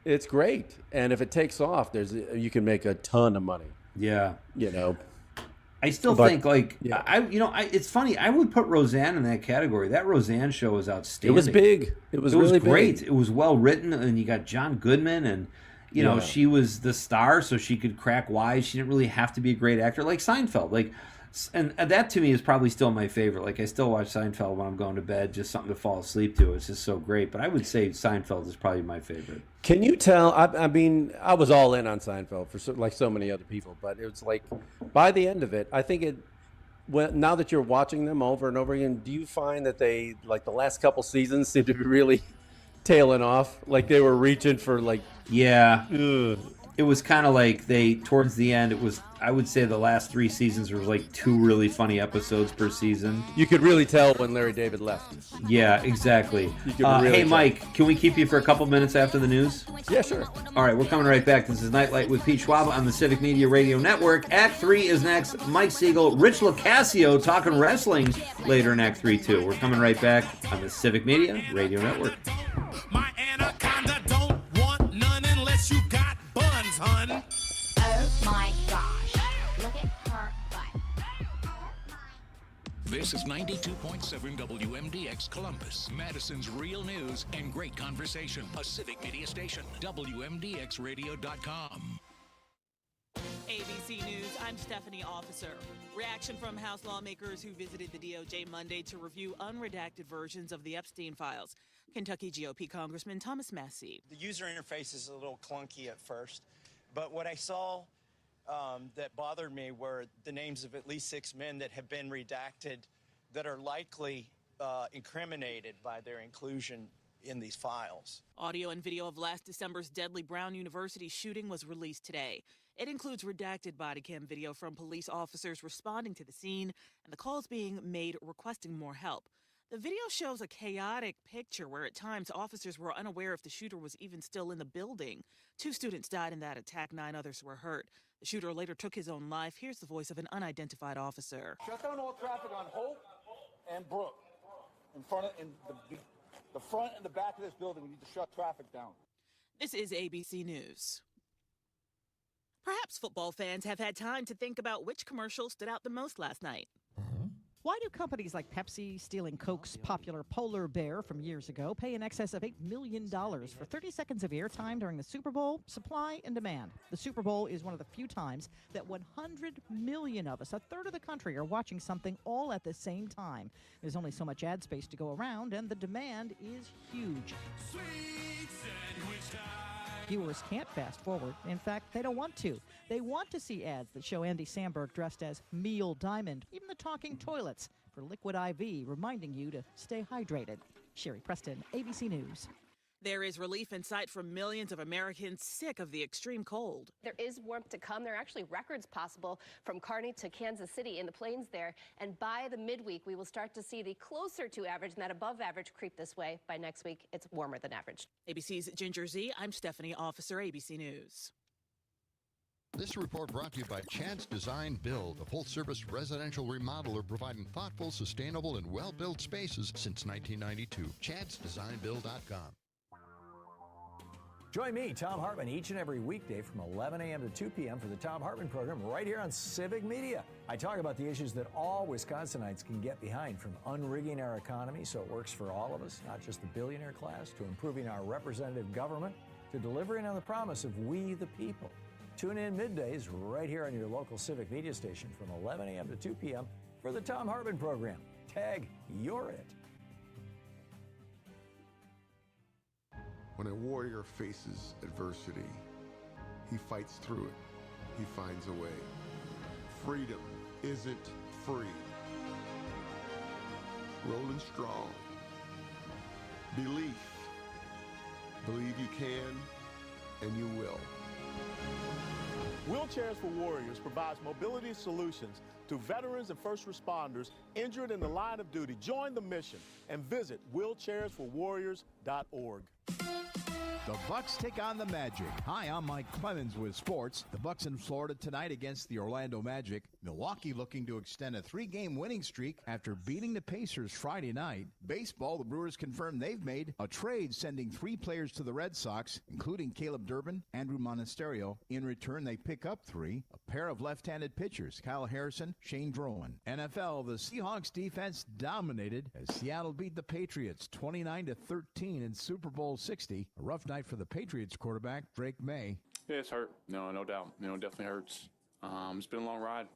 It's great, and if it takes off, you can make a ton of money. Yeah, I still think it's funny. I would put Roseanne in that category. That Roseanne show was outstanding. It was big. It was really great. Big. It was well written, and you got John Goodman, and she was the star, so she could crack wise. She didn't really have to be a great actor like Seinfeld. Like And that to me is probably still my favorite. Like I still watch Seinfeld when I'm going to bed, just something to fall asleep to. It's just so great. But I would say Seinfeld is probably my favorite. Can you tell? I mean, I was all in on Seinfeld for like so many other people, but it was like by the end of it, I think it. Well, now that you're watching them over and over again, do you find that they like the last couple seasons seem to be really tailing off? Like they were reaching for like It was kind of like towards the end, it was, I would say the last 3 seasons were like 2 really funny episodes per season. You could really tell when Larry David left. Yeah, exactly. Really hey, Mike, can we keep you for a couple minutes after the news? Yeah, sure. All right, we're coming right back. This is Nite Lite with Pete Schwaba on the Civic Media Radio Network. Act 3 is next. Mike Siegel, Rich Locascio talking wrestling later in Act 3, too. We're coming right back on the Civic Media Radio Network. My anaconda don't want none unless you got buns, hun. Oh my gosh. Look at her butt. This is 92.7 WMDX Columbus, Madison's real news and great conversation. A Civic Media station. WMDXradio.com. ABC News, I'm Stephanie Officer. Reaction from House lawmakers who visited the DOJ Monday to review unredacted versions of the Epstein files. Kentucky GOP Congressman Thomas Massey. The user interface is a little clunky at first, but what I saw that bothered me were the names of at least 6 men that have been redacted that are likely incriminated by their inclusion in these files. Audio and video of last December's deadly Brown University shooting was released today. It includes redacted body cam video from police officers responding to the scene and the calls being made requesting more help. The video shows a chaotic picture where at times officers were unaware if the shooter was even still in the building. 2 students died in that attack, 9 others were hurt. The shooter later took his own life. Here's the voice of an unidentified officer. Shut down all traffic on Hope and Brook. In the front and the back of this building, we need to shut traffic down. This is ABC News. Perhaps football fans have had time to think about which commercial stood out the most last night. Why do companies like Pepsi, stealing Coke's popular polar bear from years ago, pay in excess of $8 million for 30 seconds of airtime during the Super Bowl? Supply and demand. The Super Bowl is one of the few times that 100 million of us, a third of the country, are watching something all at the same time. There's only so much ad space to go around, and the demand is huge. Viewers can't fast forward. In fact, they don't want to. They want to see ads that show Andy Samberg dressed as Meal Diamond, even the talking toilets for Liquid IV, reminding you to stay hydrated. Sherry Preston, ABC News. There is relief in sight for millions of Americans sick of the extreme cold. There is warmth to come. There are actually records possible from Kearney to Kansas City in the plains there. And by the midweek, we will start to see the closer to average and that above average creep this way. By next week, it's warmer than average. ABC's Ginger Z, I'm Stephanie Officer, ABC News. This report brought to you by Chad's Design Build, a full-service residential remodeler providing thoughtful, sustainable, and well-built spaces since 1992. Chad'sDesignBuild.com. Join me, Tom Hartman, each and every weekday from 11 a.m. to 2 p.m. for the Tom Hartman program right here on Civic Media. I talk about the issues that all Wisconsinites can get behind, from unrigging our economy so it works for all of us, not just the billionaire class, to improving our representative government, to delivering on the promise of we the people. Tune in middays right here on your local Civic Media station from 11 a.m. to 2 p.m. for the Tom Hartman program. Tag You're It. When a warrior faces adversity, he fights through it. He finds a way. Freedom isn't free. Rolling strong. Belief. Believe you can, and you will. Wheelchairs for Warriors provides mobility solutions to veterans and first responders injured in the line of duty. Join the mission and visit wheelchairsforwarriors.org. The Bucks take on the Magic. Hi, I'm Mike Clemens with sports. The Bucks in Florida tonight against the Orlando Magic. Milwaukee looking to extend a 3-game winning streak after beating the Pacers Friday night. Baseball, the Brewers confirmed they've made a trade sending 3 players to the Red Sox, including Caleb Durbin, Andrew Monasterio. In return, they pick up 3, a pair of left-handed pitchers, Kyle Harrison, Shane Drowan. NFL, the Seahawks defense dominated as Seattle beat the Patriots 29-13 in Super Bowl 60. A rough night for the Patriots quarterback, Drake May. Yeah, it's hurt. No doubt. It definitely hurts. It's been a long ride.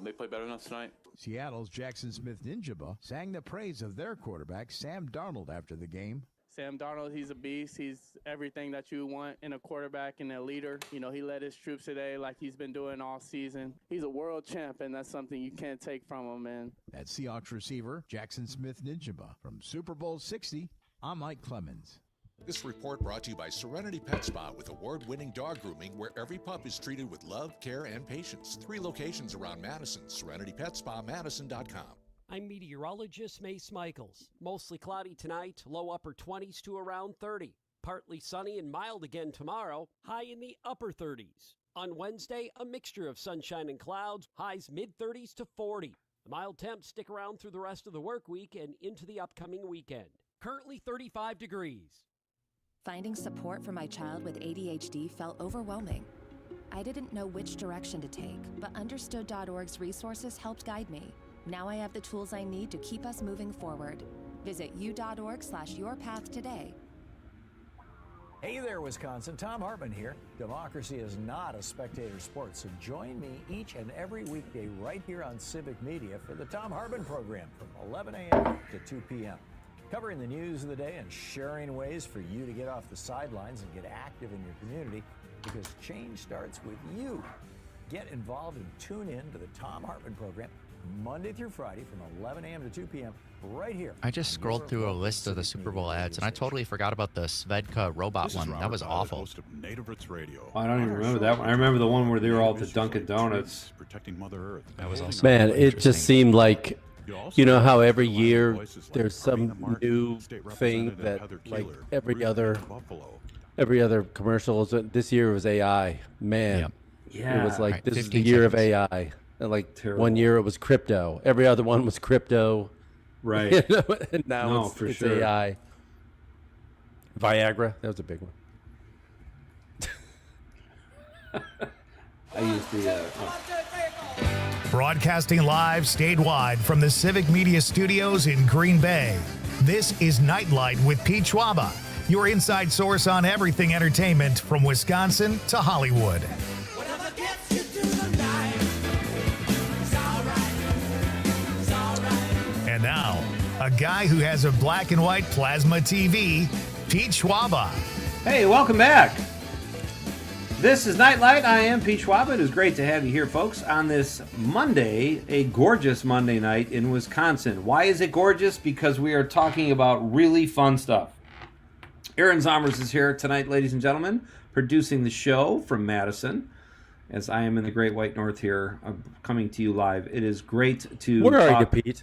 They played better than us tonight. Seattle's Jackson Smith-Njigba sang the praise of their quarterback, Sam Darnold, after the game. Sam Darnold, he's a beast. He's everything that you want in a quarterback and a leader. You know, he led his troops today like he's been doing all season. He's a world champ, and that's something you can't take from him, man. That's Seahawks receiver Jackson Smith-Njigba. From Super Bowl 60, I'm Mike Clemens. This report brought to you by Serenity Pet Spa, with award-winning dog grooming where every pup is treated with love, care, and patience. 3 locations around Madison. SerenityPetSpaMadison.com. I'm meteorologist Mace Michaels. Mostly cloudy tonight, low upper 20s to around 30. Partly sunny and mild again tomorrow, high in the upper 30s. On Wednesday, a mixture of sunshine and clouds, highs mid-30s to 40. The mild temps stick around through the rest of the work week and into the upcoming weekend. Currently 35 degrees. Finding support for my child with ADHD felt overwhelming. I didn't know which direction to take, but Understood.org's resources helped guide me. Now I have the tools I need to keep us moving forward. Visit u.org/yourpath today. Hey there, Wisconsin. Tom Hartman here. Democracy is not a spectator sport, so join me each and every weekday right here on Civic Media for the Tom Hartman program from 11 a.m. to 2 p.m. Covering the news of the day and sharing ways for you to get off the sidelines and get active in your community, because change starts with you. Get involved and tune in to the Tom Hartman program Monday through Friday from 11 a.m. to 2 p.m. right here. I just scrolled through a list of the Super Bowl ads, and I totally forgot about the Svedka robot one. That was awful. I don't even remember that one. I remember the one where they were all at the Dunkin' Donuts. Protecting Mother Earth. That was also Man, it just seemed like, you know how every year there's some new thing that, like, every other commercial is. This year was AI. Man, Yeah. it was like, Right, this is the 15 year seconds. of AI. And like Terrible. one year it was crypto. Every other one was crypto. Right. You know, and now No, it's, for it's sure. AI. Viagra, that was a big one. I used the. Broadcasting live statewide from the Civic Media Studios in Green Bay. This is Nite Lite with Pete Schwaba, your inside source on everything entertainment from Wisconsin to Hollywood. And now, a guy who has a black and white plasma TV, Pete Schwaba. Hey, welcome back. This is Nite Lite. I am Pete Schwaba. It is great to have you here, folks, on this Monday, a gorgeous Monday night in Wisconsin. Why is it gorgeous? Because we are talking about really fun stuff. Aaron Zomers is here tonight, ladies and gentlemen, producing the show from Madison, as I am in the Great White North here, coming to you live. It is great to Where are you, talk. Pete?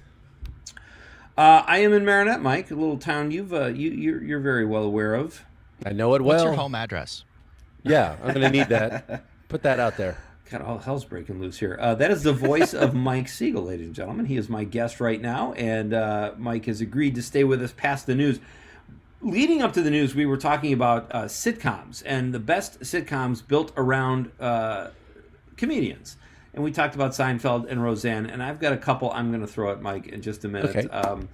I am in Marinette, Mike, a little town you're very well aware of. I know it well. What's your home address? Yeah, I'm going to need that. Put that out there. God, all hell's breaking loose here. That is the voice of Mike Siegel, ladies and gentlemen. He is my guest right now, and Mike has agreed to stay with us past the news. Leading up to the news, we were talking about sitcoms and the best sitcoms built around comedians. And we talked about Seinfeld and Roseanne, and I've got a couple I'm going to throw at Mike in just a minute. Okay.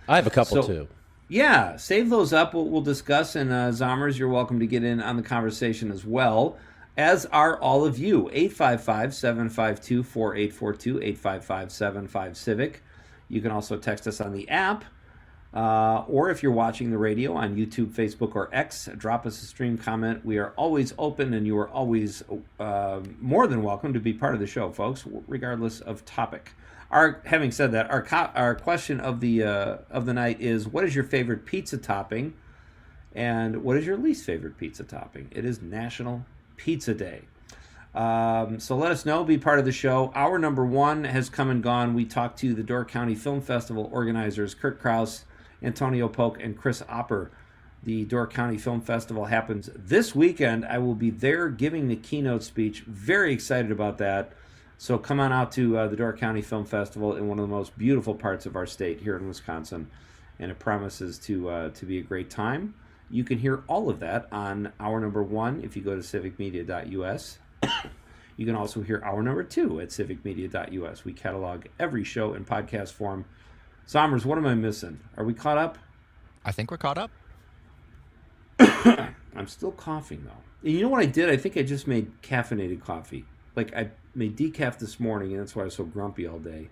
I have a couple, too. Yeah, save those up. We'll discuss, and Zomers, you're welcome to get in on the conversation as well, as are all of you. 855-752-4842, 855-75-CIVIC. You can also text us on the app, or if you're watching the radio on YouTube, Facebook, or X, drop us a stream comment. We are always open, and you are always more than welcome to be part of the show, folks, regardless of topic. Having said that, our question of the night is: what is your favorite pizza topping, and what is your least favorite pizza topping? It is National Pizza Day, so let us know. Be part of the show. Hour number 1 has come and gone. We talked to the Door County Film Festival organizers Kurt Kraus, Antonio Polk, and Chris Opper. The Door County Film Festival happens this weekend. I will be there giving the keynote speech. Very excited about that. So come on out to the Door County Film Festival in one of the most beautiful parts of our state here in Wisconsin, and it promises to be a great time. You can hear all of that on hour number 1 if you go to civicmedia.us. You can also hear hour number 2 at civicmedia.us. We catalog every show in podcast form. Somers, what am I missing? Are we caught up? I think we're caught up. I'm still coughing, though. And you know what I did? I think I just made caffeinated coffee. like I made decaf this morning, and that's why I was so grumpy all day.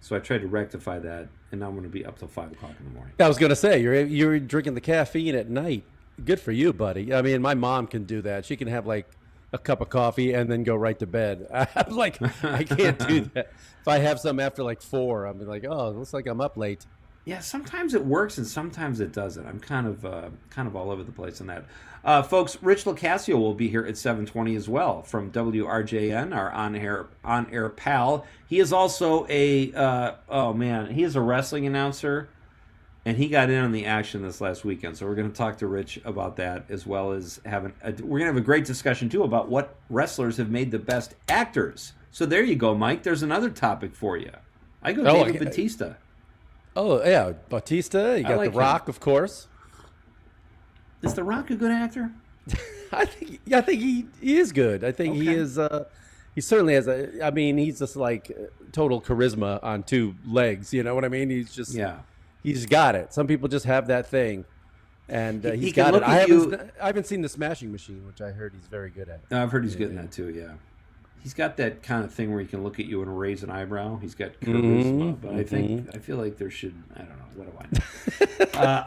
So I tried to rectify that, and now I'm going to be up till 5 o'clock in the morning. I was going to say, you're drinking the caffeine at night. Good for you, buddy. I mean, my mom can do that. She can have like a cup of coffee and then go right to bed. I'm like, I can't do that. If I have some after like 4, I'm like, oh, it looks like I'm up late. Yeah, sometimes it works and sometimes it doesn't. I'm kind of all over the place on that. Folks, Rich Locascio will be here at 7:20 as well from WRJN, our on-air pal. He is also he is a wrestling announcer, and he got in on the action this last weekend. So we're going to talk to Rich about that, as well as we're going to have a great discussion too about what wrestlers have made the best actors. So there you go, Mike. There's another topic for you. I go David Batista. Oh, yeah, Bautista. You got like The Rock, of course. Is The Rock a good actor? I think he is good. I think he is. He certainly has he's just like total charisma on 2 legs. You know what I mean? He's just he's got it. Some people just have that thing, and he's got it. I haven't seen The Smashing Machine, which I heard he's very good at. I've heard he's good in that too. Yeah. He's got that kind of thing where he can look at you and raise an eyebrow. He's got charisma, but I feel like there should, I don't know, what do I know?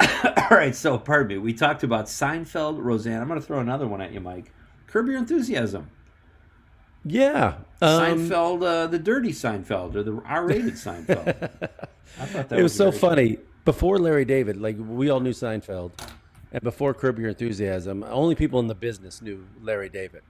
All right, so pardon me. We talked about Seinfeld, Roseanne. I'm going to throw another one at you, Mike. Curb Your Enthusiasm. Yeah. Seinfeld, the dirty Seinfeld, or the R-rated Seinfeld. I thought that was so funny. Before Larry David, like we all knew Seinfeld, and before Curb Your Enthusiasm, only people in the business knew Larry David.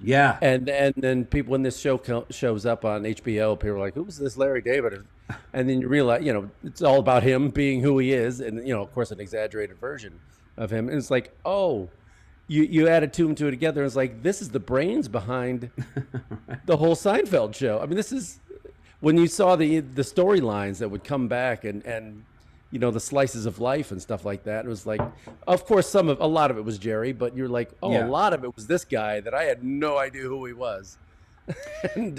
Yeah, and then people, when this show shows up on HBO, people are like, "Who's this Larry David?" And then you realize, it's all about him being who he is, and of course, an exaggerated version of him. And it's like, oh, you added 2 and 2 together. And it's like, this is the brains behind the whole Seinfeld show. I mean, this is when you saw the storylines that would come back and the slices of life and stuff like that. It was like, of course, a lot of it was Jerry, but you're like, a lot of it was this guy that I had no idea who he was. And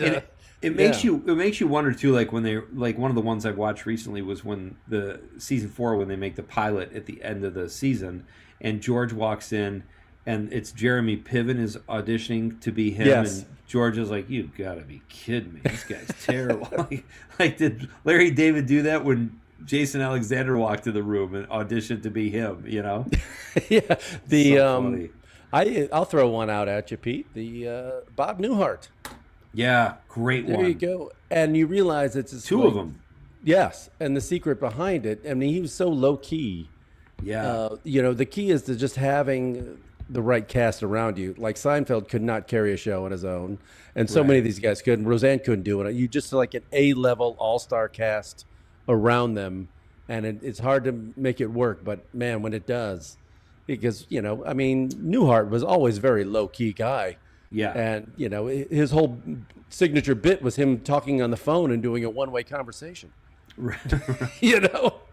it makes you wonder too. Like when one of the ones I've watched recently was when the season 4, when they make the pilot at the end of the season, and George walks in, and it's Jeremy Piven is auditioning to be him, and George is like, "You gotta be kidding me! This guy's terrible." like, did Larry David do that when Jason Alexander walked to the room and auditioned to be him, Yeah. So I'll throw one out at you, Pete. The Bob Newhart. Yeah, great one. There you go. And you realize it's 2 of them. Yes, and the secret behind it, I mean, he was so low key. Yeah. The key is to just having the right cast around you. Like Seinfeld could not carry a show on his own, and so many of these guys couldn't. Roseanne couldn't do it. You just like an A-level all-star cast around them, and it's hard to make it work, but man, when it does, because Newhart was always a very low-key guy, and his whole signature bit was him talking on the phone and doing a one-way conversation,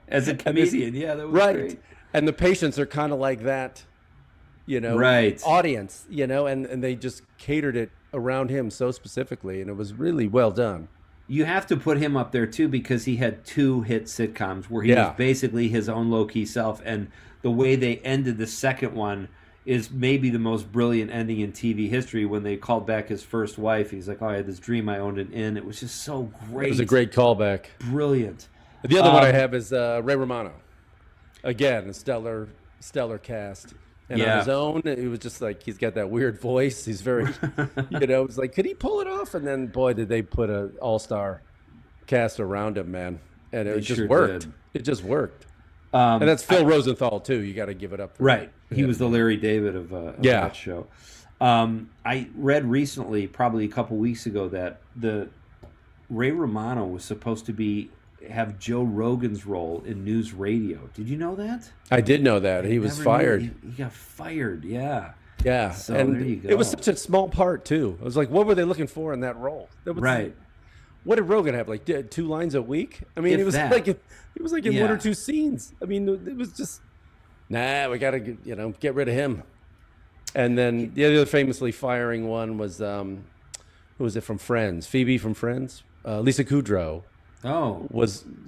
as a comedian. That was great. And the patients are kind of like that, audience, and they just catered it around him so specifically, and it was really well done. You have to put him up there too, because he had 2 hit sitcoms where he was basically his own low-key self, and the way they ended the second one is maybe the most brilliant ending in TV history, when they called back his first wife. He's like, "Oh, I had this dream, I owned an inn." It was just so great. It was a great callback. Brilliant. The other one I have is Ray Romano. Again, a stellar cast. And on his own, it was just like, he's got that weird voice. He's very, it's like, could he pull it off? And then, boy, did they put an all-star cast around him, man. And it just worked. It just worked. And that's Phil Rosenthal, too. You got to give it up. He was the Larry David of that show. I read recently, probably a couple weeks ago, that the Ray Romano was supposed to have Joe Rogan's role in news radio. Did you know that? I did know that. He was fired. He got fired, yeah. Yeah, so and there you go. It was such a small part, too. I was like, what were they looking for in that role? What did Rogan have, like 2 lines a week? I mean, it was like in 1 or 2 scenes. I mean, it was just, we got to get rid of him. And then the other famously firing one was, who was it from Friends? Phoebe from Friends? Lisa Kudrow.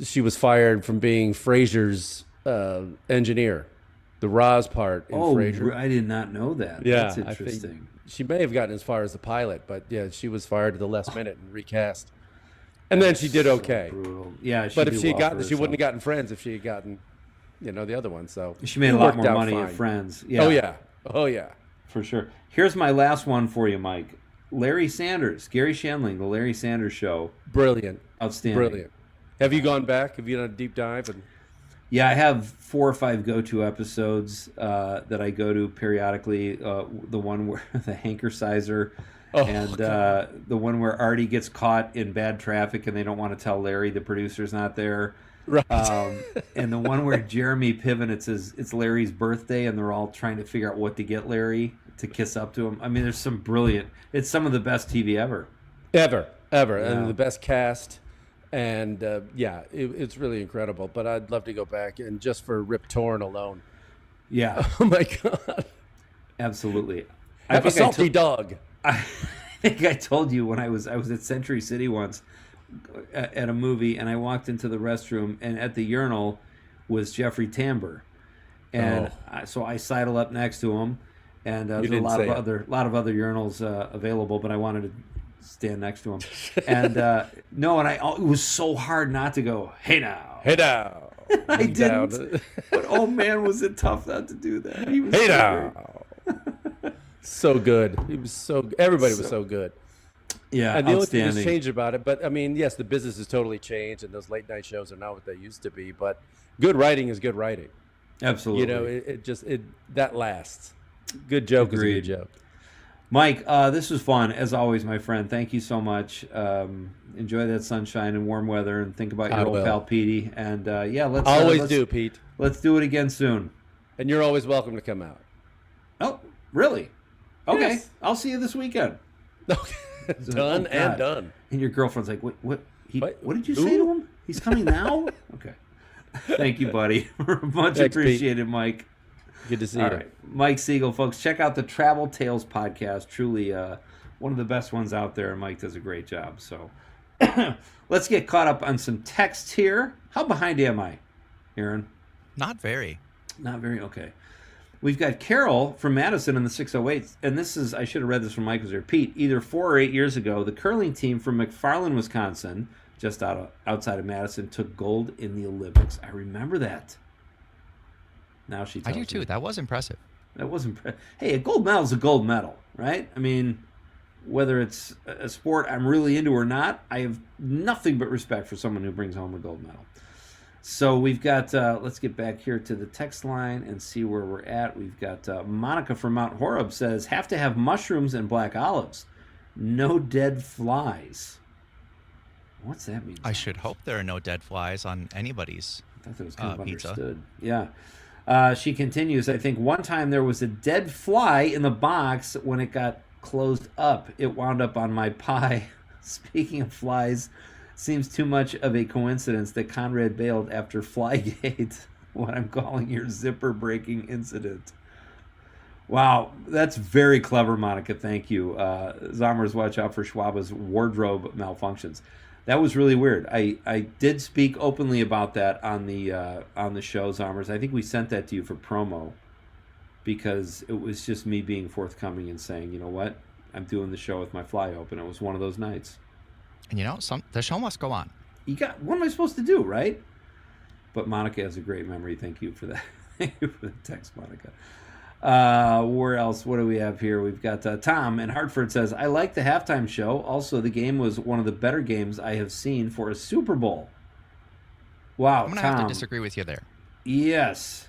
She was fired from being Frasier's engineer, the Roz part in Frasier. I did not know that. Yeah, that's interesting. she may have gotten as far as the pilot, but yeah, she was fired at the last minute and recast. And then she did okay. Brutal. Yeah, but if she had gotten, she wouldn't have gotten Friends if she had gotten, the other one. So she made a lot more money at Friends. Yeah. Oh yeah, for sure. Here's my last one for you, Mike. Larry Sanders, Gary Shandling, the Larry Sanders Show. Brilliant, outstanding, brilliant. Have you gone back? Have you done a deep dive? Yeah, I have 4 or 5 go-to episodes that I go to periodically. The one where the Hanker-Sizer. And the one where Artie gets caught in bad traffic and they don't want to tell Larry the producer's not there. Right. And the one where Jeremy Piven, it's Larry's birthday and they're all trying to figure out what to get Larry to kiss up to him. I mean, there's some brilliant. It's some of the best TV ever. Ever. Yeah. And the best cast. And it's really incredible. But I'd love to go back and just for Rip Torn alone. Yeah. Oh my God. Absolutely. Have a salty dog. I think I told you when I was at Century City once at a movie, and I walked into the restroom, and at the urinal was Jeffrey Tambor, and so I sidled up next to him, and there's a lot of other urinals available, but I wanted to stand next to him, and it was so hard not to go, hey now. I didn't, but oh man, was it tough not to do that. He was so good. Everybody was so good. Yeah, and the only thing that's changed about it, but I mean, yes, the business has totally changed, and those late night shows are not what they used to be. But good writing is good writing. Absolutely. That lasts. Good joke Agreed. is a good joke. Mike, this was fun as always, my friend. Thank you so much. Enjoy that sunshine and warm weather, and think about your old pal Petey. And let's do, Pete. Let's do it again soon. And you're always welcome to come out. Oh, really? Okay, Yes. I'll see you this weekend. Okay. Done and done. And your girlfriend's like, what did you say to him? He's coming now? Okay. Thank you, buddy. Much Thanks, appreciated, Pete. Mike. Good to see All you. right. Mike Siegel, folks, check out the Travel Tales podcast. Truly one of the best ones out there, and Mike does a great job. So let's get caught up on some text here. How behind am I, Aaron? Not very. Not very? Okay. We've got Carol from Madison in the 608, and this is, I should have read this from Mike, or Pete. Either 4 or 8 years ago, the curling team from McFarland, Wisconsin, just outside of Madison, took gold in the Olympics. I remember that. Now she tells I do too. me. That was impressive. That was impressive. Hey, a gold medal is a gold medal, right? I mean, whether it's a sport I'm really into or not, I have nothing but respect for someone who brings home a gold medal. So we've got, let's get back here to the text line and see where we're at. We've got Monica from Mount Horeb says, have to have mushrooms and black olives. No dead flies. What's that mean? I should hope there are no dead flies on anybody's I thought that was kind of pizza. understood. Yeah. She continues, I think one time there was a dead fly in the box when it got closed up. It wound up on my pie. Speaking of flies, seems too much of a coincidence that Conrad bailed after Flygate, what I'm calling your zipper breaking incident. Wow, that's very clever, Monica. Thank you. Zommers, watch out for Schwaba's wardrobe malfunctions. That was really weird. I did speak openly about that on the show, Zommers. I think we sent that to you for promo because it was just me being forthcoming and saying, you know what, I'm doing the show with my fly open. It was one of those nights. And the show must go on. What am I supposed to do, right? But Monica has a great memory. Thank you for that. Thank you for the text, Monica. Where else? What do we have here? We've got Tom in Hartford says, I like the halftime show. Also, the game was one of the better games I have seen for a Super Bowl. Wow, I'm going to Tom. have to disagree with you there. Yes.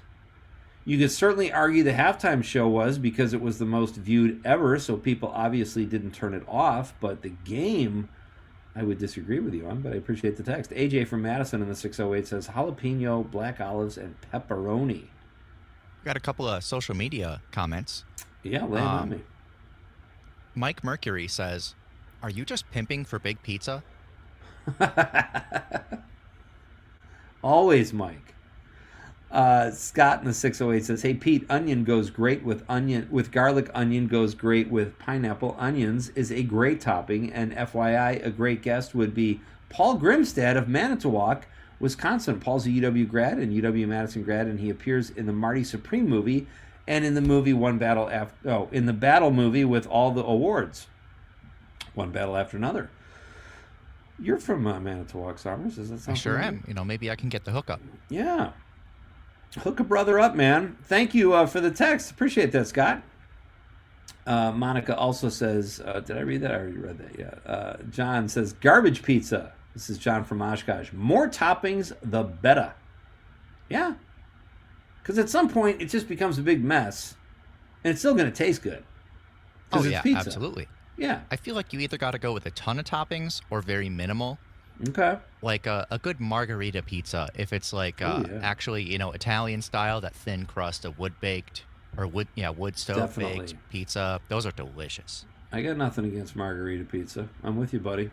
You could certainly argue the halftime show was because it was the most viewed ever, so people obviously didn't turn it off, but the game, I would disagree with you on, but I appreciate the text. AJ from Madison in the 608 says, jalapeno, black olives, and pepperoni. Got a couple of social media comments. Yeah, lay them on me. Mike Mercury says, are you just pimping for big pizza? Always, Mike. Scott in the 608 says, hey, Pete, onion goes great with garlic. Onion goes great with pineapple. Onions is a great topping. And FYI, a great guest would be Paul Grimstad of Manitowoc, Wisconsin. Paul's a UW grad and UW-Madison grad, and he appears in the Marty Supreme movie and in the movie in the battle movie with all the awards, one battle after another. You're from Manitowoc, Summers. Is that something? I sure am. Maybe I can get the hookup. Yeah. Hook a brother up, man. Thank you for the text. Appreciate that, Scott. Monica also says, did I read that? I already read that, yeah. John says, garbage pizza. This is John from Oshkosh. More toppings, the better. Yeah. Because at some point, it just becomes a big mess, and it's still going to taste good. Oh, yeah, it's pizza. absolutely. Yeah. I feel like you either got to go with a ton of toppings or very minimal. Okay. Like a good margarita pizza, if it's like actually, Italian style, that thin crust of wood-baked or wood stove baked pizza. Those are delicious. I got nothing against margarita pizza. I'm with you, buddy.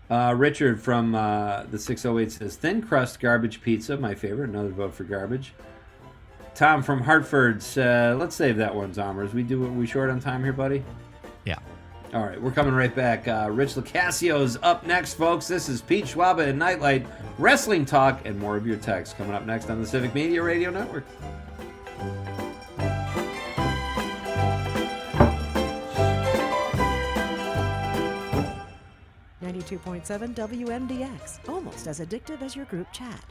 Richard from the 608 says, thin crust garbage pizza, my favorite. Another vote for garbage. Tom from Hartford said, let's save that one, Zombers. We short on time here, buddy? Yeah. All right, we're coming right back. Rich Locascio's up next, folks. This is Pete Schwaba and Nite Lite, wrestling talk, and more of your texts coming up next on the Civic Media Radio Network. .7 WMDX, almost as addictive as your group chat.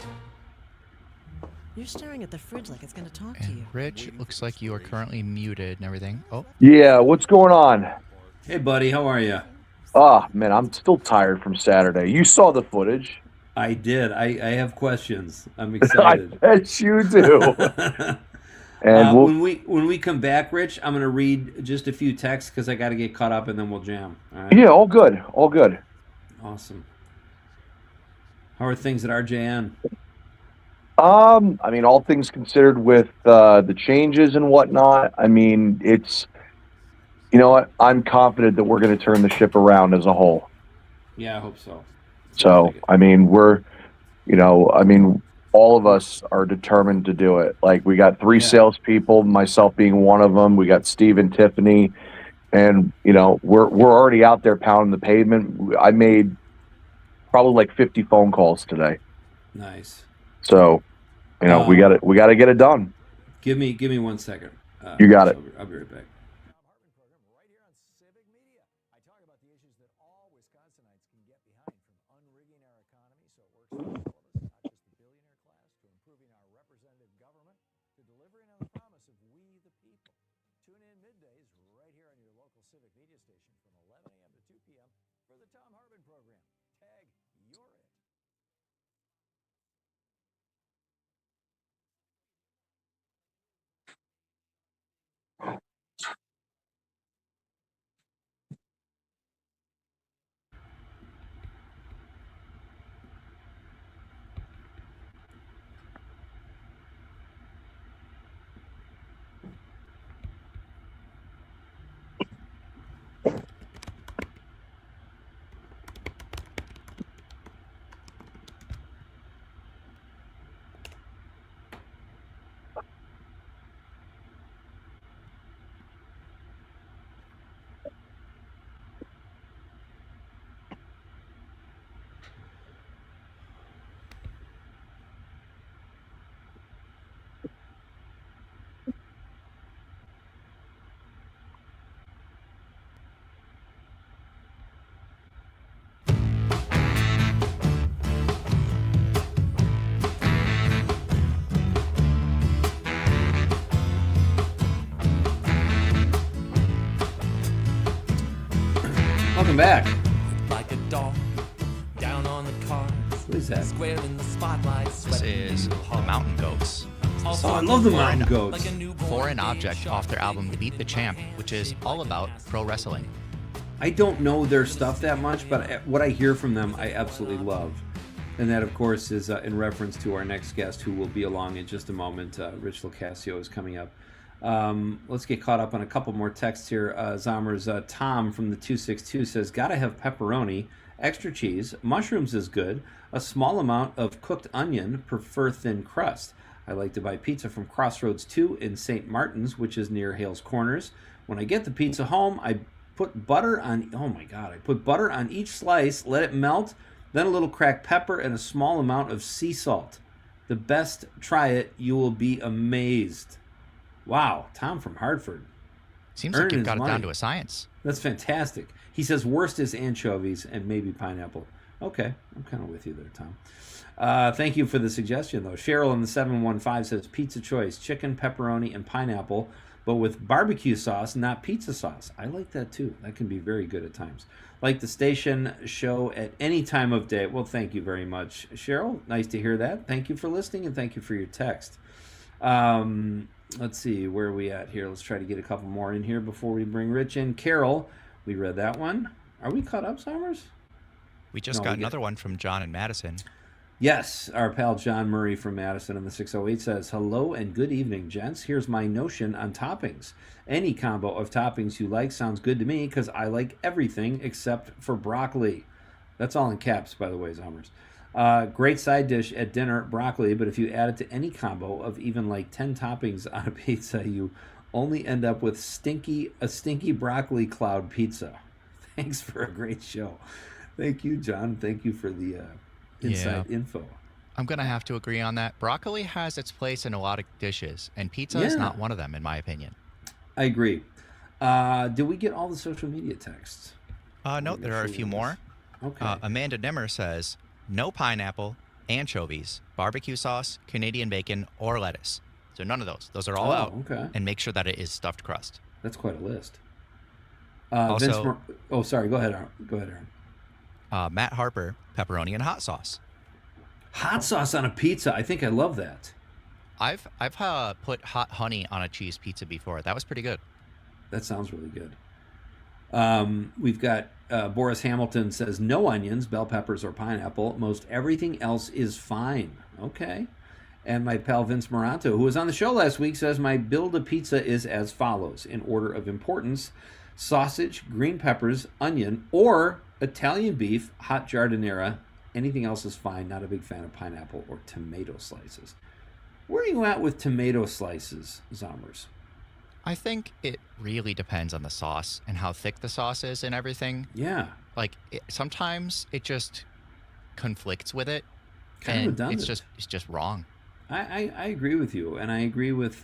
You're staring at the fridge like it's going to talk to you. Rich, it looks like you are currently muted and everything. Oh. Yeah, what's going on? Hey, buddy, how are you? Oh, man, I'm still tired from Saturday. You saw the footage. I did. I have questions. I'm excited. I bet you do. And when we come back, Rich, I'm going to read just a few texts because I got to get caught up, and then we'll jam. All right? Yeah, all good. All good. Awesome. How are things at RJN? I mean, all things considered with the changes and whatnot, I mean, it's, you know what, I'm confident that we're going to turn the ship around as a whole. Yeah, I hope so. So, I mean, all of us are determined to do it. Like, we got 3 salespeople, myself being one of them. We got Steve and Tiffany. And, we're already out there pounding the pavement. I made probably like 50 phone calls today. Nice. So, we got to get it done. Give me 1 second. You got it. I'll be right back. Welcome back. Like a dog down on the car. What is that? This is the Mountain Goats. Oh, I love the Mountain Goats. Foreign Object off their album Beat the Champ, which is all about pro wrestling. I don't know their stuff that much, but what I hear from them, I absolutely love. And that, of course, is in reference to our next guest, who will be along in just a moment. Rich Locascio is coming up. Let's get caught up on a couple more texts here. Zommers, Tom from the 262 says, gotta have pepperoni, extra cheese, mushrooms is good, a small amount of cooked onion, prefer thin crust. I like to buy pizza from Crossroads 2 in St. Martin's, which is near Hales Corners. When I get the pizza home, I put butter on, I put butter on each slice, let it melt, then a little cracked pepper and a small amount of sea salt. The best, try it, you will be amazed. Wow, Tom from Hartford. Seems Earning like you've his got it money. down to a science. That's fantastic. He says worst is anchovies and maybe pineapple. Okay, I'm kind of with you there, Tom. Thank you for the suggestion, though. Cheryl in the 715 says pizza choice, chicken, pepperoni, and pineapple, but with barbecue sauce, not pizza sauce. I like that, too. That can be very good at times. Like the station show at any time of day. Well, thank you very much, Cheryl. Nice to hear that. Thank you for listening, and thank you for your text. Let's see, where are we at here? Let's try to get a couple more in here before we bring Rich in. Carol, we read that one. Are we caught up, Summers? We just got another one from John in Madison. Yes, our pal John Murray from Madison in the 608 says, hello and good evening, gents. Here's my notion on toppings. Any combo of toppings you like sounds good to me because I like everything except for broccoli. That's all in caps, by the way, Summers. Great side dish at dinner, broccoli, but if you add it to any combo of even like 10 toppings on a pizza, you only end up with a stinky broccoli cloud pizza. Thanks for a great show. Thank you, John. Thank you for the inside info. I'm going to have to agree on that. Broccoli has its place in a lot of dishes, and pizza is not one of them, in my opinion. I agree. Did we get all the social media texts? No, there are a few more. Okay. Amanda Nimmer says, no pineapple, anchovies, barbecue sauce, Canadian bacon, or lettuce. So none of those. Those are all out. Okay. And make sure that it is stuffed crust. That's quite a list. Also, sorry. Go ahead, Aaron. Matt Harper, pepperoni and hot sauce. Hot sauce on a pizza. I think I love that. I've put hot honey on a cheese pizza before. That was pretty good. That sounds really good. We've got Boris Hamilton says no onions, bell peppers, or pineapple. Most everything else is fine. Okay. And my pal Vince Moranto, who was on the show last week, says my build a pizza is as follows in order of importance: sausage, green peppers, onion, or Italian beef, hot giardiniera. Anything else is fine. Not a big fan of pineapple or tomato slices. Where are you at with tomato slices, Zommers? I think it really depends on the sauce and how thick the sauce is and everything. Yeah. Like sometimes it just conflicts with it. Kind of redundant. It's just wrong. I agree with you, and I agree with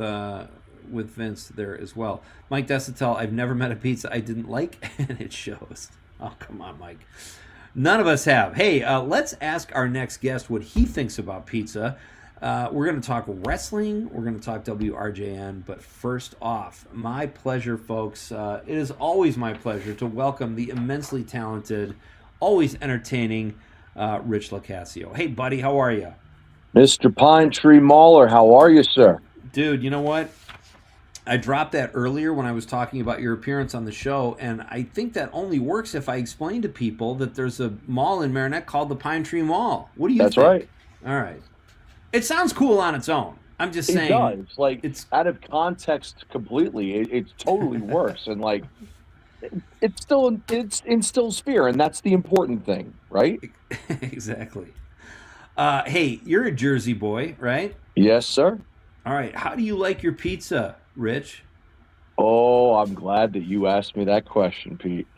Vince there as well. Mike Desitel, I've never met a pizza I didn't like, and it shows. Oh, come on, Mike. None of us have. Hey, let's ask our next guest what he thinks about pizza. We're going to talk wrestling. We're going to talk WRJN. But first off, my pleasure, folks. It is always my pleasure to welcome the immensely talented, always entertaining Rich Locascio. Hey, buddy, how are you? Mr. Pine Tree Mauler, how are you, sir? Dude, you know what? I dropped that earlier when I was talking about your appearance on the show, and I think that only works if I explain to people that there's a mall in Marinette called the Pine Tree Mall. What do you think? That's right. All right. It sounds cool on its own. I'm just saying. It does. Like, it's out of context completely. It totally works. And, like, it instills fear, and that's the important thing, right? Exactly. Hey, you're a Jersey boy, right? Yes, sir. All right. How do you like your pizza, Rich? Oh, I'm glad that you asked me that question, Pete.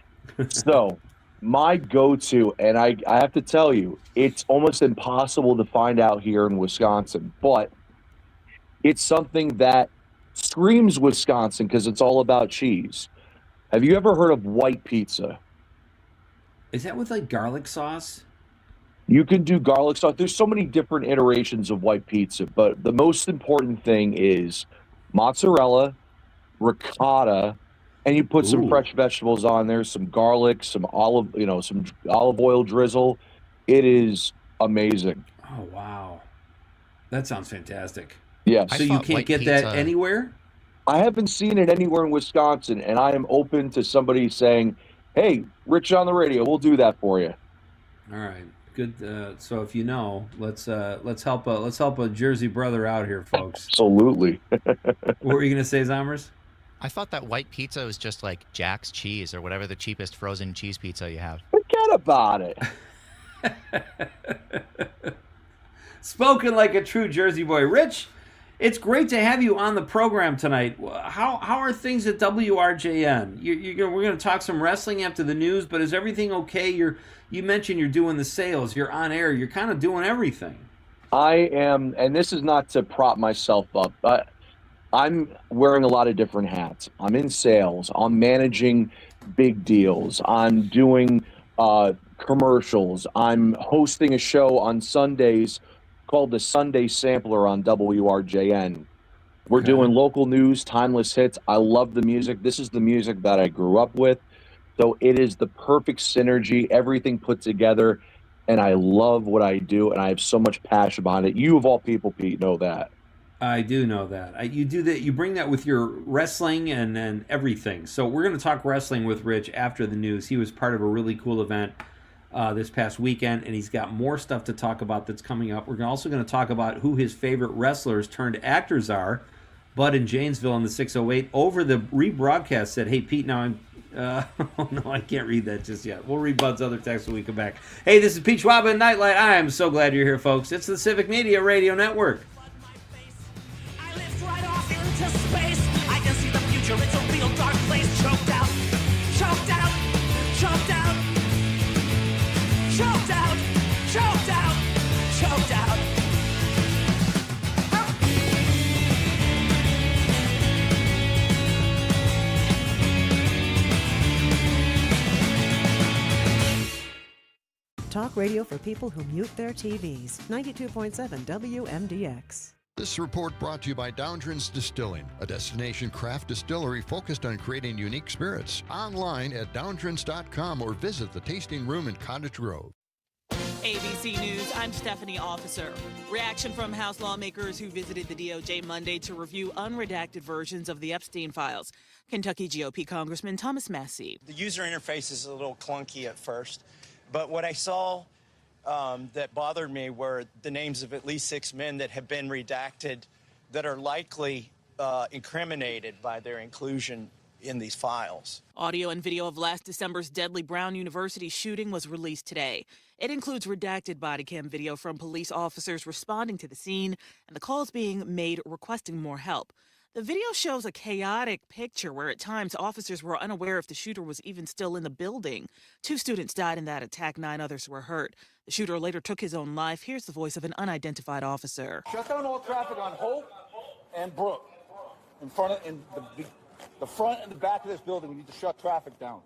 So, my go-to, and I have to tell you, it's almost impossible to find out here in Wisconsin, but it's something that screams Wisconsin because it's all about cheese. Have you ever heard of white pizza? Is that with, like, garlic sauce? You can do garlic sauce. There's so many different iterations of white pizza, but the most important thing is mozzarella, ricotta, and you put some fresh vegetables on there, some garlic, some olive oil drizzle. It is amazing. Oh, wow. That sounds fantastic. Yeah. So you can't get that anywhere? I haven't seen it anywhere in Wisconsin, and I am open to somebody saying, hey, Rich on the radio, we'll do that for you. All right. Good. So if you know, let's help a Jersey brother out here, folks. Absolutely. What were you gonna say, Zommers? I thought that white pizza was just like Jack's Cheese or whatever the cheapest frozen cheese pizza you have. Forget about it. Spoken like a true Jersey boy. Rich, it's great to have you on the program tonight. How are things at WRJN? We're going to talk some wrestling after the news, but is everything okay? You mentioned you're doing the sales. You're on air. You're kind of doing everything. I am, and this is not to prop myself up, but I'm wearing a lot of different hats. I'm in sales. I'm managing big deals. I'm doing commercials. I'm hosting a show on Sundays called the Sunday Sampler on WRJN. We're doing local news, timeless hits. I love the music. This is the music that I grew up with. So it is the perfect synergy, everything put together. And I love what I do. And I have so much passion behind it. You, of all people, Pete, know that. I do know that. You do that. You bring that with your wrestling and everything. So we're going to talk wrestling with Rich after the news. He was part of a really cool event this past weekend, and he's got more stuff to talk about that's coming up. We're also going to talk about who his favorite wrestlers turned actors are. Bud in Janesville in the 608 over the rebroadcast said, "Hey Pete, now I'm oh no, I can't read that just yet. We'll read Bud's other text when we come back." Hey, this is Pete Schwaba and Nite Lite. I am so glad you're here, folks. It's the Civic Media Radio Network. Into space, I can see the future. It's a real dark place. Choked out, choked out, choked out, choked out, choked out, choked out. Talk radio for people who mute their TVs. 92.7 WMDX. This report brought to you by Downdren's Distilling, a destination craft distillery focused on creating unique spirits. Online at downdrens.com or visit the tasting room in Cottage Grove. ABC News, I'm Stephanie Officer. Reaction from House lawmakers who visited the DOJ Monday to review unredacted versions of the Epstein files. Kentucky GOP Congressman Thomas Massey. The user interface is a little clunky at first, but what I saw that bothered me were the names of at least 6 men that have been redacted that are likely incriminated by their inclusion in these files. Audio and video of last December's deadly Brown University shooting was released today. It includes redacted body cam video from police officers responding to the scene and the calls being made requesting more help. The video shows a chaotic picture where at times officers were unaware if the shooter was even still in the building. 2 students died in that attack, 9 others were hurt. The shooter later took his own life. Here's the voice of an unidentified officer. Shut down all traffic on Hope and Brook. In the front and the back of this building, we need to shut traffic down.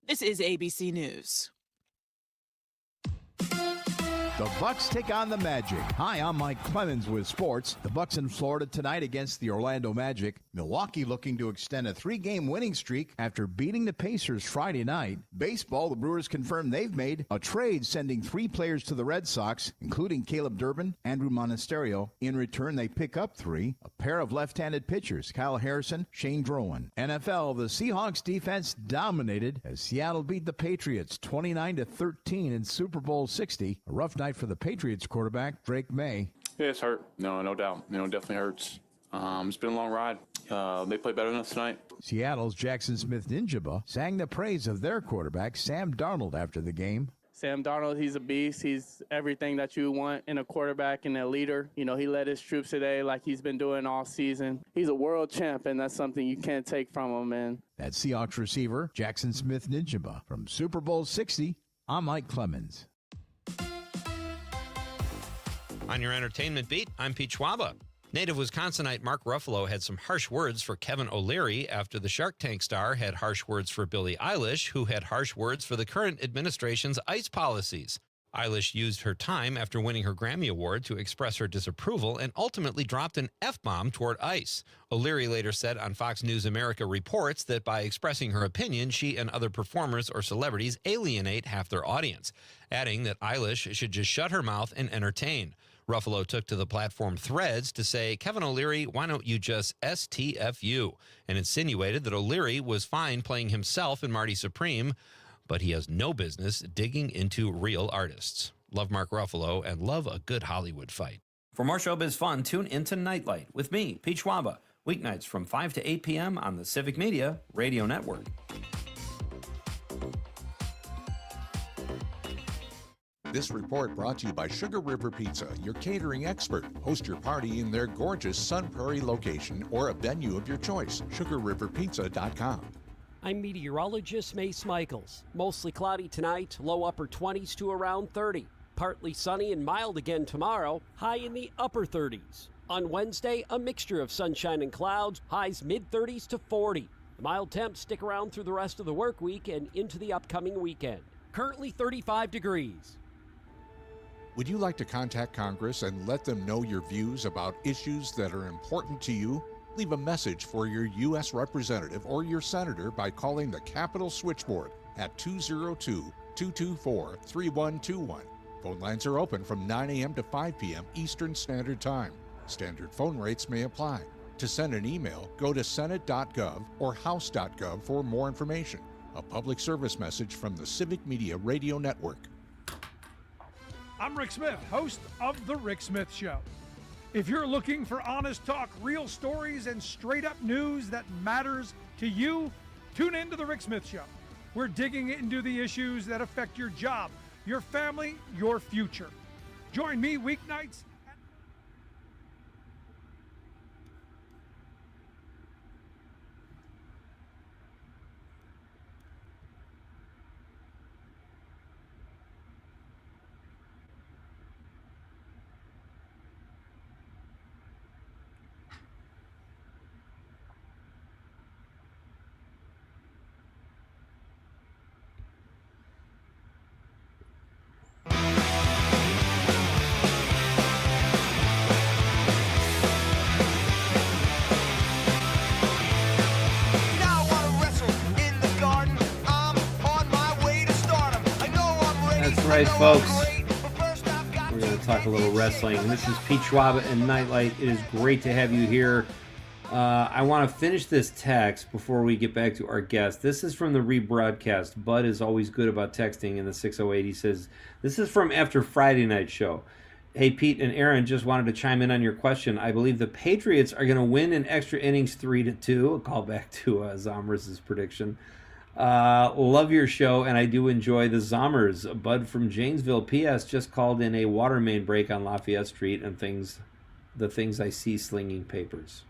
This is ABC News. The Bucks take on the Magic. Hi, I'm Mike Clemens with sports. The Bucks in Florida tonight against the Orlando Magic. Milwaukee looking to extend a 3-game winning streak after beating the Pacers Friday night. Baseball, the Brewers confirmed they've made a trade sending 3 players to the Red Sox, including Caleb Durbin, Andrew Monasterio. In return, they pick up 3, a pair of left-handed pitchers, Kyle Harrison, Shane Drowan. NFL, the Seahawks defense dominated as Seattle beat the Patriots 29-13 in Super Bowl 60. A rough night for the Patriots quarterback, Drake May. Yeah, it's hurt. No doubt. It definitely hurts. It's been a long ride. They played better than us tonight. Seattle's Jackson Smith-Njigba sang the praise of their quarterback, Sam Darnold, after the game. Sam Darnold, he's a beast. He's everything that you want in a quarterback and a leader. He led his troops today like he's been doing all season. He's a world champ, and that's something you can't take from him, man. That Seahawks receiver, Jackson Smith-Njigba. From Super Bowl 60, I'm Mike Clemens. On your entertainment beat, I'm Pete Schwaba. Native Wisconsinite Mark Ruffalo had some harsh words for Kevin O'Leary after the Shark Tank star had harsh words for Billie Eilish, who had harsh words for the current administration's ICE policies. Eilish used her time after winning her Grammy Award to express her disapproval and ultimately dropped an F-bomb toward ICE. O'Leary later said on Fox News America Reports that by expressing her opinion, she and other performers or celebrities alienate half their audience, adding that Eilish should just shut her mouth and entertain. Ruffalo took to the platform Threads to say, "Kevin O'Leary, why don't you just STFU?" and insinuated that O'Leary was fine playing himself in Marty Supreme, but he has no business digging into real artists. Love Mark Ruffalo and love a good Hollywood fight. For more showbiz fun, tune into Nite Lite with me, Pete Schwaba, weeknights from 5 to 8 p.m. on the Civic Media Radio Network. This report brought to you by Sugar River Pizza, your catering expert. Host your party in their gorgeous Sun Prairie location or a venue of your choice. SugarRiverPizza.com. I'm meteorologist Mace Michaels. Mostly cloudy tonight, low upper 20s to around 30. Partly sunny and mild again tomorrow, high in the upper 30s. On Wednesday, a mixture of sunshine and clouds, highs mid-30s to 40. The mild temps stick around through the rest of the work week and into the upcoming weekend. Currently 35 degrees. Would you like to contact Congress and let them know your views about issues that are important to you? Leave a message for your U.S. representative or your senator by calling the Capitol Switchboard at 202-224-3121. Phone lines are open from 9 a.m. to 5 p.m. Eastern Standard Time. Standard phone rates may apply. To send an email, go to senate.gov or house.gov for more information. A public service message from the Civic Media Radio Network. I'm Rick Smith, host of The Rick Smith Show. If you're looking for honest talk, real stories, and straight-up news that matters to you, tune in to The Rick Smith Show. We're digging into the issues that affect your job, your family, your future. Join me weeknights. Right, folks, we're going to talk a little wrestling. This is Pete Schwaba and Nite Lite. It is great to have you here. I want to finish this text before we get back to our guest. This is from the rebroadcast. Bud is always good about texting in the 608. He says, this is from after Friday night show. Hey, Pete and Aaron, just wanted to chime in on your question. I believe the Patriots are going to win in extra innings 3-2. A call back to Zomers' prediction. Love your show, and I do enjoy the Zommers. Bud from Janesville. P.S. just called in a water main break on Lafayette Street and the things I see slinging papers.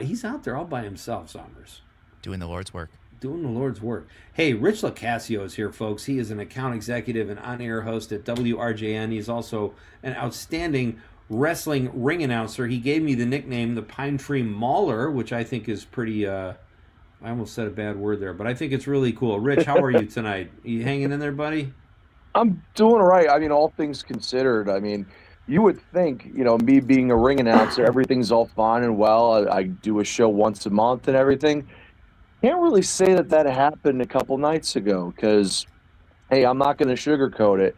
He's out there all by himself, Zommers. Doing the Lord's work. Doing the Lord's work. Hey, Rich LaCasio is here, folks. He is an account executive and on-air host at WRJN. He's also an outstanding wrestling ring announcer. He gave me the nickname the Pine Tree Mauler, which I think is pretty... I almost said a bad word there, but I think it's really cool. Rich, how are you tonight? You hanging in there, buddy? I'm doing all right. I mean, all things considered. I mean, you would think, me being a ring announcer, everything's all fine and well. I do a show once a month and everything. Can't really say that happened a couple nights ago because, hey, I'm not going to sugarcoat it.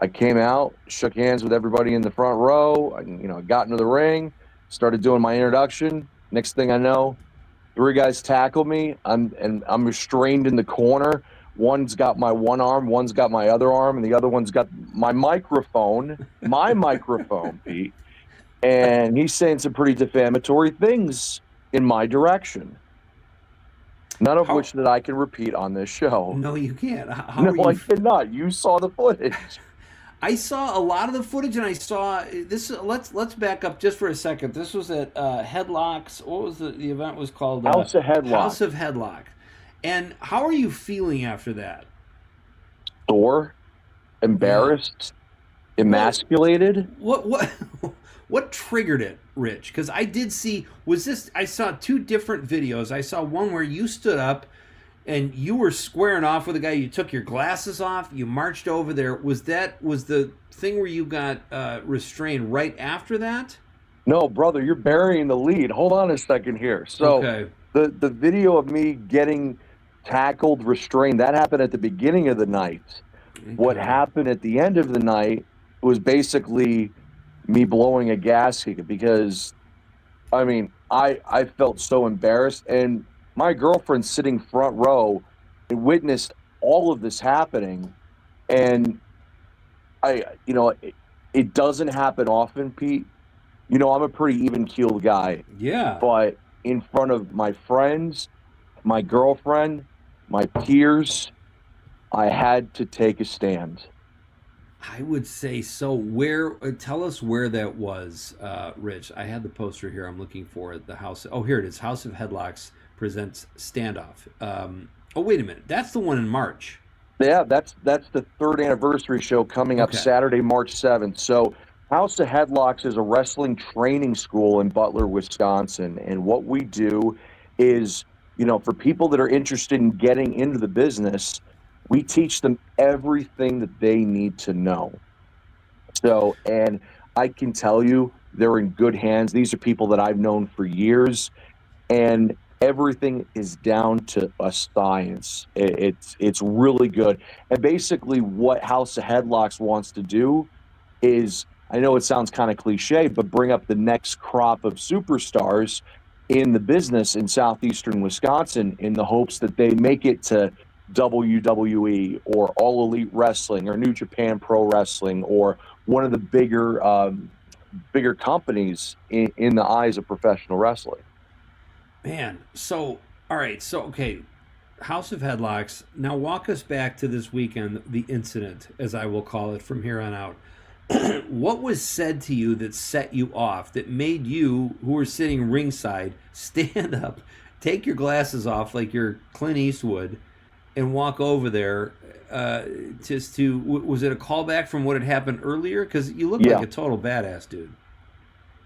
I came out, shook hands with everybody in the front row. I got into the ring, started doing my introduction. Next thing I know, 3 guys tackle me. I'm restrained in the corner. One's got my one arm, one's got my other arm, and the other one's got my microphone, Pete. And he's saying some pretty defamatory things in my direction. None of which that I can repeat on this show. No, you can't. I cannot. You saw the footage. I saw a lot of the footage, and I saw this. Let's back up just for a second. This was at Headlocks. What was the event was called? House of Headlock. House of Headlock. And how are you feeling after that? Sore, embarrassed, emasculated. What triggered it, Rich? Because I did see. I saw 2 different videos. I saw one where you stood up and you were squaring off with a guy. You took your glasses off. You marched over there. Was the thing where you got restrained right after that? No, brother, you're burying the lead. Hold on a second here. So okay. the video of me getting tackled, restrained, that happened at the beginning of the night. Okay. What happened at the end of the night was basically me blowing a gasket because, I felt so embarrassed. And my girlfriend sitting front row and witnessed all of this happening. And it doesn't happen often, Pete. I'm a pretty even-keeled guy. Yeah. But in front of my friends, my girlfriend, my peers, I had to take a stand. I would say so. Tell us where that was, Rich. I had the poster here. I'm looking for it. The house. Oh, here it is. House of Headlocks presents Standoff. Wait a minute. That's the one in March. Yeah, that's the 3rd anniversary show coming up Saturday, March 7th. So House of Headlocks is a wrestling training school in Butler, Wisconsin. And what we do is, for people that are interested in getting into the business, we teach them everything that they need to know. So, and I can tell you they're in good hands. These are people that I've known for years, and everything is down to a science. It's really good. And basically what House of Headlocks wants to do is, I know it sounds kind of cliche, but bring up the next crop of superstars in the business in southeastern Wisconsin in the hopes that they make it to WWE or All Elite Wrestling or New Japan Pro Wrestling or one of the bigger companies in the eyes of professional wrestling. Man, so, all right, so, okay, House of Headlocks. Now walk us back to this weekend, the incident, as I will call it from here on out. What was said to you that set you off, that made you, who were sitting ringside, stand up, take your glasses off like you're Clint Eastwood, and walk over there was it a callback from what had happened earlier? Because you look like a total badass, dude.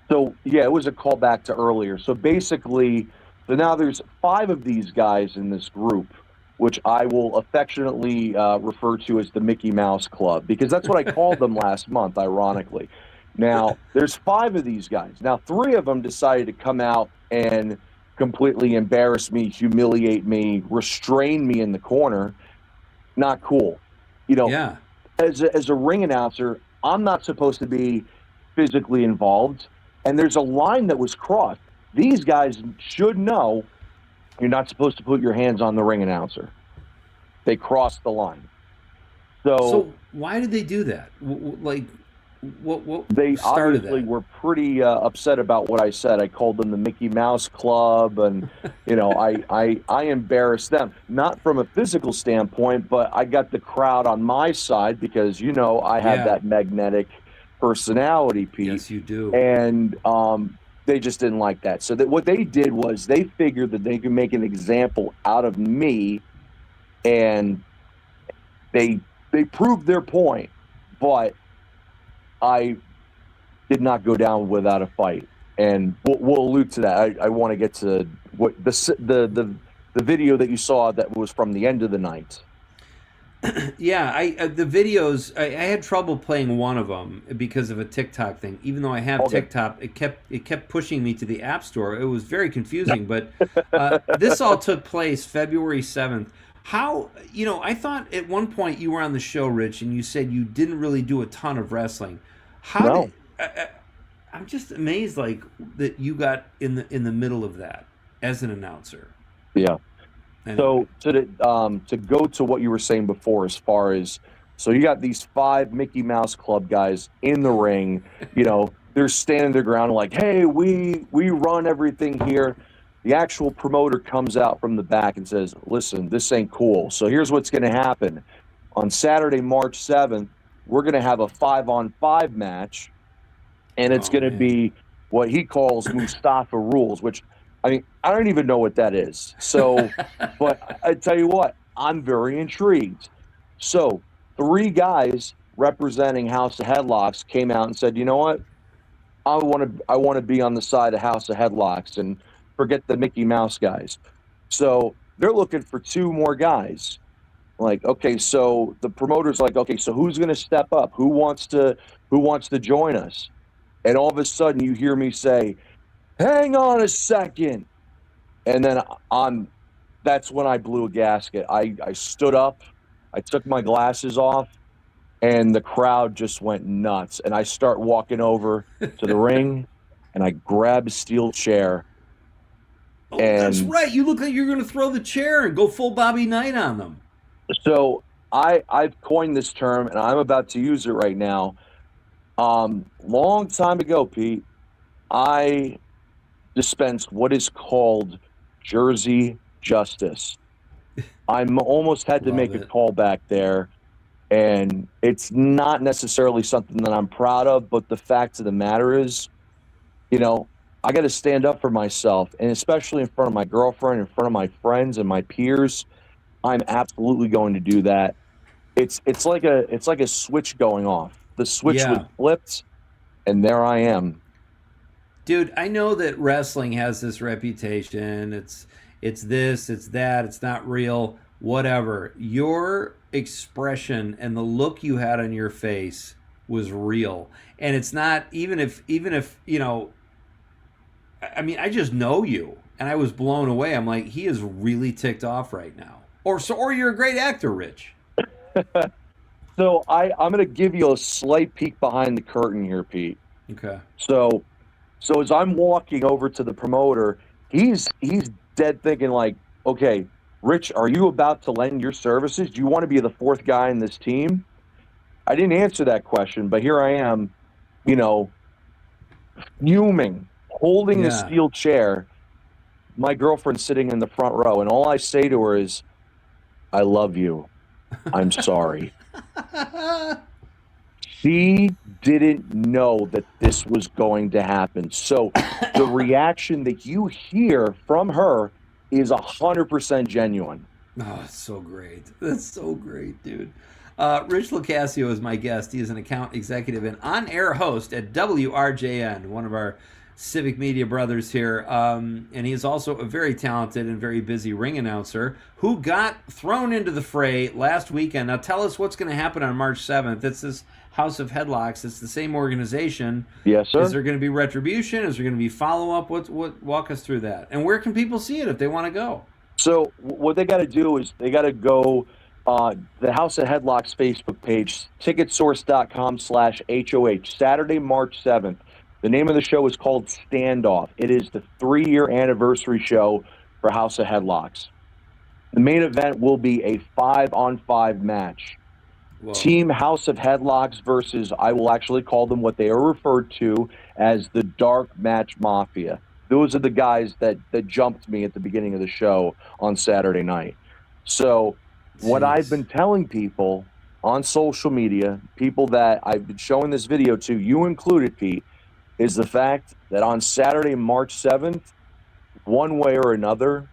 So, yeah, it was a callback to earlier. So basically, now there's 5 of these guys in this group, which I will affectionately refer to as the Mickey Mouse Club, because that's what I called them last month, ironically. Now, there's 5 of these guys. Now, 3 of them decided to come out and completely embarrass me, humiliate me, restrain me in the corner. Not cool. As a ring announcer, I'm not supposed to be physically involved, and there's a line that was crossed. These guys should know you're not supposed to put your hands on the ring announcer. They crossed the line. So why did they do that? What they started obviously that? were pretty upset about what I said. I called them the Mickey Mouse Club, and I embarrassed them, not from a physical standpoint, but I got the crowd on my side because I have that magnetic personality, Pete. Yes, you do. And they just didn't like that. So what they did was they figured that they could make an example out of me, and they proved their point, but I did not go down without a fight, and we'll allude to that. I want to get to what the video that you saw that was from the end of the night. Yeah, the videos. I had trouble playing one of them because of a TikTok thing. Even though I have TikTok, it kept pushing me to the App Store. It was very confusing. But this all took place February 7th. How, I thought at one point you were on the show, Rich, and you said you didn't really do a ton of wrestling. I'm just amazed, that you got in the middle of that as an announcer. Yeah. Anyway. So to go to what you were saying before, as far as, so you got these 5 Mickey Mouse Club guys in the ring, they're standing their ground like, hey, we run everything here. The actual promoter comes out from the back and says, listen, this ain't cool. So here's what's going to happen. On Saturday, March 7th, we're going to have a 5-on-5 match, and it's going to be what he calls Mustafa rules, which, I don't even know what that is. So, but I tell you what, I'm very intrigued. So 3 guys representing House of Headlocks came out and said, you know what? I want to be on the side of House of Headlocks and forget the Mickey Mouse guys. So they're looking for 2 more guys. Like, okay, so the promoter's like, okay, so who's going to step up? Who wants to join us? And all of a sudden you hear me say, hang on a second. And then that's when I blew a gasket. I stood up, I took my glasses off, and the crowd just went nuts. And I start walking over to the ring, and I grab a steel chair. Oh, that's right. You look like you're going to throw the chair and go full Bobby Knight on them. So I've coined this term, and I'm about to use it right now. Long time ago, Pete, I dispensed what is called Jersey justice. I almost had to make a call back there, and it's not necessarily something that I'm proud of, but the fact of the matter is, I got to stand up for myself, and especially in front of my girlfriend, in front of my friends and my peers, I'm absolutely going to do that. It's like a switch going off. The switch was flipped, and there I am. Dude, I know that wrestling has this reputation. It's this, it's that, it's not real, whatever. Your expression and the look you had on your face was real. And it's not, even if you know, I mean, I just know you, and I was blown away. I'm like, he is really ticked off right now. Or you're a great actor, Rich. So I'm going to give you a slight peek behind the curtain here, Pete. Okay. So as I'm walking over to the promoter, he's dead thinking like, okay, Rich, are you about to lend your services? Do you want to be the fourth guy in this team? I didn't answer that question, but here I am, you know, fuming, holding a steel chair. My girlfriend's sitting in the front row, and all I say to her is, I love you. I'm sorry. She didn't know that this was going to happen. So the reaction that you hear from her is 100% genuine. Oh, it's so great. That's so great, dude. Rich LoCascio is my guest. He is an account executive and on-air host at WRJN, one of our Civic Media brothers here. And he is also a very talented and very busy ring announcer who got thrown into the fray last weekend. Now tell us what's going to happen on March 7th. It's this House of Headlocks. It's the same organization. Yes, sir. Is there going to be retribution? Is there going to be follow-up? What? Walk us through that. And where can people see it if they want to go? So what they got to do is they got to go the House of Headlocks Facebook page, ticketsource.com/HOH, Saturday, March 7th. The name of the show is called Standoff. It is the 3-year anniversary show for House of Headlocks. The main event will be a 5-on-5 match. Whoa. Team House of Headlocks versus, I will actually call them what they are referred to as the Dark Match Mafia. Those are the guys that jumped me at the beginning of the show on Saturday night. So what I've been telling people on social media, people that I've been showing this video to, you included, Pete, is the fact that on Saturday, March 7th, one way or another,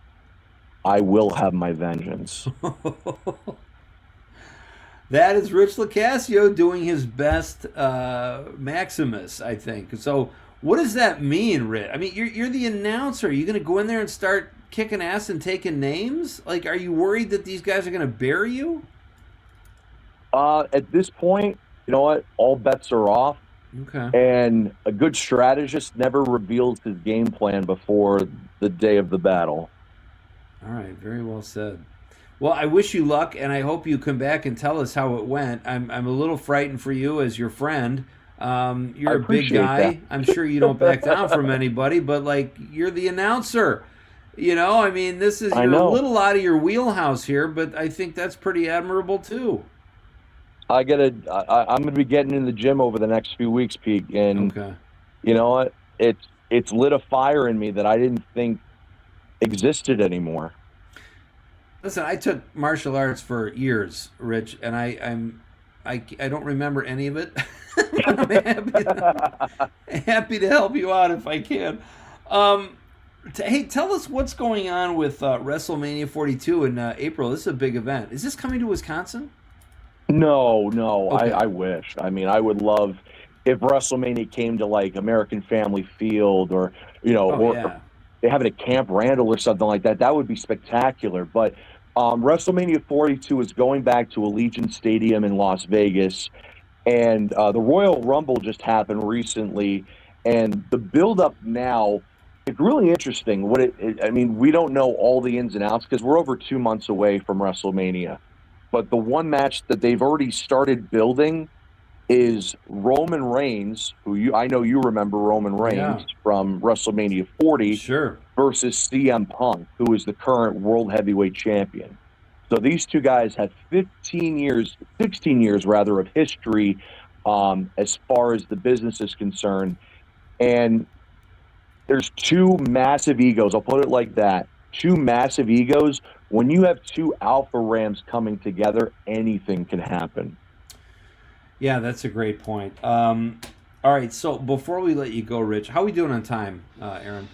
I will have my vengeance. That is Rich LoCascio doing his best Maximus, I think. So what does that mean, Rich? I mean, you're the announcer. Are you going to go in there and start kicking ass and taking names? Like, are you worried that these guys are going to bury you? At this point, you know what? All bets are off. Okay. And a good strategist never reveals his game plan before the day of the battle. All right, very well said. Well, I wish you luck, and I hope you come back and tell us how it went. I'm a little frightened for you as your friend. You're a big guy. That. I'm sure you don't back down from anybody, but like, you're the announcer. You know, I mean, you're a little out of your wheelhouse here, but I think that's pretty admirable too. I'm gonna be getting in the gym over the next few weeks, Pete, and you know what? It's lit a fire in me that I didn't think existed anymore. Listen, I took martial arts for years, Rich, and I don't remember any of it. I'm happy to help you out if I can. Hey, tell us what's going on with WrestleMania 42 in April. This is a big event. Is this coming to Wisconsin? No. Okay. I wish. I mean, I would love if WrestleMania came to like American Family Field or, you know, or they have it at Camp Randall or something like that. That would be spectacular. But WrestleMania 42 is going back to Allegiant Stadium in Las Vegas. And the Royal Rumble just happened recently. And the build-up now, it's really interesting. I mean, we don't know all the ins and outs because we're over 2 months away from WrestleMania. But the one match that they've already started building is Roman Reigns, who I know you remember Roman Reigns from WrestleMania 40, versus CM Punk, who is the current World Heavyweight Champion. So these two guys have 16 years of history as far as the business is concerned. And there's two massive egos. I'll put it like that. Two massive egos. When you have two alpha rams coming together, anything can happen. Yeah, that's a great point. All right, so before we let you go, Rich, how are we doing on time, Aaron?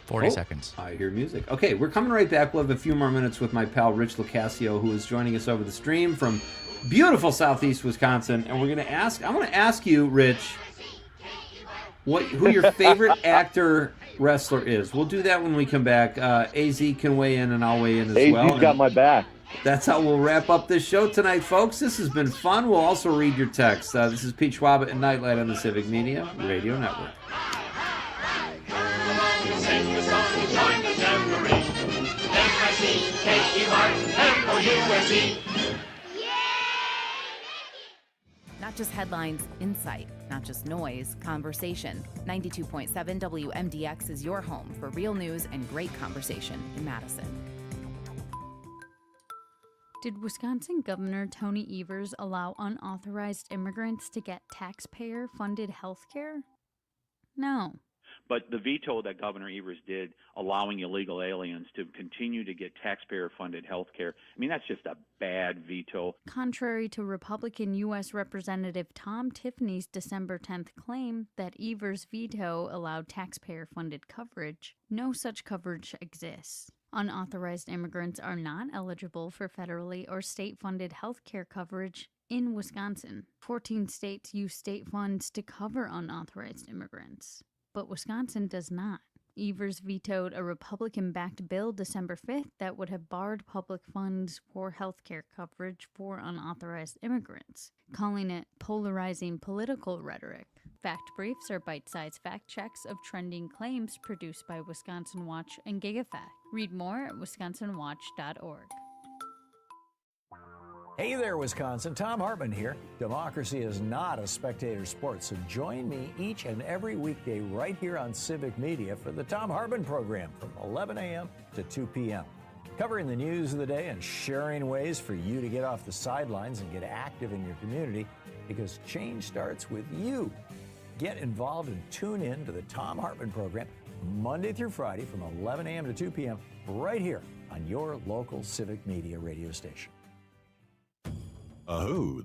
40 seconds. I hear music. Okay, we're coming right back. We'll have a few more minutes with my pal Rich LoCascio, who is joining us over the stream from beautiful southeast Wisconsin. And I'm going to ask you, Rich, who your favorite actor wrestler is. We'll do that when we come back. AZ can weigh in, and I'll weigh in as well. AZ's got my back. That's how we'll wrap up this show tonight, folks. This has been fun. We'll also read your texts. This is Pete Schwaba and Nite Lite on the Civic Media Radio Network. Sing the song, join the jamboree. N-I-C-K-E-R-M-O-U-S-E. Not just headlines, insight. Not just noise, conversation. 92.7 WMDX is your home for real news and great conversation in Madison. Did Wisconsin Governor Tony Evers allow unauthorized immigrants to get taxpayer-funded health care? No. But the veto that Governor Evers did, allowing illegal aliens to continue to get taxpayer-funded health care, I mean, that's just a bad veto. Contrary to Republican U.S. Representative Tom Tiffany's December 10th claim that Evers' veto allowed taxpayer-funded coverage, no such coverage exists. Unauthorized immigrants are not eligible for federally or state-funded health care coverage in Wisconsin. 14 states use state funds to cover unauthorized immigrants, but Wisconsin does not. Evers vetoed a Republican-backed bill December 5th that would have barred public funds for health care coverage for unauthorized immigrants, calling it polarizing political rhetoric. Fact briefs are bite-sized fact checks of trending claims produced by Wisconsin Watch and GigaFact. Read more at wisconsinwatch.org. Hey there, Wisconsin. Tom Hartman here. Democracy is not a spectator sport, so join me each and every weekday right here on Civic Media for the Tom Hartman program from 11 a.m. to 2 p.m. Covering the news of the day and sharing ways for you to get off the sidelines and get active in your community, because change starts with you. Get involved and tune in to the Tom Hartman program Monday through Friday from 11 a.m. to 2 p.m. right here on your local Civic Media radio station.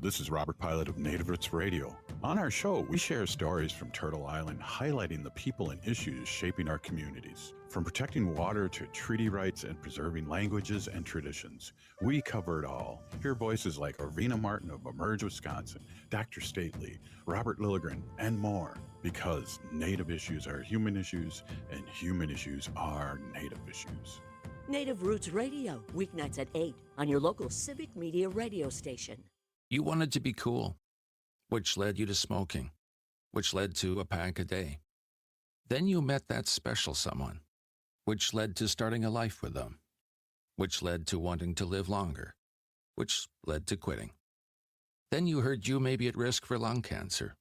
This is Robert Pilot of Native Roots Radio. On our show, we share stories from Turtle Island, highlighting the people and issues shaping our communities. From protecting water to treaty rights and preserving languages and traditions, we cover it all. Hear voices like Arvina Martin of Emerge Wisconsin, Dr. Stately, Robert Lilligren, and more. Because Native issues are human issues, and human issues are Native issues. Native Roots Radio, weeknights at 8 on your local Civic Media radio station. You wanted to be cool, which led you to smoking, which led to a pack a day. Then you met that special someone, which led to starting a life with them, which led to wanting to live longer, which led to quitting. Then you heard you may be at risk for lung cancer,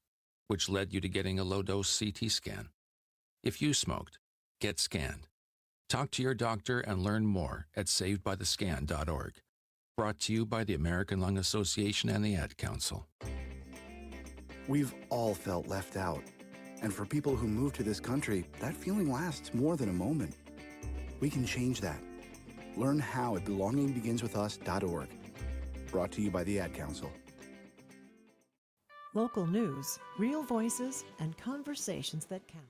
which led you to getting a low-dose CT scan. If you smoked, get scanned. Talk to your doctor and learn more at savedbythescan.org. Brought to you by the American Lung Association and the Ad Council. We've all felt left out. And for people who move to this country, that feeling lasts more than a moment. We can change that. Learn how at belongingbeginswithus.org. Brought to you by the Ad Council. Local news, real voices, and conversations that count.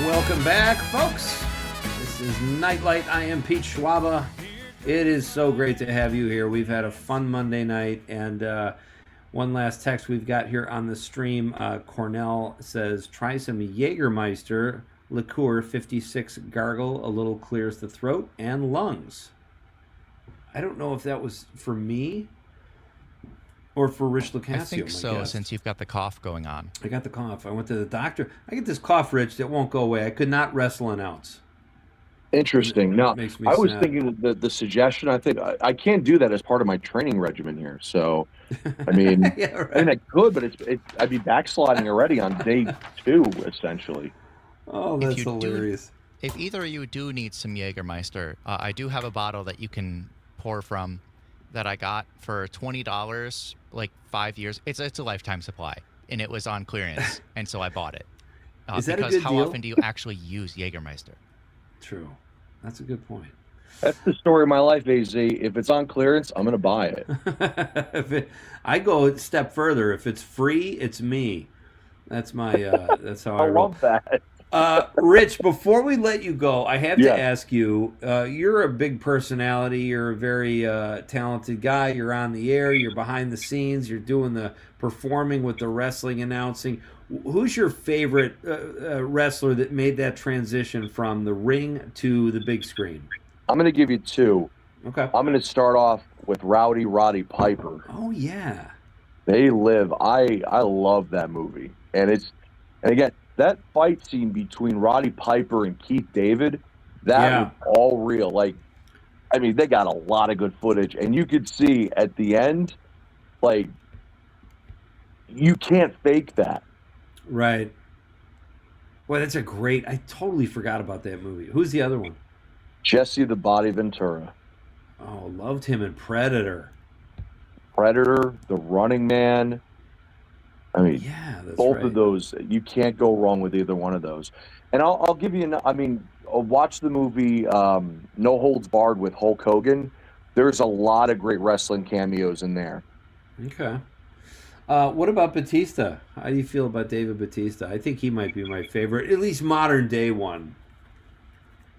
Welcome back, folks. This is Nite Lite. I am Pete Schwaba. It is so great to have you here. We've had a fun Monday night, and one last text we've got here on the stream. Cornell says, try some Jägermeister liqueur 56 gargle. A little clears the throat and lungs. I don't know if that was for me or for Rich Lucasio. I think so, since you've got the cough going on. I got the cough. I went to the doctor. I get this cough, Rich, that won't go away. I could not wrestle an ounce. Interesting. No, makes me I was sad. thinking the suggestion. I think I can't do that as part of my training regimen here. So, I mean, Yeah, right. I mean, I could, but I'd be backsliding already on day 2, essentially. Oh, If that's you do- hilarious. If either of you do need some Jägermeister, I do have a bottle that you can pour from that I got for $20, like 5 years. It's a lifetime supply, and it was on clearance, and so I bought it. Is that a because good how deal? often do you actually use Jägermeister? True. That's a good point. That's the story of my life, AZ. If it's on clearance, I'm going to buy it. I go a step further. If it's free, it's me. That's my. That's how I roll. love that. Rich, before we let you go, I have to Yes. ask you. You're a big personality. You're a very talented guy. You're on the air. You're behind the scenes. You're doing the performing with the wrestling announcing. Who's your favorite wrestler that made that transition from the ring to the big screen? I'm going to give you two. Okay. I'm going to start off with Roddy Piper. Oh yeah. They Live. I love that movie, and again, that fight scene between Roddy Piper and Keith David, that was all real. Like, I mean, they got a lot of good footage, and you could see at the end, like, you can't fake that. Right. Well, that's a great. I totally forgot about that movie. Who's the other one? Jesse the Body Ventura. Oh, loved him in Predator. Predator, The Running Man. I mean, that's both right. of those, you can't go wrong with either one of those. And I'll give you, watch the movie No Holds Barred with Hulk Hogan. There's a lot of great wrestling cameos in there. Okay. What about Batista? How do you feel about David Batista? I think he might be my favorite, at least modern day one.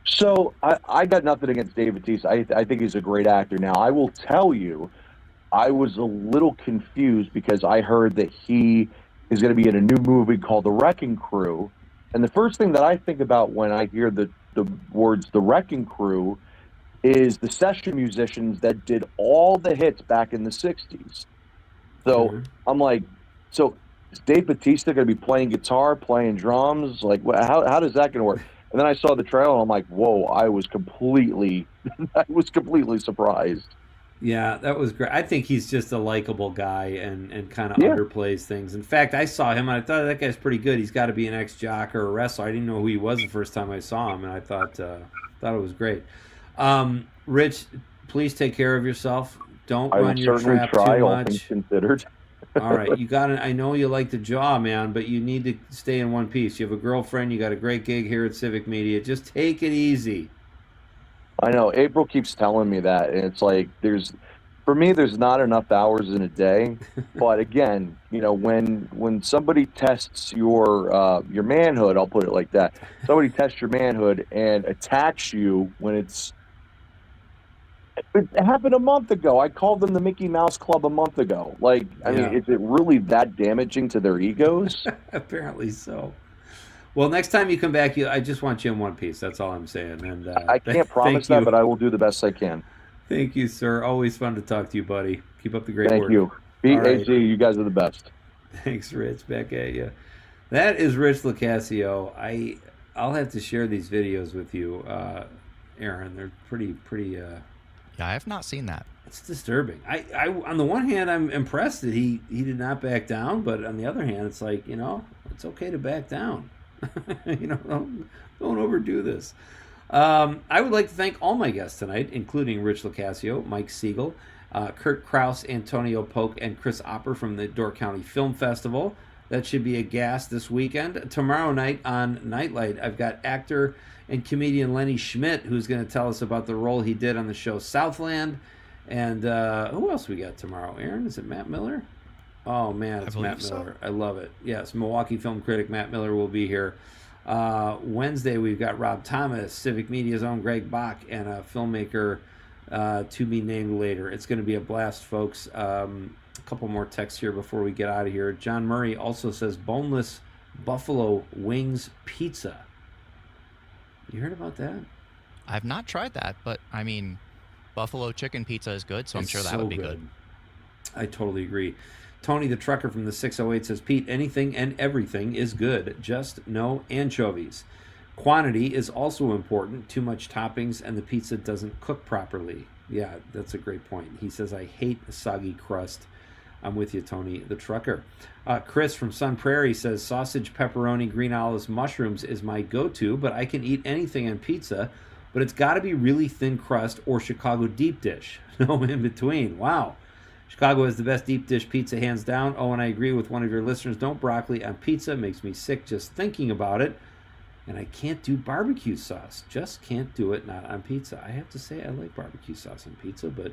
So I got nothing against Dave Bautista. I think he's a great actor. Now, I will tell you, I was a little confused because I heard that he is going to be in a new movie called The Wrecking Crew. And the first thing that I think about when I hear the words The Wrecking Crew is the session musicians that did all the hits back in the 60s. So I'm like, so is Dave Bautista going to be playing guitar, playing drums? Like, how does that going to work? And then I saw the trailer, and I'm like, whoa, I was completely surprised. Yeah, that was great. I think he's just a likable guy and kind of underplays things. In fact, I saw him, and I thought that guy's pretty good. He's got to be an ex-jock or a wrestler. I didn't know who he was the first time I saw him, and I thought it was great. Rich, please take care of yourself. Don't run your trap too all things much. considered. All right, you got to. I know you like the jaw, man, but you need to stay in one piece. You have a girlfriend. You got a great gig here at Civic Media. Just take it easy. I know. April keeps telling me that, and it's like for me, there's not enough hours in a day. But again, when somebody tests your manhood, I'll put it like that. Somebody tests your manhood and attacks you when it happened a month ago. I called them the Mickey Mouse Club a month ago. Like, I mean, is it really that damaging to their egos? Apparently so. Well, next time you come back, I just want you in one piece. That's all I'm saying. And I can't promise that, but I will do the best I can. Thank you, sir. Always fun to talk to you, buddy. Keep up the great Thank work. you. All right. PAC, you guys are the best. Thanks, Rich. Back at you. That is Rich Locascio. I'll have to share these videos with you, Aaron. They're pretty. Yeah, I have not seen that. It's disturbing. I on the one hand, I'm impressed that he did not back down, but on the other hand, it's like, it's okay to back down. Don't overdo this. I would like to thank all my guests tonight, including Rich Locascio, Mike Siegel, Kurt Kraus, Antonio Polk, and Chris Opper from the Door County Film Festival. That should be a gas this weekend. Tomorrow night on Nite Lite, I've got actor and comedian Lenny Schmidt, who's going to tell us about the role he did on the show Southland. And who else we got tomorrow? Aaron, is it Matt Miller? Oh, man, it's Matt Miller. I love it. Yes, Milwaukee film critic Matt Miller will be here. Wednesday, we've got Rob Thomas, Civic Media's own Greg Bach, and a filmmaker to be named later. It's going to be a blast, folks. A couple more texts here before we get out of here. John Murray also says boneless buffalo wings pizza. You heard about that? I've not tried that, but I mean, buffalo chicken pizza is good, so I'm sure that so would be good. I totally agree. Tony the trucker from the 608 says, Pete, anything and everything is good, just no anchovies. Quantity is also important. Too much toppings and the pizza doesn't cook properly. Yeah, that's a great point. He says, I hate soggy crust. I'm with you, Tony the trucker. Chris from Sun Prairie says, sausage, pepperoni, green olives, mushrooms is my go-to, but I can eat anything on pizza, but it's got to be really thin crust or Chicago deep dish. No in between. Wow. Chicago has the best deep dish pizza, hands down. Oh, and I agree with one of your listeners. Don't broccoli on pizza. Makes me sick just thinking about it. And I can't do barbecue sauce. Just can't do it, not on pizza. I have to say I like barbecue sauce on pizza, but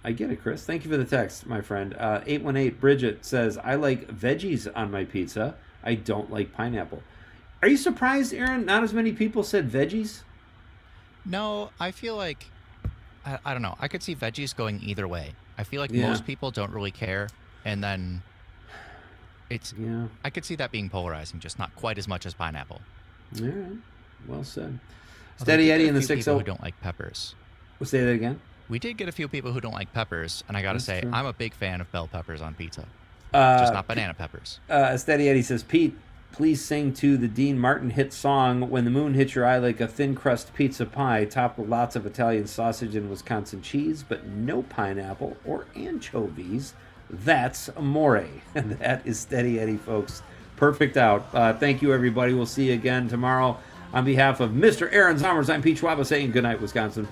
I get it, Chris. Thank you for the text, my friend. 818 Bridget says, I like veggies on my pizza. I don't like pineapple. Are you surprised, Aaron? Not as many people said veggies? No, I feel like, I don't know. I could see veggies going either way. I feel like most people don't really care. And then I could see that being polarizing, just not quite as much as pineapple. All right. Well said. Steady Eddie in the 6 who don't like peppers. We'll say that again. We did get a few people who don't like peppers, and I gotta say, true. I'm a big fan of bell peppers on pizza. Just not banana peppers. Steady Eddie says, Pete, please sing to the Dean Martin hit song, When the Moon Hits Your Eye Like a Thin Crust Pizza Pie, topped with lots of Italian sausage and Wisconsin cheese, but no pineapple or anchovies. That's amore. And that is Steady Eddie, folks. Perfect out. Thank you, everybody. We'll see you again tomorrow. On behalf of Mr. Aaron Zomers, I'm Pete Schwaba saying good night, Wisconsin.